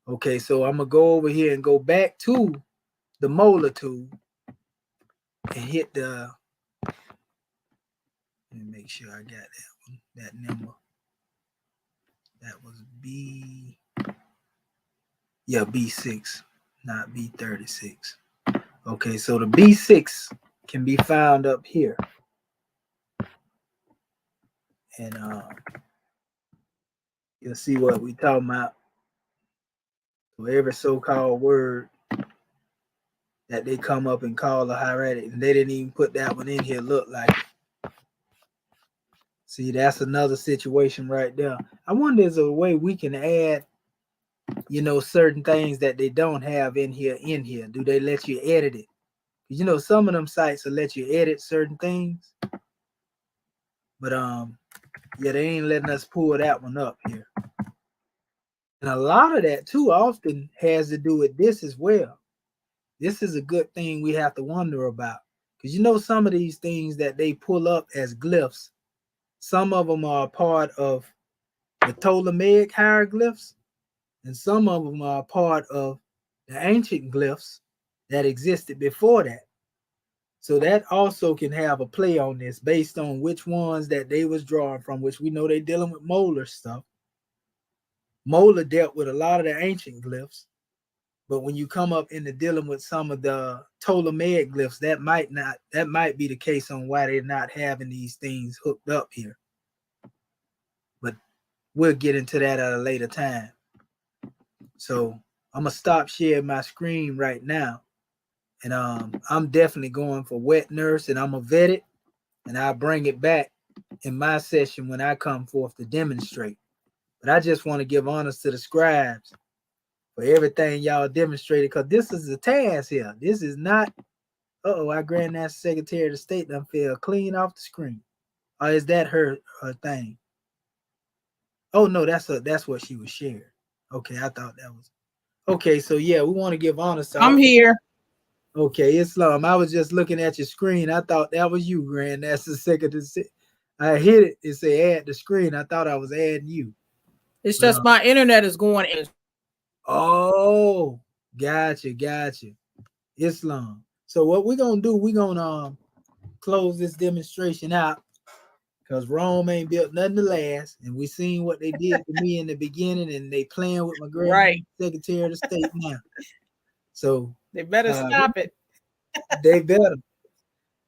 Okay, so I'm going to go over here and go back to the molar tool and hit the, let me make sure I got that one, that number. That was B, yeah, B6, not B36. Okay, so the B6 can be found up here. And you'll see what we talking about. So every so-called word that they come up and call a hieratic, and they didn't even put that one in here, look like it. See, that's another situation right there. I wonder is there a way we can add, you know, certain things that they don't have in here. Do they let you edit it? You know, some of them sites will let you edit certain things. But yeah, they ain't letting us pull that one up here. And a lot of that too often has to do with this as well. This is a good thing we have to wonder about, Because you know some of these things that they pull up as glyphs, some of them are a part of the Ptolemaic hieroglyphs, and some of them are a part of the ancient glyphs that existed before that. So that also can have a play on this based on which ones that they was drawing from, which we know they're dealing with molar stuff. Molar dealt with a lot of the ancient glyphs, but when you come up into dealing with some of the Ptolemaic glyphs, that might be the case on why they're not having these things hooked up here. But we'll get into that at a later time. So I'm gonna stop sharing my screen right now. And I'm definitely going for wet nurse, and I'm gonna vet it, and I'll bring it back in my session when I come forth to demonstrate. But I just want to give honors to the scribes for everything y'all demonstrated, because this is a task here. This is not, our Grand National Secretary of the State done fell clean off the screen. Or is that her thing? Oh no, that's what she was sharing. Okay, I thought that was okay. So yeah, we want to give honors to I'm here. Okay, Islam. I was just looking at your screen. I thought that was you, Grand. That's the second. I hit it. It said add the screen. I thought I was adding you. It's just my internet is going in. Oh, gotcha. Islam. So what we're gonna do? We're gonna close this demonstration out because Rome ain't built nothing to last, and we seen what they did to me in the beginning, and they playing with my Grand Secretary of the State now. So they better stop it. They better.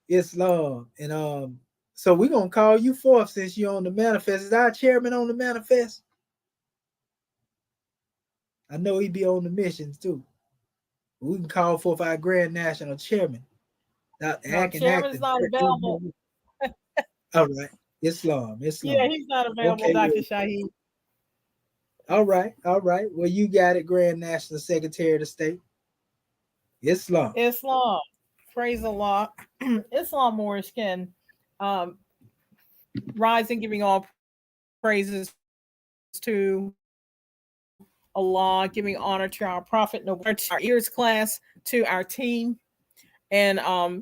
Islam. And so we're gonna call you forth since you're on the manifest. Is our chairman on the manifest? I know he be on the missions too. We can call forth our Grand National Chairman. Chairman's not available. All right. Islam. Yeah, he's not available, okay, Dr. Shaheed. All right. Well, you got it, Grand National Secretary of the State. Islam. Praise Allah. Islam Moorish can rise in giving all praises to Allah, giving honor to our Prophet, our E.A.R.S class, to our team, and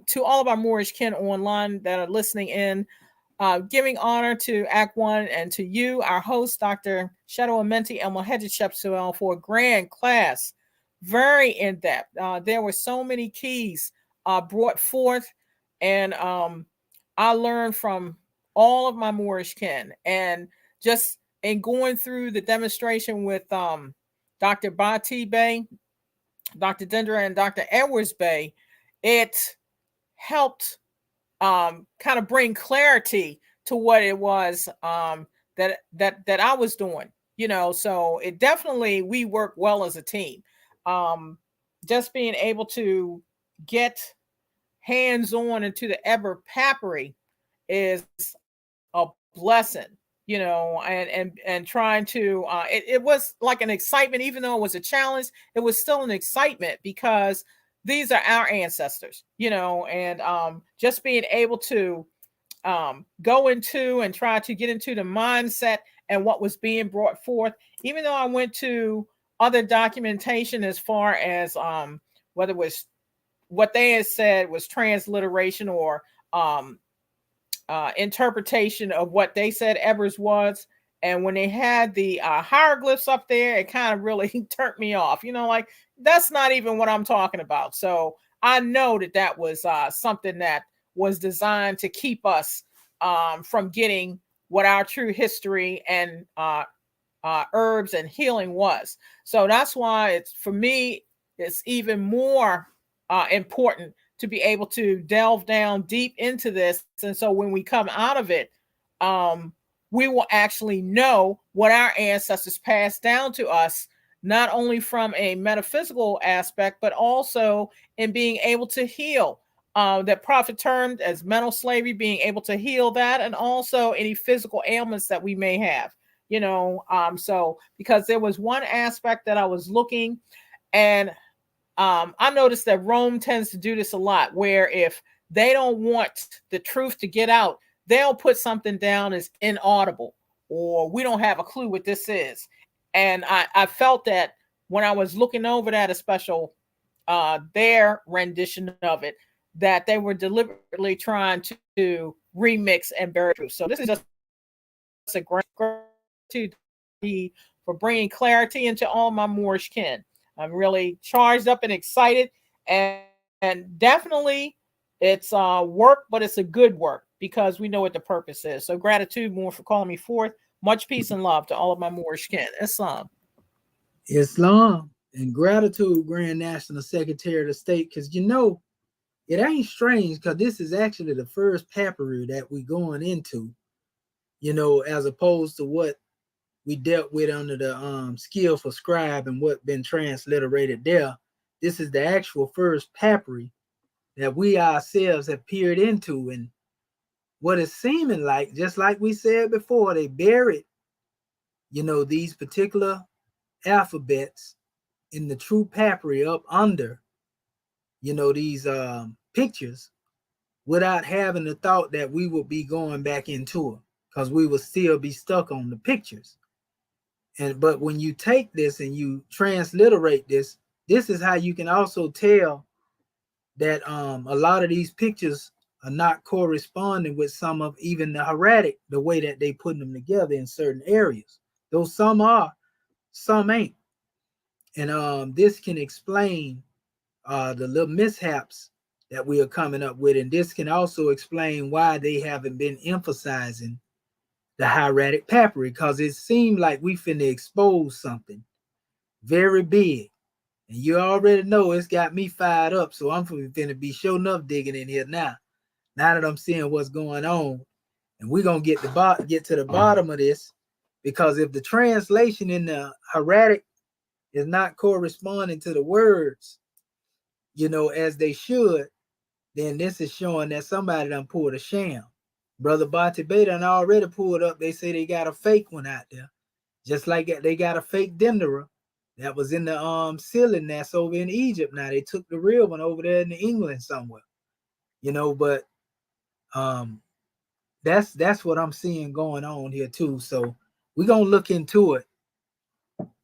to all of our Moorish kin online that are listening in. Giving honor to Act One and to you, our host, Dr. Shadow Amenti El for a grand class, very in-depth. There were so many keys brought forth, and I learned from all of my Moorish kin. And just in going through the demonstration with Dr. Bati Bey, Dr. Dendra, and Dr. Edwards Bey, it helped kind of bring clarity to what it was that I was doing, so it definitely, we work well as a team. Just being able to get hands-on into the Eber papyri is a blessing, and trying to, it was like an excitement, even though it was a challenge, it was still an excitement because these are our ancestors, and just being able to go into and try to get into the mindset and what was being brought forth, even though I went to other documentation as far as whether it was what they had said was transliteration or interpretation of what they said Eber's was. And when they had the hieroglyphs up there, it kind of really turned me off, like that's not even what I'm talking about. So I know that was something that was designed to keep us from getting what our true history and herbs and healing was. So that's why for me, it's even more important to be able to delve down deep into this. And so when we come out of it, we will actually know what our ancestors passed down to us, not only from a metaphysical aspect, but also in being able to heal. That Prophet termed as mental slavery, being able to heal that, and also any physical ailments that we may have, so because there was one aspect that I was looking, and I noticed that Rome tends to do this a lot, where if they don't want the truth to get out, they'll put something down as inaudible, or we don't have a clue what this is. And I felt that when I was looking over that, especially their rendition of it, that they were deliberately trying to remix and bury truth. So this is just a gratitude for bringing clarity into all my Moorish kin. I'm really charged up and excited, and definitely it's work, but it's a good work because we know what the purpose is. So gratitude more for calling me forth. Much peace and love to all of my Moorish kin. Islam. Islam and gratitude, Grand National Secretary of State, because you know it ain't strange because this is actually the first papyrus that we going into, you know, as opposed to what we dealt with under the skillful scribe and what been transliterated there. This is the actual first papyrus that we ourselves have peered into, and what it's seeming like, just like we said before, they buried, you know, these particular alphabets in the true papyri up under, you know, these pictures without having the thought that we would be going back into it because we would still be stuck on the pictures. And but when you take this and you transliterate this, this is how you can also tell that a lot of these pictures are not corresponding with some of even the hieratic, the way that they put them together in certain areas. Though some are, some ain't. And this can explain the little mishaps that we are coming up with. And this can also explain why they haven't been emphasizing the hieratic papyri, because it seemed like we finna expose something very big. And you already know it's got me fired up. So I'm finna be sure enough digging in here now. Now that I'm seeing what's going on. And we're gonna get to the bottom of this, because if the translation in the hieratic is not corresponding to the words, you know, as they should, then this is showing that somebody done pulled a sham. Brother Bati Beta done already pulled up. They say they got a fake one out there, just like they got a fake Dendera that was in the ceiling that's over in Egypt. Now they took the real one over there in England somewhere, you know. But that's what I'm seeing going on here too. So we're gonna look into it,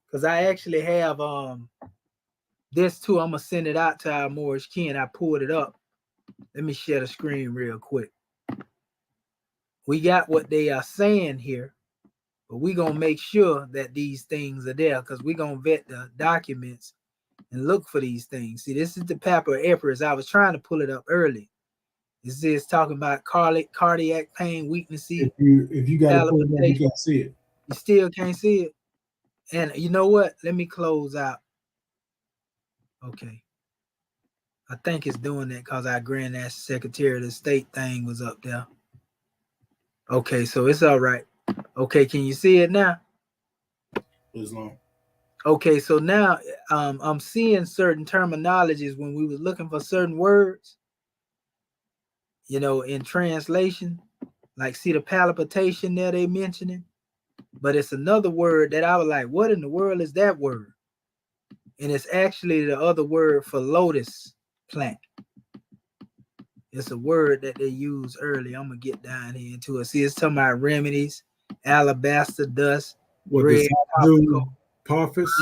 because I actually have this too. I'm gonna send it out to our Moorish kin. I pulled it up. Let me share the screen real quick. We got what they are saying here, but we're going to make sure that these things are there, because we're going to vet the documents and look for these things. See, this is the Papyrus. I was trying to pull it up early. This is talking about cardiac pain, weakness. If you got to pull it up, you can't see it. You still can't see it. And you know what? Let me close out. Okay. I think it's doing that because our Grand National Secretary of the State thing was up there. Okay, so it's all right. Okay, can you see it now? Islam. Okay, so now I'm seeing certain terminologies when we was looking for certain words, you know, in translation, like see the palpitation there they mentioning, but it's another word that I was like, what in the world is that word? And it's actually the other word for lotus plant. It's a word that they used earlier. I'm gonna get down here into it. See, it's talking about remedies, alabaster dust, What bread, Papyrus?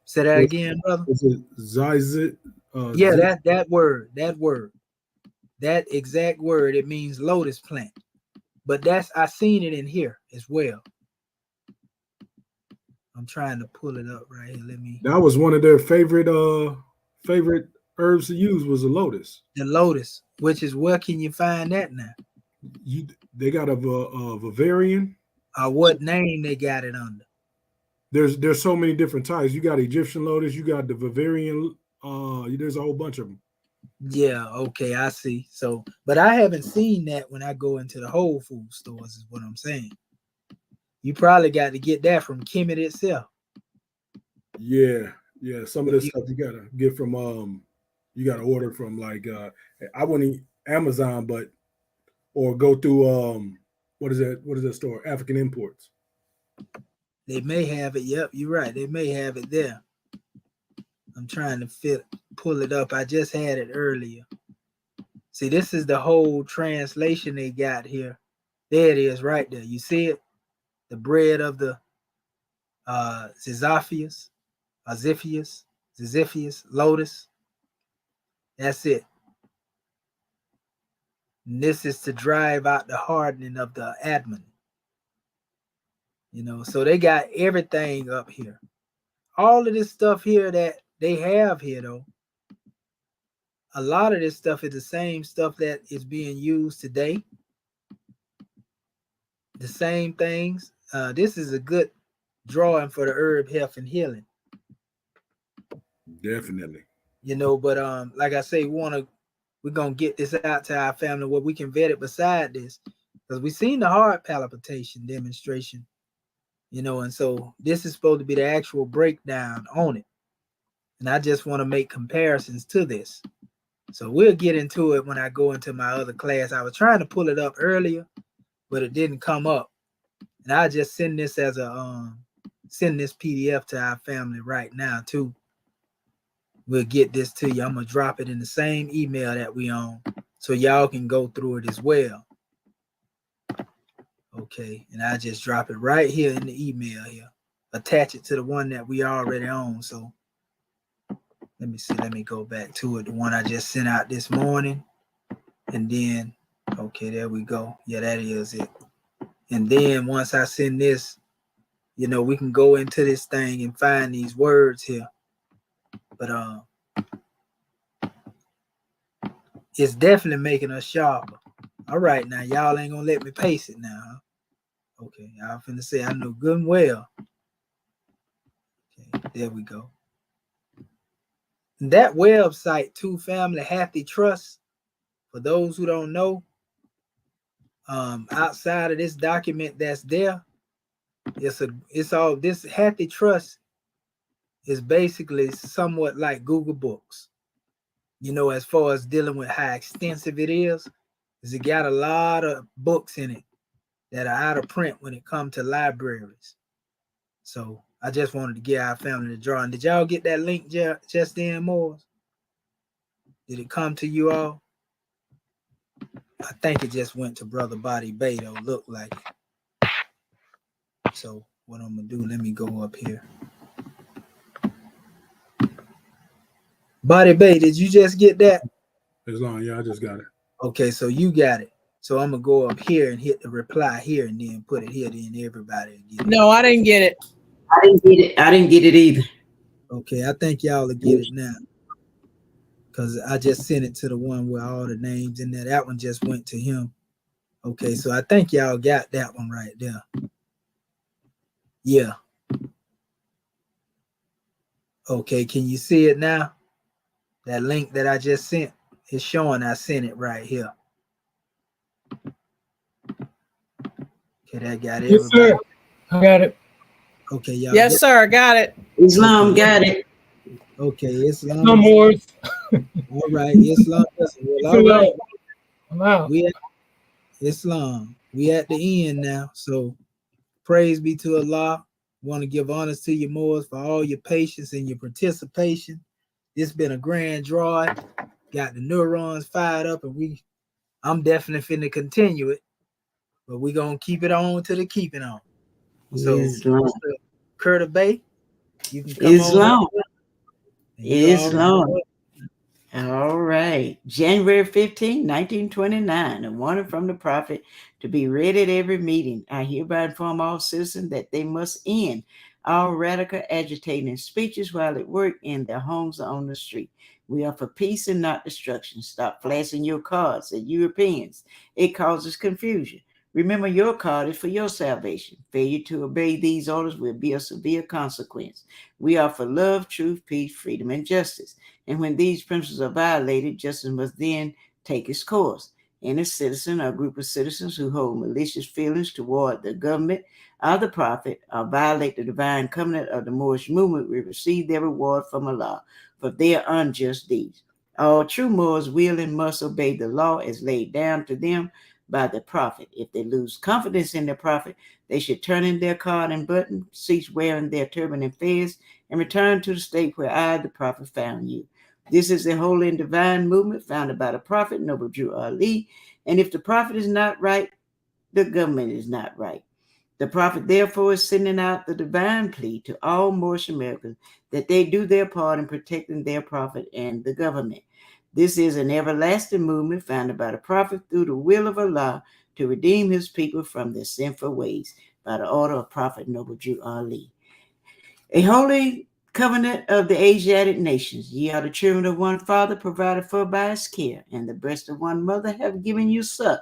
Say that again, brother. Is it Zizit? Yeah, that word, that exact word. It means lotus plant. But I seen it in here as well. I'm trying to pull it up right here. That was one of their favorite herbs to use, was a lotus. The lotus, which is where can you find that now? They got a Bavarian. What name they got it under? There's so many different types. You got Egyptian lotus, you got the Bavarian. There's a whole bunch of them. Yeah, okay, I see. So, but I haven't seen that when I go into the Whole Food stores, is what I'm saying. You probably got to get that from Kemet itself. Yeah. Some of this stuff you gotta get from you gotta order from, like I wouldn't Amazon, but or go through what is that store? African Imports. They may have it. Yep, you're right. They may have it there. I'm trying to pull it up. I just had it earlier. See, this is the whole translation they got here. There it is right there. You see it? The bread of the Ziziphius, lotus. That's it. And this is to drive out the hardening of the admin. You know, so they got everything up here. All of this stuff here that they have here, though, a lot of this stuff is the same stuff that is being used today. The same things. This is a good drawing for the herb health and healing. Definitely. You know, but like I say, we're gonna get this out to our family where we can vet it beside this, because we seen the heart palpitation demonstration, you know, and so this is supposed to be the actual breakdown on it. And I just want to make comparisons to this. So we'll get into it when I go into my other class. I was trying to pull it up earlier, but it didn't come up. And I just send this as a send this PDF to our family right now too. We'll get this to you. I'm gonna drop it in the same email that we on, so y'all can go through it as well. Okay, and I just drop it right here in the email here. Attach it to the one that we already own. So let me see. Let me go back to it. The one I just sent out this morning, and then okay, there we go. Yeah, that is it. And then once I send this, you know, we can go into this thing and find these words here. But it's definitely making us sharper. All right, now y'all ain't gonna let me paste it now, huh? Okay, y'all finna say I know good and well. Okay, there we go. And that website, Two Family Happy Trust, for those who don't know, outside of this document that's there, it's all this Happy Trust is basically somewhat like Google Books. You know, as far as dealing with how extensive it is it got a lot of books in it that are out of print when it comes to libraries. So I just wanted to get our family the drawing. Did y'all get that link just then, Moores? Did it come to you all? I think it just went to Brother Body Bay, though. Look like it. So what I'm gonna do, let me go up here. Body Bay, did you just get that? As long, yeah, I just got it. Okay, so you got it. So I'm gonna go up here and hit the reply here and then put it here, then everybody get it. No, I didn't get it. I didn't get it. I didn't get it either. Okay, I think y'all will get it now, because I just sent it to the one with all the names in there. That one just went to him. Okay, so I think y'all got that one right there. Yeah. Okay, can you see it now? That link that I just sent is showing I sent it right here. Okay, that got everybody. Yes, sir. I got it. Okay, y'all. Yes, sir. Got it. Islam got it. Okay, Islam. No more. All right, Islam. Well, all right. Wow. We at Islam. We at the end now. So praise be to Allah. Want to give honors to you, Moors, for all your patience and your participation. It's been a grand draw. Got the neurons fired up, and I'm definitely finna continue it. But we're gonna keep it on to the keep it on. So Islam. Curtis Bay, you can come Islam. on. Islam. All right. January 15, 1929, a warning from the prophet to be read at every meeting. I hereby inform all citizens that they must end all radical agitating speeches while at work in their homes or on the street. We are for peace and not destruction. Stop flashing your cards at Europeans. It causes confusion. Remember, your card is for your salvation. Failure to obey these orders will be a severe consequence. We are for love, truth, peace, freedom, and justice. And when these principles are violated, justice must then take its course. Any citizen or group of citizens who hold malicious feelings toward the government or the prophet or violate the divine covenant of the Moorish movement will receive their reward from Allah for their unjust deeds. All true Moors will and must obey the law as laid down to them by the prophet. If they lose confidence in the prophet, they should turn in their card and button, cease wearing their turban and fez, and return to the state where I, the prophet, found you. This is a holy and divine movement founded by the prophet, Noble Drew Ali. And if the prophet is not right, the government is not right. The prophet, therefore, is sending out the divine plea to all Moorish Americans that they do their part in protecting their prophet and the government. This is an everlasting movement founded by the prophet through the will of Allah to redeem his people from their sinful ways by the order of Prophet Noble Jew Ali. A holy covenant of the Asiatic nations. Ye are the children of one father, provided for by his care, and the breast of one mother have given you suck.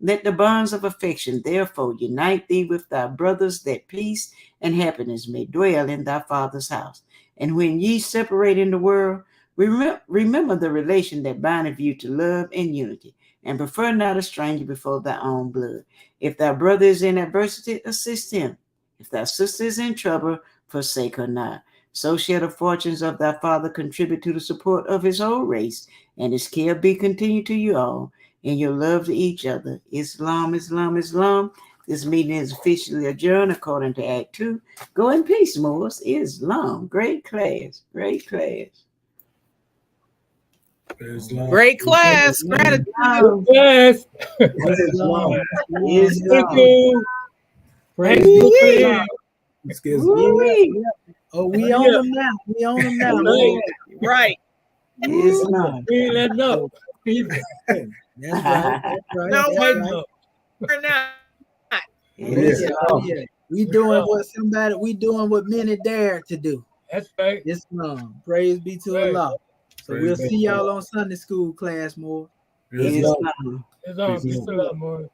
Let the bonds of affection therefore unite thee with thy brothers, that peace and happiness may dwell in thy father's house. And when ye separate in the world, remember the relation that bindeth you to love and unity, and prefer not a stranger before thy own blood. If thy brother is in adversity, assist him. If thy sister is in trouble, forsake her not. So shall the fortunes of thy father contribute to the support of his whole race, and his care be continued to you all in your love to each other. Islam, Islam, Islam. This meeting is officially adjourned according to Act 2. Go in peace, Moors. Islam. Great class. Great class. Islam. Great class. Gratitude. Yes. Islam. Thank you. Praise Woo-wee. be. It's good. Woo-wee. Oh, we on them now. We on them now. Right. Right. Islam. We ain't letting up. That's right. That's right. No, That's we're right. we're not. Islam. Yeah. We doing what many dare to do. That's right. Islam. Praise be to Right. Allah. So Praise we'll be see to y'all on Sunday school class more. Islam. Islam. It's all. Peace Peace out. out, more.